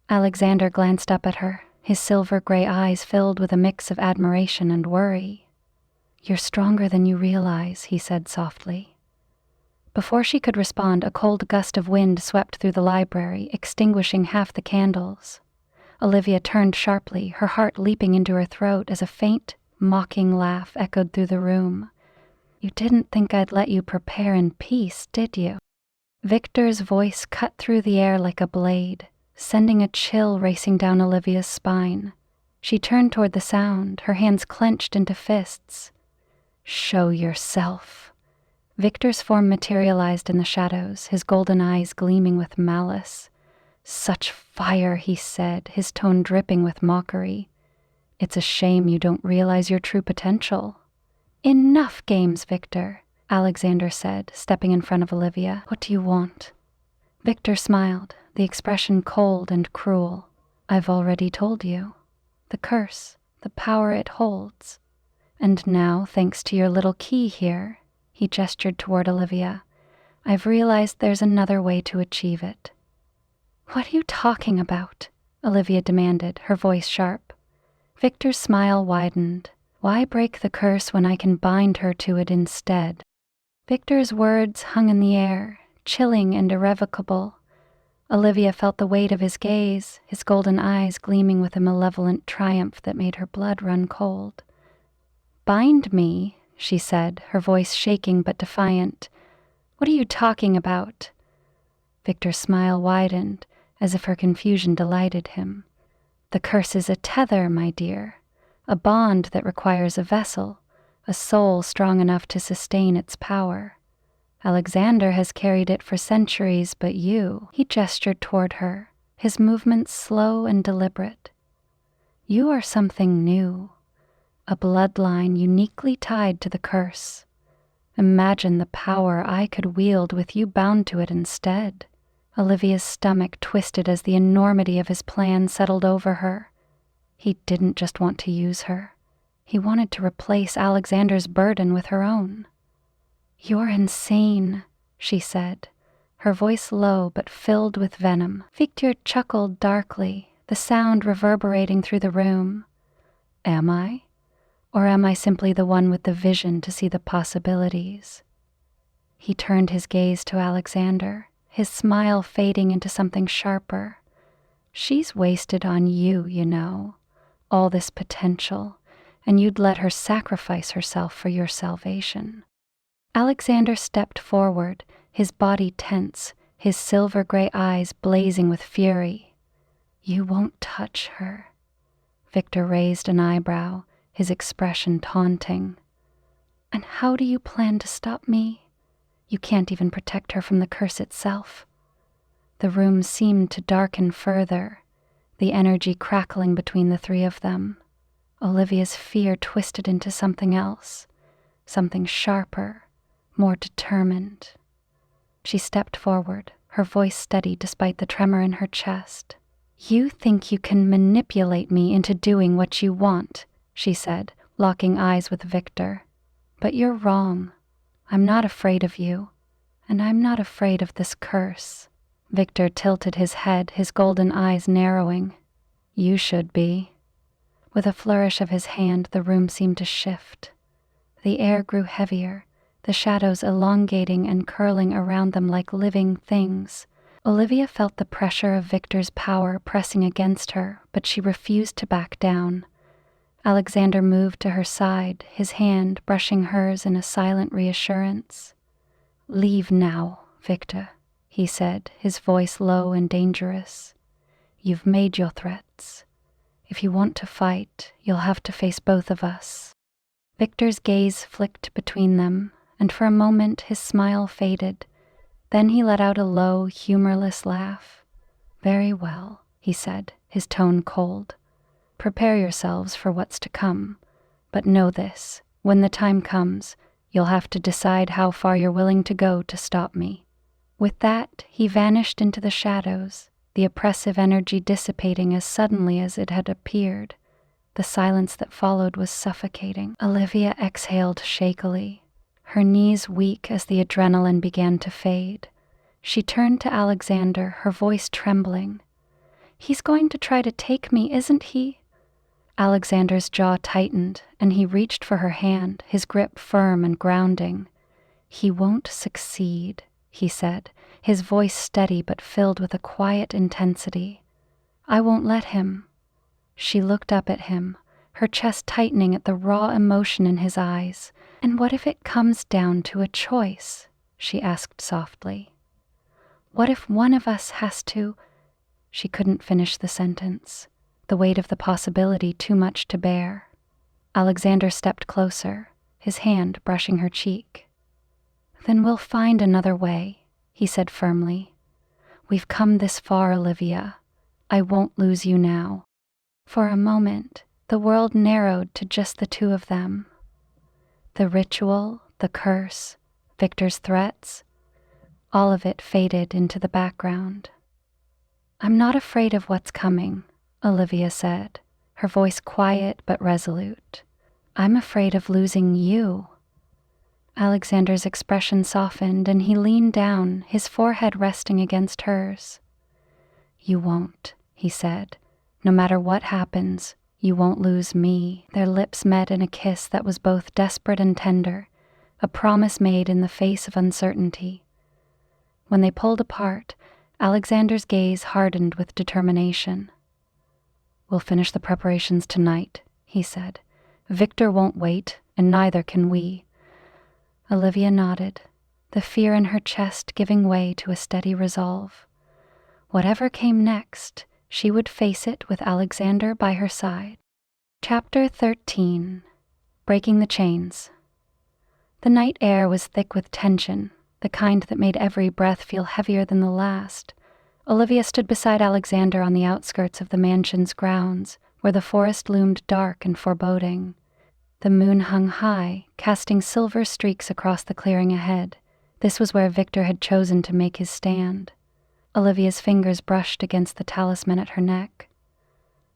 Alexander glanced up at her, his silver gray eyes filled with a mix of admiration and worry. "You're stronger than you realize," he said softly. Before she could respond, a cold gust of wind swept through the library, extinguishing half the candles. Olivia turned sharply, her heart leaping into her throat as a faint, mocking laugh echoed through the room. "You didn't think I'd let you prepare in peace, did you?" Victor's voice cut through the air like a blade, sending a chill racing down Olivia's spine. She turned toward the sound, her hands clenched into fists. "Show yourself." Victor's form materialized in the shadows, his golden eyes gleaming with malice. "Such fire," he said, his tone dripping with mockery. "It's a shame you don't realize your true potential." "Enough games, Victor," Alexander said, stepping in front of Olivia. "What do you want?" Victor smiled, the expression cold and cruel. "I've already told you. The curse. the power it holds. And now, thanks to your little key here," he gestured toward Olivia, "I've realized there's another way to achieve it." "What are you talking about?" Olivia demanded, her voice sharp. Victor's smile widened. "Why break the curse when I can bind her to it instead?" Victor's words hung in the air, chilling and irrevocable. Olivia felt the weight of his gaze, his golden eyes gleaming with a malevolent triumph that made her blood run cold. "Bind me?" she said, her voice shaking but defiant. "What are you talking about?" Victor's smile widened, as if her confusion delighted him. "The curse is a tether, my dear, a bond that requires a vessel, a soul strong enough to sustain its power. Alexander has carried it for centuries, but you," he gestured toward her, his movements slow and deliberate. "You are something new, a bloodline uniquely tied to the curse. Imagine the power I could wield with you bound to it instead." Olivia's stomach twisted as the enormity of his plan settled over her. He didn't just want to use her. He wanted to replace Alexander's burden with her own. "You're insane," she said, her voice low but filled with venom. Victor chuckled darkly, the sound reverberating through the room. "Am I? Or am I simply the one with the vision to see the possibilities?" He turned his gaze to Alexander, his smile fading into something sharper. "She's wasted on you, you know. All this potential, and you'd let her sacrifice herself for your salvation." Alexander stepped forward, his body tense, his silver-gray eyes blazing with fury. "You won't touch her." Victor raised an eyebrow, his expression taunting. "And how do you plan to stop me? You can't even protect her from the curse itself." The room seemed to darken further, the energy crackling between the three of them. Olivia's fear twisted into something else, something sharper, more determined. She stepped forward, her voice steady despite the tremor in her chest. "You think you can manipulate me into doing what you want," she said, locking eyes with Victor. "But you're wrong. I'm not afraid of you, and I'm not afraid of this curse." Victor tilted his head, his golden eyes narrowing. "You should be." With a flourish of his hand, the room seemed to shift. The air grew heavier, the shadows elongating and curling around them like living things. Olivia felt the pressure of Victor's power pressing against her, but she refused to back down. Alexander moved to her side, his hand brushing hers in a silent reassurance. "Leave now, Victor," he said, his voice low and dangerous. "You've made your threats. If you want to fight, you'll have to face both of us." Victor's gaze flicked between them, and for a moment his smile faded. Then he let out a low, humorless laugh. "Very well," he said, his tone cold. "Prepare yourselves for what's to come. But know this, when the time comes, you'll have to decide how far you're willing to go to stop me." With that, he vanished into the shadows, the oppressive energy dissipating as suddenly as it had appeared. The silence that followed was suffocating. Olivia exhaled shakily, her knees weak as the adrenaline began to fade. She turned to Alexander, her voice trembling. "He's going to try to take me, isn't he?" Alexander's jaw tightened, and he reached for her hand, his grip firm and grounding. "He won't succeed," he said, his voice steady but filled with a quiet intensity. "I won't let him." She looked up at him, her chest tightening at the raw emotion in his eyes. "And what if it comes down to a choice?" she asked softly. "What if one of us has to—" She couldn't finish the sentence, the weight of the possibility too much to bear. Alexander stepped closer, his hand brushing her cheek. "Then we'll find another way," he said firmly. "We've come this far, Olivia. I won't lose you now." For a moment, the world narrowed to just the two of them. The ritual, the curse, Victor's threats, all of it faded into the background. "I'm not afraid of what's coming," Olivia said, her voice quiet but resolute. "I'm afraid of losing you." Alexander's expression softened, and he leaned down, his forehead resting against hers. "You won't," he said. "No matter what happens, you won't lose me." Their lips met in a kiss that was both desperate and tender, a promise made in the face of uncertainty. When they pulled apart, Alexander's gaze hardened with determination. "We'll finish the preparations tonight," he said. "Victor won't wait, and neither can we." Olivia nodded, the fear in her chest giving way to a steady resolve. Whatever came next, she would face it with Alexander by her side. Chapter 13. Breaking the Chains. The night air was thick with tension, the kind that made every breath feel heavier than the last. Olivia stood beside Alexander on the outskirts of the mansion's grounds, where the forest loomed dark and foreboding. The moon hung high, casting silver streaks across the clearing ahead. This was where Victor had chosen to make his stand. Olivia's fingers brushed against the talisman at her neck.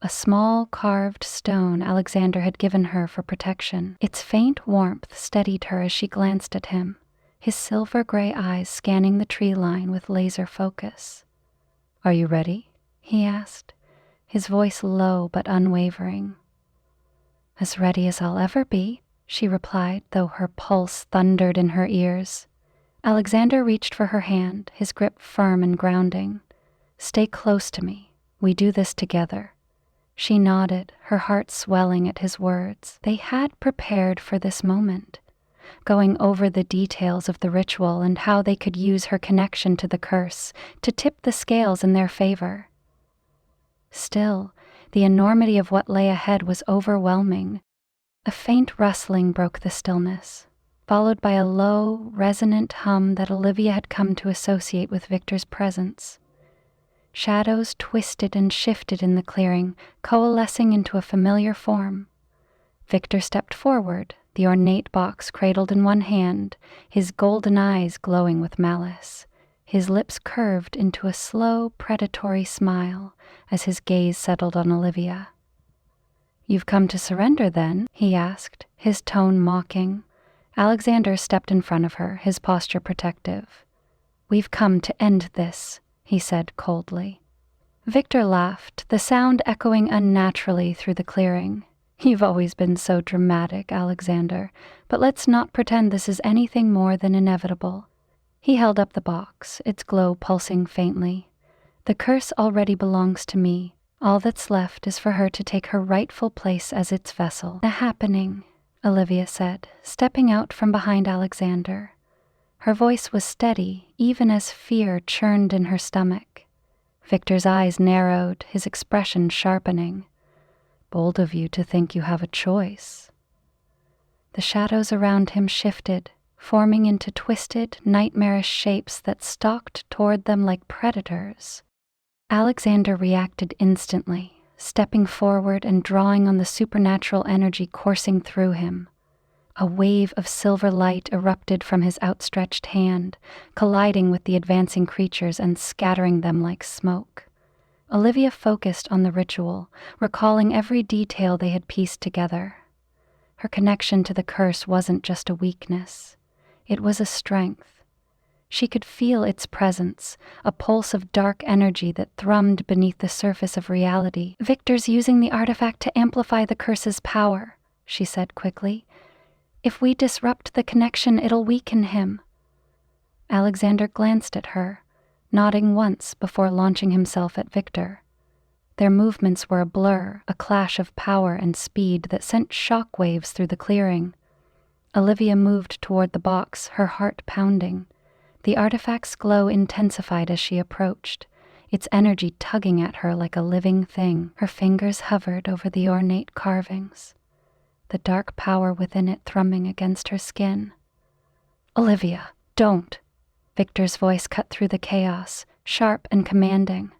A small carved stone Alexander had given her for protection. Its faint warmth steadied her as she glanced at him, his silver-gray eyes scanning the tree line with laser focus. "Are you ready?" he asked, his voice low but unwavering. "As ready as I'll ever be," she replied, though her pulse thundered in her ears. Alexander reached for her hand, his grip firm and grounding. "Stay close to me. We do this together." She nodded, her heart swelling at his words. They had prepared for this moment, going over the details of the ritual and how they could use her connection to the curse to tip the scales in their favor. Still, the enormity of what lay ahead was overwhelming. A faint rustling broke the stillness, followed by a low, resonant hum that Olivia had come to associate with Victor's presence. Shadows twisted and shifted in the clearing, coalescing into a familiar form. Victor stepped forward, the ornate box cradled in one hand, his golden eyes glowing with malice. His lips curved into a slow, predatory smile as his gaze settled on Olivia. "You've come to surrender, then?" he asked, his tone mocking. Alexander stepped in front of her, his posture protective. "We've come to end this," he said coldly. Victor laughed, the sound echoing unnaturally through the clearing. "You've always been so dramatic, Alexander, but let's not pretend this is anything more than inevitable." He held up the box, its glow pulsing faintly. "The curse already belongs to me. All that's left is for her to take her rightful place as its vessel." "A happening," Olivia said, stepping out from behind Alexander. Her voice was steady, even as fear churned in her stomach. Victor's eyes narrowed, his expression sharpening. "Bold of you to think you have a choice." The shadows around him shifted, forming into twisted, nightmarish shapes that stalked toward them like predators. Alexander reacted instantly, stepping forward and drawing on the supernatural energy coursing through him. A wave of silver light erupted from his outstretched hand, colliding with the advancing creatures and scattering them like smoke. Olivia focused on the ritual, recalling every detail they had pieced together. Her connection to the curse wasn't just a weakness. It was a strength. She could feel its presence, a pulse of dark energy that thrummed beneath the surface of reality. "Victor's using the artifact to amplify the curse's power," she said quickly. "If we disrupt the connection, it'll weaken him." Alexander glanced at her, nodding once before launching himself at Victor. Their movements were a blur, a clash of power and speed that sent shockwaves through the clearing. Olivia moved toward the box, her heart pounding. The artifact's glow intensified as she approached, its energy tugging at her like a living thing. Her fingers hovered over the ornate carvings, the dark power within it thrumming against her skin. "Olivia, don't!" Victor's voice cut through the chaos, sharp and commanding.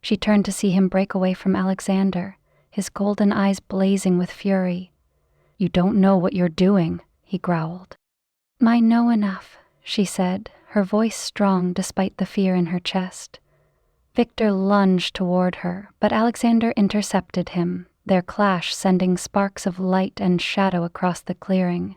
She turned to see him break away from Alexander, his golden eyes blazing with fury. "You don't know what you're doing," he growled. "I know enough," she said, her voice strong despite the fear in her chest. Victor lunged toward her, but Alexander intercepted him, their clash sending sparks of light and shadow across the clearing.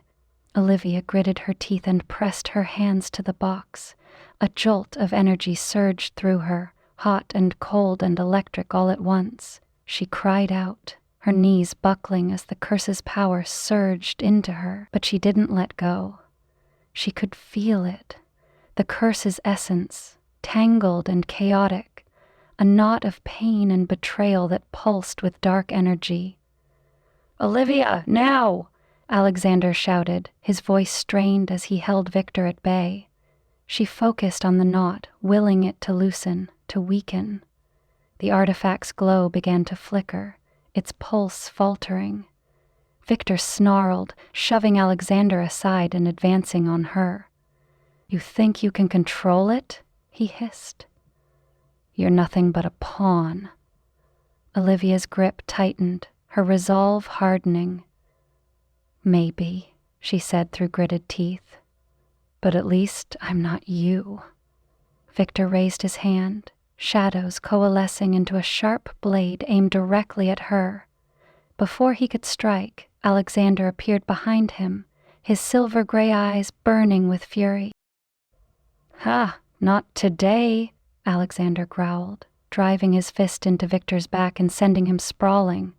Olivia gritted her teeth and pressed her hands to the box. A jolt of energy surged through her, hot and cold and electric all at once. She cried out, her knees buckling as the curse's power surged into her, but she didn't let go. She could feel it, the curse's essence, tangled and chaotic, a knot of pain and betrayal that pulsed with dark energy. "Olivia, now!" Alexander shouted, his voice strained as he held Victor at bay. She focused on the knot, willing it to loosen, to weaken. The artifact's glow began to flicker, its pulse faltering. Victor snarled, shoving Alexander aside and advancing on her. "You think you can control it?" he hissed. "You're nothing but a pawn." Olivia's grip tightened, her resolve hardening. "Maybe," she said through gritted teeth. "But at least I'm not you." Victor raised his hand, shadows coalescing into a sharp blade aimed directly at her. Before he could strike, Alexander appeared behind him, his silver-gray eyes burning with fury. "Ha, not today," Alexander growled, driving his fist into Victor's back and sending him sprawling.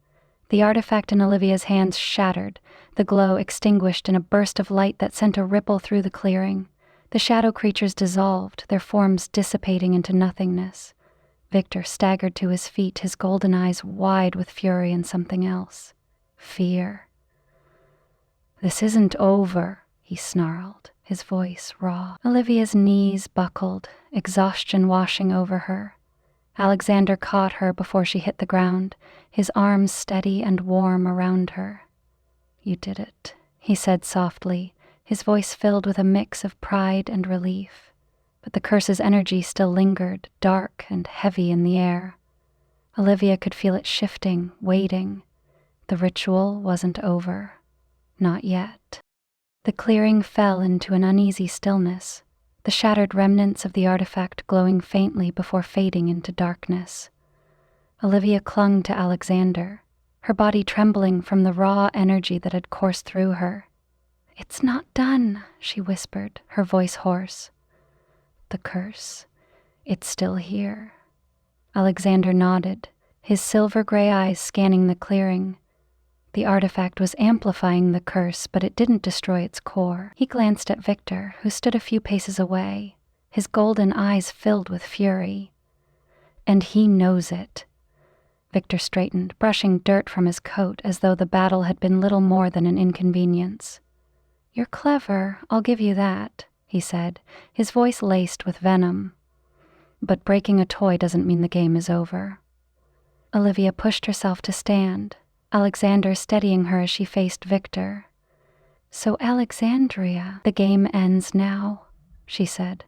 The artifact in Olivia's hands shattered, the glow extinguished in a burst of light that sent a ripple through the clearing. The shadow creatures dissolved, their forms dissipating into nothingness. Victor staggered to his feet, his golden eyes wide with fury and something else. Fear. "This isn't over," he snarled, his voice raw. Olivia's knees buckled, exhaustion washing over her. Alexander caught her before she hit the ground, his arms steady and warm around her. "You did it," he said softly, his voice filled with a mix of pride and relief. But the curse's energy still lingered, dark and heavy in the air. Olivia could feel it shifting, waiting. The ritual wasn't over. Not yet. The clearing fell into an uneasy stillness, the shattered remnants of the artifact glowing faintly before fading into darkness. Olivia clung to Alexander, her body trembling from the raw energy that had coursed through her. "It's not done," she whispered, her voice hoarse. "The curse, it's still here." Alexander nodded, his silver-gray eyes scanning the clearing. The artifact was amplifying the curse, but it didn't destroy its core. He glanced at Victor, who stood a few paces away, his golden eyes filled with fury. "And he knows it." Victor straightened, brushing dirt from his coat as though the battle had been little more than an inconvenience. "You're clever, I'll give you that," he said, his voice laced with venom. "But breaking a toy doesn't mean the game is over." Olivia pushed herself to stand, Alexander steadying her as she faced Victor. "So Alexandria, the game ends now," she said,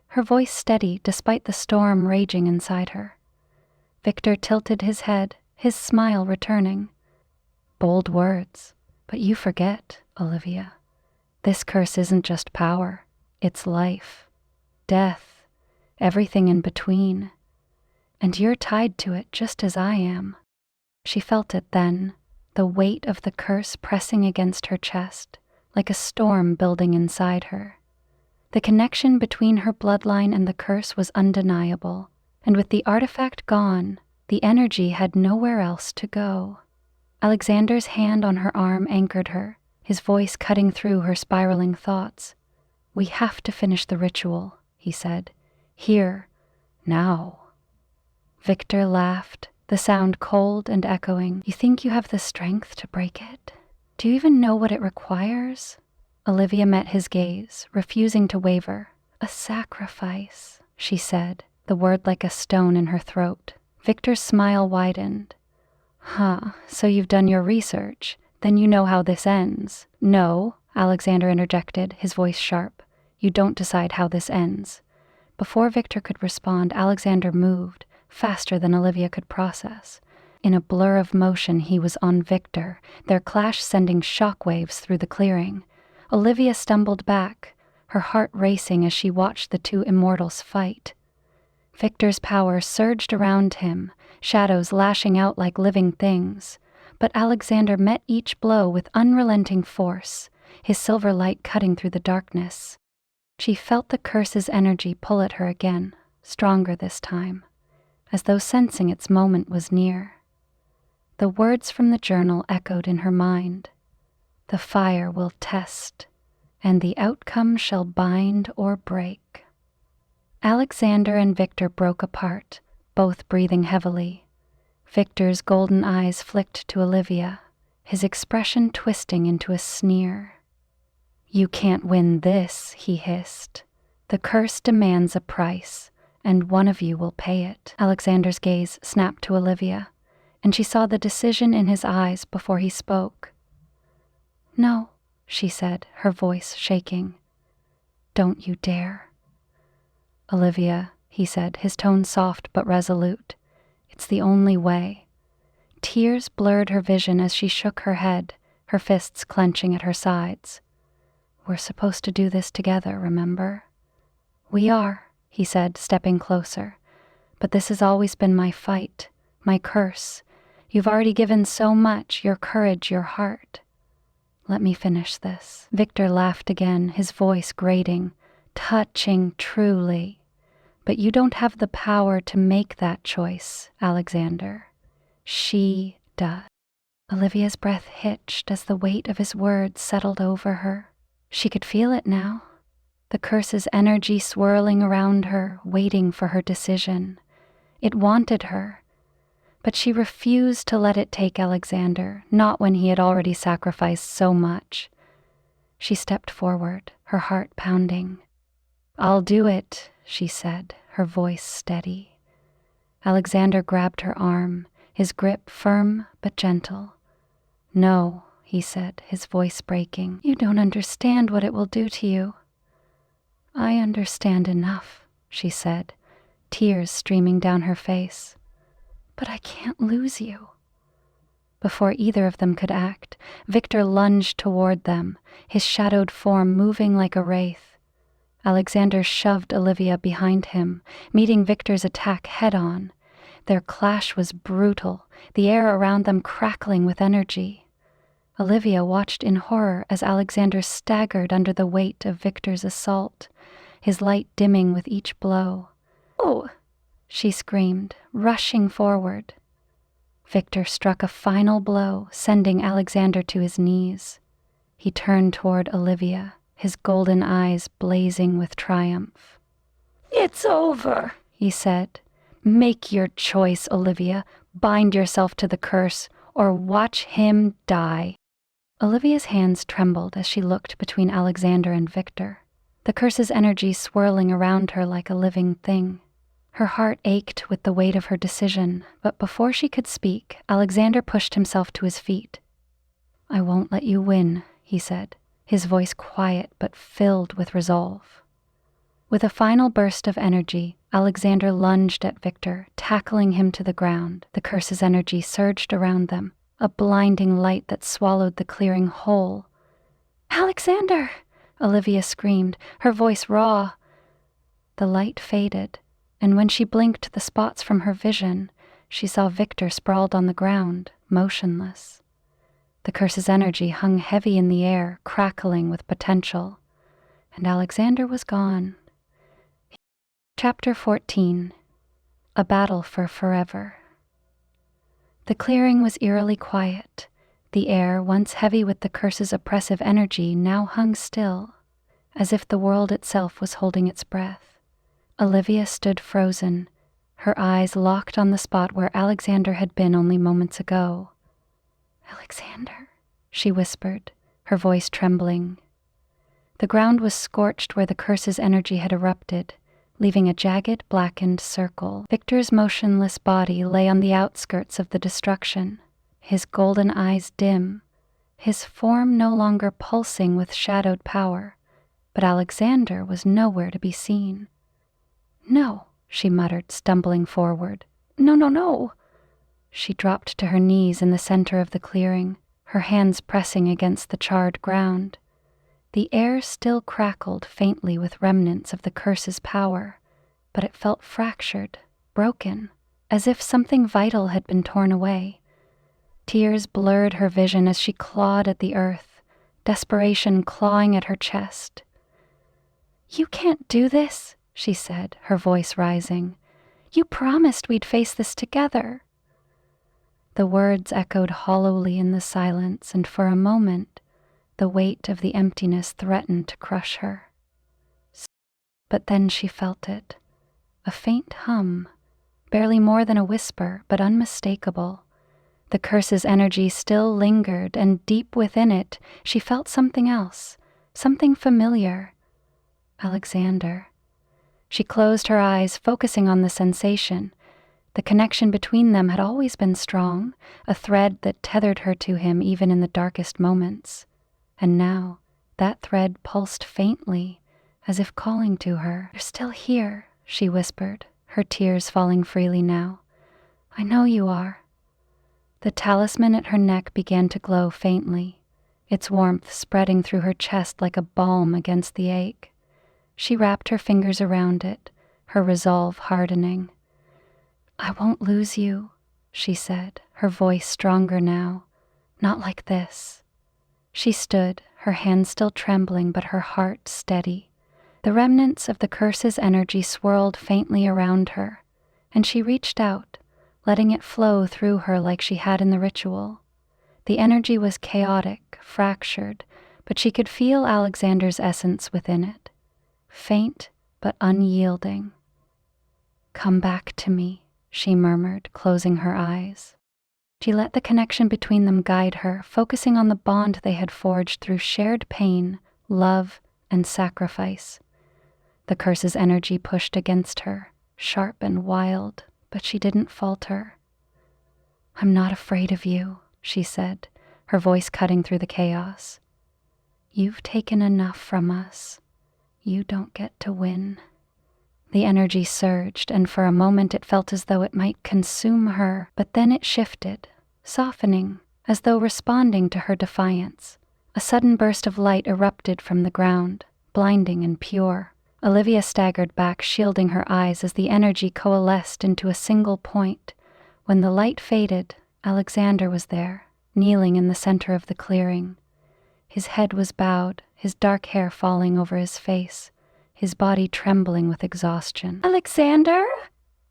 her voice steady despite the storm raging inside her. Victor tilted his head, his smile returning. "Bold words, but you forget, Olivia. This curse isn't just power, it's life, death, everything in between. And you're tied to it just as I am." She felt it then, the weight of the curse pressing against her chest, like a storm building inside her. The connection between her bloodline and the curse was undeniable, and with the artifact gone, the energy had nowhere else to go. Alexander's hand on her arm anchored her, his voice cutting through her spiraling thoughts. "We have to finish the ritual," he said. "Here, now." Victor laughed, the sound cold and echoing. "You think you have the strength to break it? Do you even know what it requires?" Olivia met his gaze, refusing to waver. "A sacrifice," she said, the word like a stone in her throat. Victor's smile widened. "Huh, so you've done your research. Then you know how this ends." "No," Alexander interjected, his voice sharp. "You don't decide how this ends." Before Victor could respond, Alexander moved, faster than Olivia could process. In a blur of motion, he was on Victor, their clash sending shockwaves through the clearing. Olivia stumbled back, her heart racing as she watched the two immortals fight. Victor's power surged around him, shadows lashing out like living things. but Alexander met each blow with unrelenting force, his silver light cutting through the darkness. She felt the curse's energy pull at her again, stronger this time, as though sensing its moment was near. The words from the journal echoed in her mind. The fire will test, and the outcome shall bind or break. Alexander and Victor broke apart, both breathing heavily. Victor's golden eyes flicked to Olivia, his expression twisting into a sneer. "You can't win this," he hissed. "The curse demands a price, and one of you will pay it." Alexander's gaze snapped to Olivia, and she saw the decision in his eyes before he spoke. "No," she said, her voice shaking. "Don't you dare." "Olivia," he said, his tone soft but resolute. "It's the only way." Tears blurred her vision as she shook her head, her fists clenching at her sides. "We're supposed to do this together, remember?" "We are," he said, stepping closer. "But this has always been my fight, my curse. You've already given so much, your courage, your heart. Let me finish this." Victor laughed again, his voice grating, touching truly. "But you don't have the power to make that choice, Alexander. She does." Olivia's breath hitched as the weight of his words settled over her. She could feel it now, the curse's energy swirling around her, waiting for her decision. It wanted her, but she refused to let it take Alexander, not when he had already sacrificed so much. She stepped forward, her heart pounding. "I'll do it," she said, her voice steady. Alexander grabbed her arm, his grip firm but gentle. "No," he said, his voice breaking. "You don't understand what it will do to you." "I understand enough," she said, tears streaming down her face. "But I can't lose you." Before either of them could act, Victor lunged toward them, his shadowed form moving like a wraith. Alexander shoved Olivia behind him, meeting Victor's attack head-on. Their clash was brutal, the air around them crackling with energy. Olivia watched in horror as Alexander staggered under the weight of Victor's assault, his light dimming with each blow. "Oh!" she screamed, rushing forward. Victor struck a final blow, sending Alexander to his knees. He turned toward Olivia, his golden eyes blazing with triumph. "It's over," he said. "Make your choice, Olivia. Bind yourself to the curse, or watch him die." Olivia's hands trembled as she looked between Alexander and Victor, the curse's energy swirling around her like a living thing. Her heart ached with the weight of her decision, but before she could speak, Alexander pushed himself to his feet. "I won't let you win," he said, his voice quiet but filled with resolve. With a final burst of energy, Alexander lunged at Victor, tackling him to the ground. The curse's energy surged around them, a blinding light that swallowed the clearing whole. "Alexander!" Olivia screamed, her voice raw. The light faded, and when she blinked the spots from her vision, she saw Victor sprawled on the ground, motionless. The curse's energy hung heavy in the air, crackling with potential, and Alexander was gone. Chapter 14. A Battle for Forever. The clearing was eerily quiet. The air, once heavy with the curse's oppressive energy, now hung still, as if the world itself was holding its breath. Olivia stood frozen, her eyes locked on the spot where Alexander had been only moments ago. "Alexander," she whispered, her voice trembling. The ground was scorched where the curse's energy had erupted, leaving a jagged, blackened circle. Victor's motionless body lay on the outskirts of the destruction, his golden eyes dim, his form no longer pulsing with shadowed power, but Alexander was nowhere to be seen. "No," she muttered, stumbling forward. "No, no, no!" She dropped to her knees in the center of the clearing, her hands pressing against the charred ground. The air still crackled faintly with remnants of the curse's power, but it felt fractured, broken, as if something vital had been torn away. Tears blurred her vision as she clawed at the earth, desperation clawing at her chest. "You can't do this," she said, her voice rising. "You promised we'd face this together." The words echoed hollowly in the silence, and for a moment, the weight of the emptiness threatened to crush her. But then she felt it. A faint hum, barely more than a whisper, but unmistakable. The curse's energy still lingered, and deep within it, she felt something else, something familiar. Alexander. She closed her eyes, focusing on the sensation. The connection between them had always been strong, a thread that tethered her to him even in the darkest moments. And now, that thread pulsed faintly, as if calling to her. "You're still here," she whispered, her tears falling freely now. "I know you are." The talisman at her neck began to glow faintly, its warmth spreading through her chest like a balm against the ache. She wrapped her fingers around it, her resolve hardening. "I won't lose you," she said, her voice stronger now. "Not like this." She stood, her hands still trembling but her heart steady. The remnants of the curse's energy swirled faintly around her, and she reached out, letting it flow through her like she had in the ritual. The energy was chaotic, fractured, but she could feel Alexander's essence within it, faint but unyielding. "Come back to me," she murmured, closing her eyes. She let the connection between them guide her, focusing on the bond they had forged through shared pain, love, and sacrifice. The curse's energy pushed against her, sharp and wild, but she didn't falter. "I'm not afraid of you," she said, her voice cutting through the chaos. "You've taken enough from us. You don't get to win." The energy surged, and for a moment it felt as though it might consume her, but then it shifted, softening, as though responding to her defiance. A sudden burst of light erupted from the ground, blinding and pure. Olivia staggered back, shielding her eyes as the energy coalesced into a single point. When the light faded, Alexander was there, kneeling in the center of the clearing. His head was bowed, his dark hair falling over his face, his body trembling with exhaustion. "Alexander!"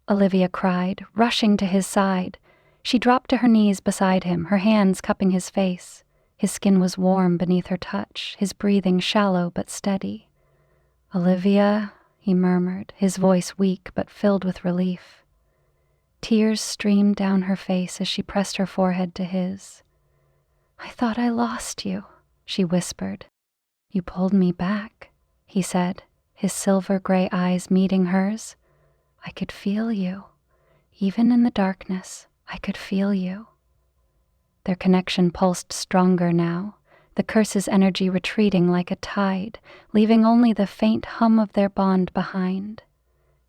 Olivia cried, rushing to his side. She dropped to her knees beside him, her hands cupping his face. His skin was warm beneath her touch, his breathing shallow but steady. "Olivia," he murmured, his voice weak but filled with relief. Tears streamed down her face as she pressed her forehead to his. "I thought I lost you," she whispered. "You pulled me back," he said, his silver-gray eyes meeting hers. "I could feel you. Even in the darkness, I could feel you." Their connection pulsed stronger now, the curse's energy retreating like a tide, leaving only the faint hum of their bond behind.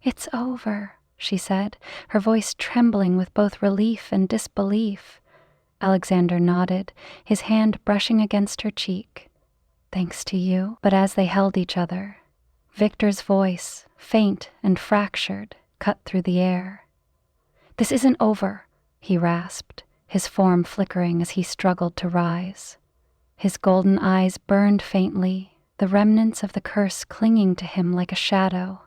"It's over," she said, her voice trembling with both relief and disbelief. Alexander nodded, his hand brushing against her cheek. "Thanks to you." But as they held each other, Victor's voice, faint and fractured, cut through the air. "This isn't over," he rasped, his form flickering as he struggled to rise. His golden eyes burned faintly, the remnants of the curse clinging to him like a shadow.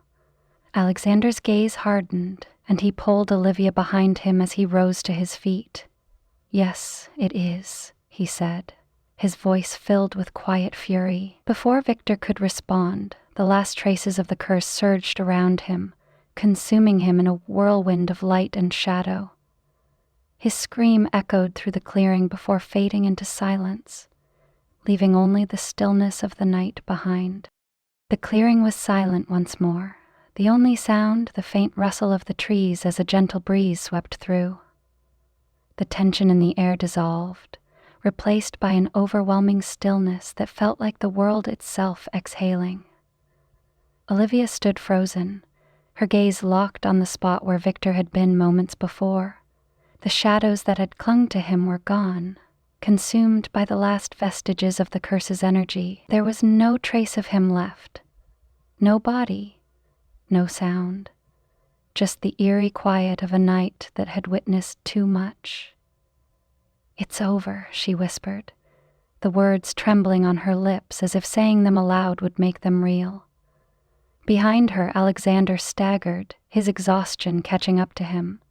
Alexander's gaze hardened, and he pulled Olivia behind him as he rose to his feet. "Yes, it is," he said, his voice filled with quiet fury. Before Victor could respond, the last traces of the curse surged around him, consuming him in a whirlwind of light and shadow. His scream echoed through the clearing before fading into silence, leaving only the stillness of the night behind. The clearing was silent once more, the only sound the faint rustle of the trees as a gentle breeze swept through. The tension in the air dissolved, replaced by an overwhelming stillness that felt like the world itself exhaling. Olivia stood frozen, her gaze locked on the spot where Victor had been moments before. The shadows that had clung to him were gone, consumed by the last vestiges of the curse's energy. There was no trace of him left. No body, no sound, just the eerie quiet of a night that had witnessed too much. "It's over," she whispered, the words trembling on her lips as if saying them aloud would make them real. Behind her, Alexander staggered, his exhaustion catching up to him.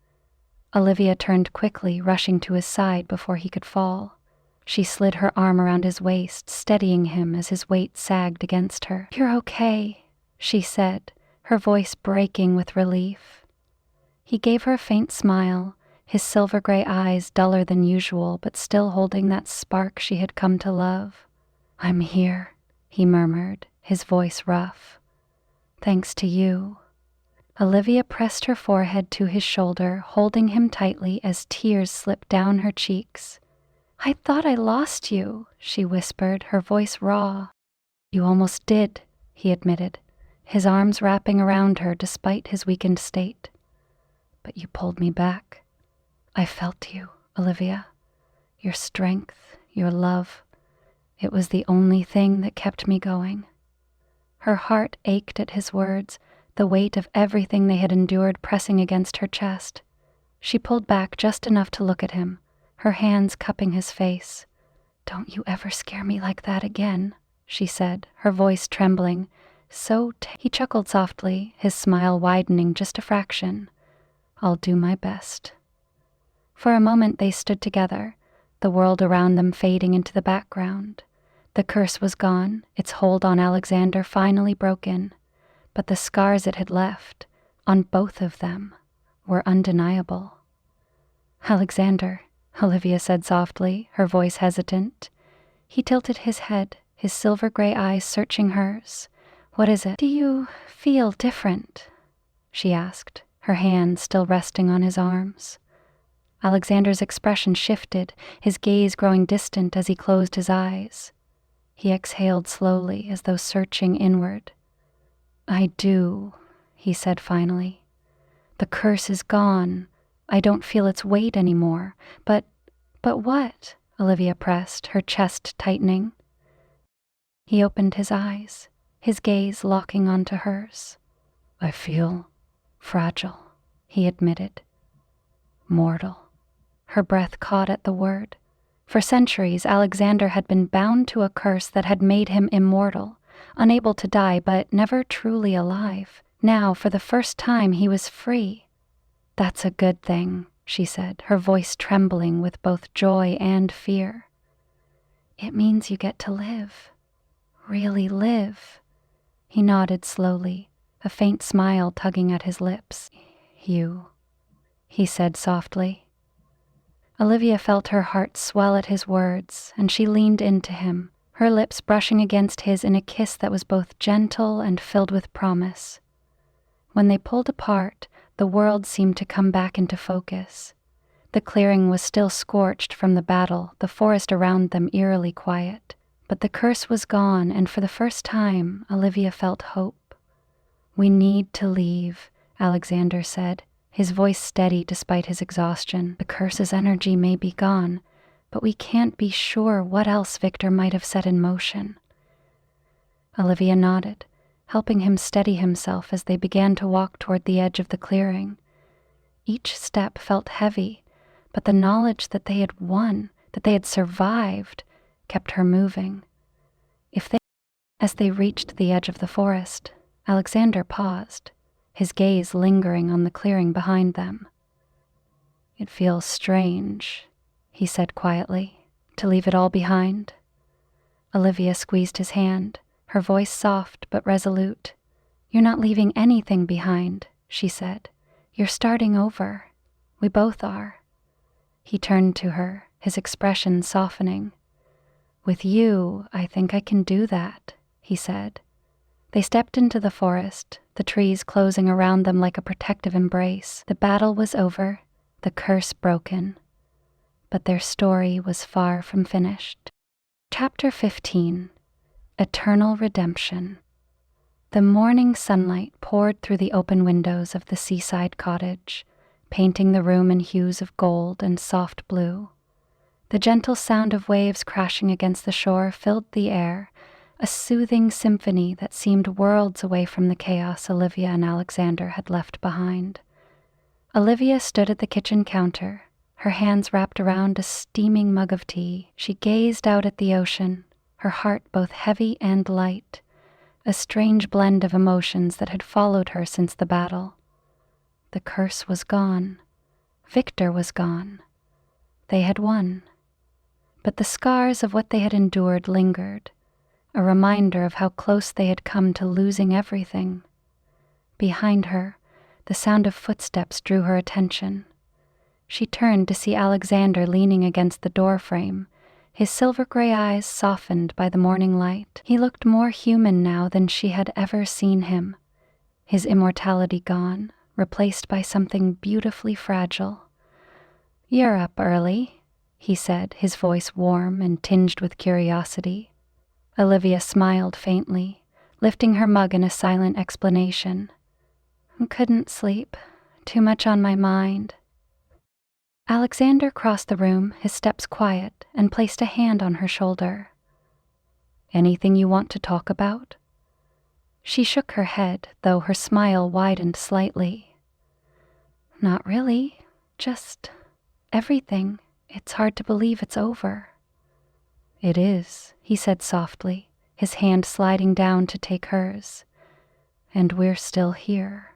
Olivia turned quickly, rushing to his side before he could fall. She slid her arm around his waist, steadying him as his weight sagged against her. "You're okay," she said, her voice breaking with relief. He gave her a faint smile, his silver-gray eyes duller than usual but still holding that spark she had come to love. "I'm here," he murmured, his voice rough. "Thanks to you." Olivia pressed her forehead to his shoulder, holding him tightly as tears slipped down her cheeks. "I thought I lost you," she whispered, her voice raw. "You almost did," he admitted, his arms wrapping around her despite his weakened state. "But you pulled me back. I felt you, Olivia. Your strength, your love. It was the only thing that kept me going." Her heart ached at his words, the weight of everything they had endured pressing against her chest. She pulled back just enough to look at him, her hands cupping his face. "Don't you ever scare me like that again," she said, her voice trembling. He chuckled softly, his smile widening just a fraction. "I'll do my best." For a moment they stood together, the world around them fading into the background. The curse was gone, its hold on Alexander finally broken, but the scars it had left, on both of them, were undeniable. "Alexander," Olivia said softly, her voice hesitant. He tilted his head, his silver-gray eyes searching hers. "What is it?" "Do you feel different?" she asked, her hand still resting on his arms. Alexander's expression shifted, his gaze growing distant as he closed his eyes. He exhaled slowly, as though searching inward. "I do," he said finally. "The curse is gone. I don't feel its weight anymore. But what?" Olivia pressed, her chest tightening. He opened his eyes, his gaze locking onto hers. "I feel fragile," he admitted. "Mortal." Her breath caught at the word. For centuries, Alexander had been bound to a curse that had made him immortal, unable to die but never truly alive. Now, for the first time, he was free. "That's a good thing," she said, her voice trembling with both joy and fear. "It means you get to live. Really live." He nodded slowly, a faint smile tugging at his lips. "You," he said softly. Olivia felt her heart swell at his words, and she leaned into him, her lips brushing against his in a kiss that was both gentle and filled with promise. When they pulled apart, the world seemed to come back into focus. The clearing was still scorched from the battle, the forest around them eerily quiet. But the curse was gone, and for the first time, Olivia felt hope. "We need to leave," Alexander said, his voice steady despite his exhaustion. "The curse's energy may be gone, but we can't be sure what else Victor might have set in motion." Olivia nodded, helping him steady himself as they began to walk toward the edge of the clearing. Each step felt heavy, but the knowledge that they had won, that they had survived, kept her moving. As they reached the edge of the forest, Alexander paused, his gaze lingering on the clearing behind them. "It feels strange," he said quietly, "to leave it all behind." Olivia squeezed his hand, her voice soft but resolute. "You're not leaving anything behind," she said. "You're starting over. We both are." He turned to her, his expression softening. "With you, I think I can do that," he said. They stepped into the forest, the trees closing around them like a protective embrace. The battle was over, the curse broken. But their story was far from finished. Chapter 15. Eternal Redemption. The morning sunlight poured through the open windows of the seaside cottage, painting the room in hues of gold and soft blue. The gentle sound of waves crashing against the shore filled the air, a soothing symphony that seemed worlds away from the chaos Olivia and Alexander had left behind. Olivia stood at the kitchen counter, her hands wrapped around a steaming mug of tea. She gazed out at the ocean, her heart both heavy and light, a strange blend of emotions that had followed her since the battle. The curse was gone. Victor was gone. They had won. But the scars of what they had endured lingered, a reminder of how close they had come to losing everything. Behind her, the sound of footsteps drew her attention. She turned to see Alexander leaning against the doorframe, his silver-gray eyes softened by the morning light. He looked more human now than she had ever seen him, his immortality gone, replaced by something beautifully fragile. "You're up early," he said, his voice warm and tinged with curiosity. Olivia smiled faintly, lifting her mug in a silent explanation. "Couldn't sleep. Too much on my mind." Alexander crossed the room, his steps quiet, and placed a hand on her shoulder. "Anything you want to talk about?" She shook her head, though her smile widened slightly. "Not really. Just everything. It's hard to believe it's over." "It is," he said softly, his hand sliding down to take hers. "And we're still here."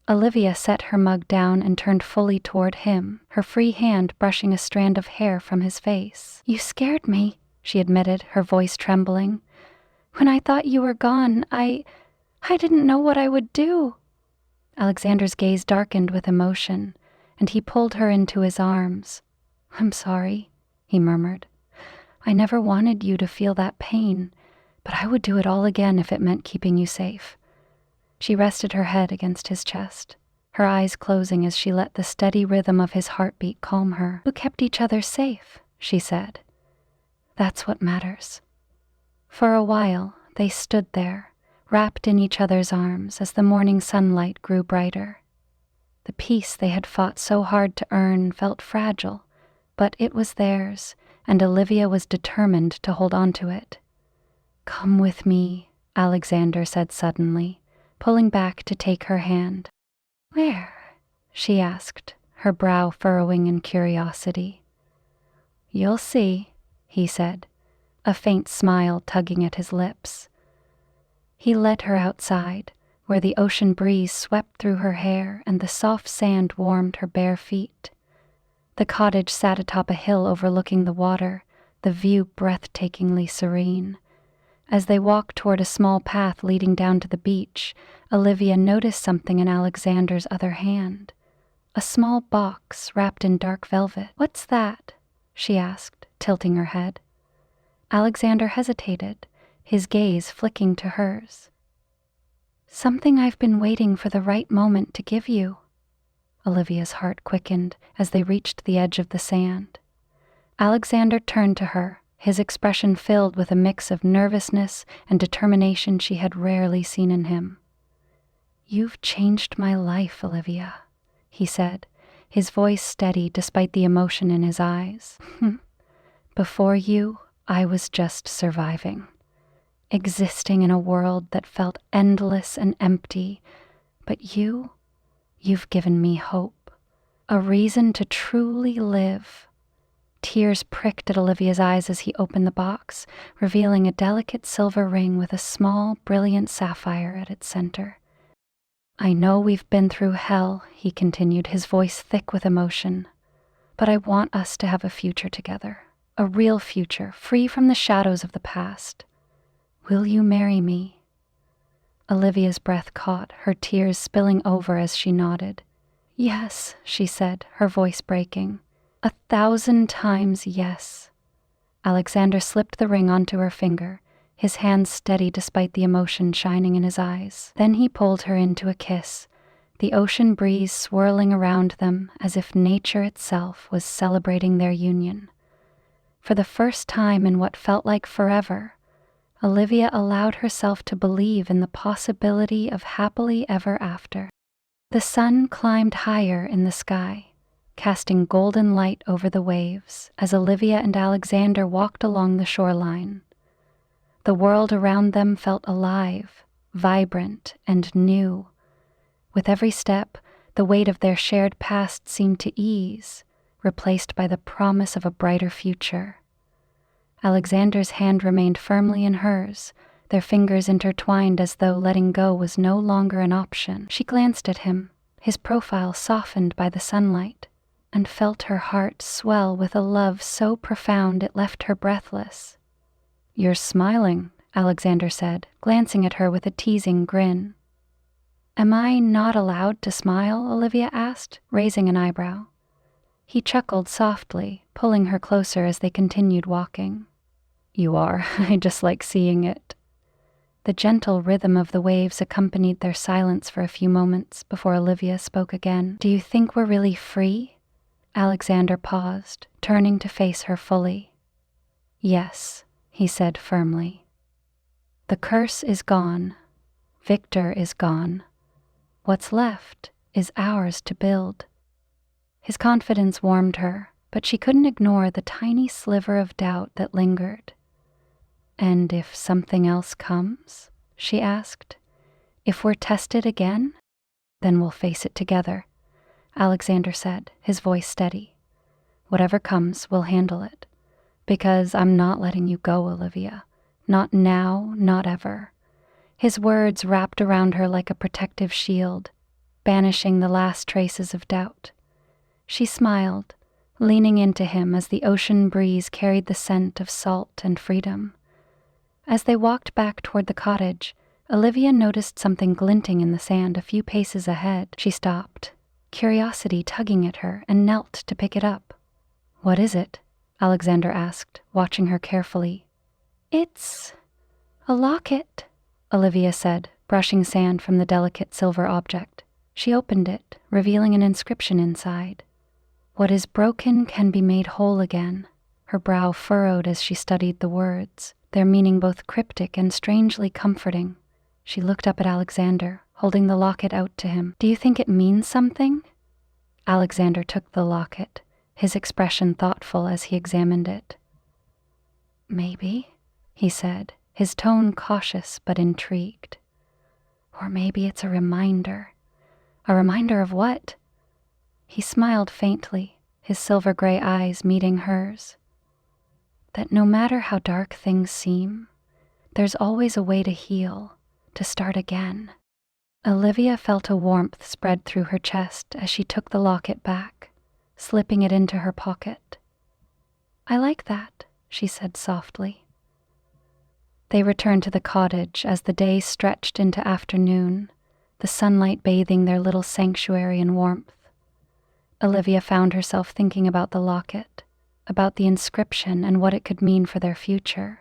Olivia set her mug down and turned fully toward him, her free hand brushing a strand of hair from his face. "You scared me," she admitted, her voice trembling. "When I thought you were gone, I didn't know what I would do." Alexander's gaze darkened with emotion, and he pulled her into his arms. "I'm sorry," he murmured. "I never wanted you to feel that pain, but I would do it all again if it meant keeping you safe." She rested her head against his chest, her eyes closing as she let the steady rhythm of his heartbeat calm her. "We kept each other safe," she said. "That's what matters." For a while, they stood there, wrapped in each other's arms as the morning sunlight grew brighter. The peace they had fought so hard to earn felt fragile, but it was theirs, and Olivia was determined to hold on to it. "Come with me," Alexander said suddenly, pulling back to take her hand. "Where?" she asked, her brow furrowing in curiosity. "You'll see," he said, a faint smile tugging at his lips. He led her outside, where the ocean breeze swept through her hair and the soft sand warmed her bare feet. The cottage sat atop a hill overlooking the water, the view breathtakingly serene. As they walked toward a small path leading down to the beach, Olivia noticed something in Alexander's other hand. A small box wrapped in dark velvet. "What's that?" she asked, tilting her head. Alexander hesitated, his gaze flicking to hers. "Something I've been waiting for the right moment to give you." Olivia's heart quickened as they reached the edge of the sand. Alexander turned to her, his expression filled with a mix of nervousness and determination she had rarely seen in him. "You've changed my life, Olivia," he said, his voice steady despite the emotion in his eyes. "Before you, I was just surviving, existing in a world that felt endless and empty, but you've given me hope, a reason to truly live." Tears pricked at Olivia's eyes as he opened the box, revealing a delicate silver ring with a small, brilliant sapphire at its center. "I know we've been through hell," he continued, his voice thick with emotion, "but I want us to have a future together, a real future, free from the shadows of the past. Will you marry me?" Olivia's breath caught, her tears spilling over as she nodded. "Yes," she said, her voice breaking. 1,000 times yes." Alexander slipped the ring onto her finger, his hands steady despite the emotion shining in his eyes. Then he pulled her into a kiss, the ocean breeze swirling around them as if nature itself was celebrating their union. For the first time in what felt like forever, Olivia allowed herself to believe in the possibility of happily ever after. The sun climbed higher in the sky, casting golden light over the waves as Olivia and Alexander walked along the shoreline. The world around them felt alive, vibrant, and new. With every step, the weight of their shared past seemed to ease, replaced by the promise of a brighter future. Alexander's hand remained firmly in hers, their fingers intertwined as though letting go was no longer an option. She glanced at him, his profile softened by the sunlight, and felt her heart swell with a love so profound it left her breathless. "You're smiling," Alexander said, glancing at her with a teasing grin. "Am I not allowed to smile?" Olivia asked, raising an eyebrow. He chuckled softly, pulling her closer as they continued walking. "You are. I just like seeing it." The gentle rhythm of the waves accompanied their silence for a few moments before Olivia spoke again. "Do you think we're really free?" Alexander paused, turning to face her fully. "Yes," he said firmly. "The curse is gone. Victor is gone. What's left is ours to build." His confidence warmed her, but she couldn't ignore the tiny sliver of doubt that lingered. "And if something else comes?" she asked. "If we're tested again? Then we'll face it together," Alexander said, his voice steady. "Whatever comes, we'll handle it. Because I'm not letting you go, Olivia. Not now, not ever." His words wrapped around her like a protective shield, banishing the last traces of doubt. She smiled, leaning into him as the ocean breeze carried the scent of salt and freedom. As they walked back toward the cottage, Olivia noticed something glinting in the sand a few paces ahead. She stopped, curiosity tugging at her, and knelt to pick it up. "What is it?" Alexander asked, watching her carefully. "It's a locket," Olivia said, brushing sand from the delicate silver object. She opened it, revealing an inscription inside. "What is broken can be made whole again." Her brow furrowed as she studied the words, their meaning both cryptic and strangely comforting. She looked up at Alexander, holding the locket out to him. "Do you think it means something?" Alexander took the locket, his expression thoughtful as he examined it. "Maybe," he said, his tone cautious but intrigued. "Or maybe it's a reminder." "A reminder of what?" He smiled faintly, his silver-gray eyes meeting hers. "That no matter how dark things seem, there's always a way to heal, to start again." Olivia felt a warmth spread through her chest as she took the locket back, slipping it into her pocket. "I like that," she said softly. They returned to the cottage as the day stretched into afternoon, the sunlight bathing their little sanctuary in warmth. Olivia found herself thinking about the locket, about the inscription and what it could mean for their future.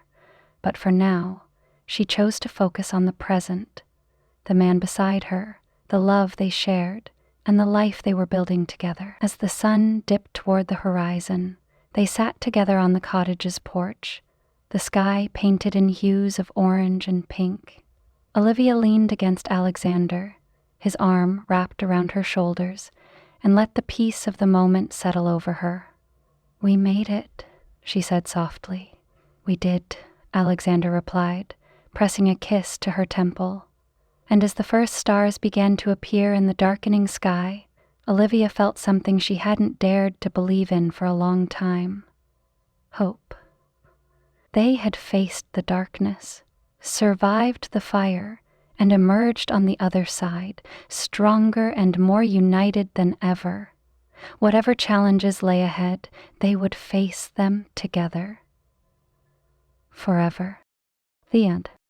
But for now, she chose to focus on the present, the man beside her, the love they shared, and the life they were building together. As the sun dipped toward the horizon, they sat together on the cottage's porch, the sky painted in hues of orange and pink. Olivia leaned against Alexander, his arm wrapped around her shoulders, and let the peace of the moment settle over her. "We made it," she said softly. "We did," Alexander replied, pressing a kiss to her temple. And as the first stars began to appear in the darkening sky, Olivia felt something she hadn't dared to believe in for a long time: hope. They had faced the darkness, survived the fire, and emerged on the other side, stronger and more united than ever. Whatever challenges lay ahead, they would face them together. Forever. The end.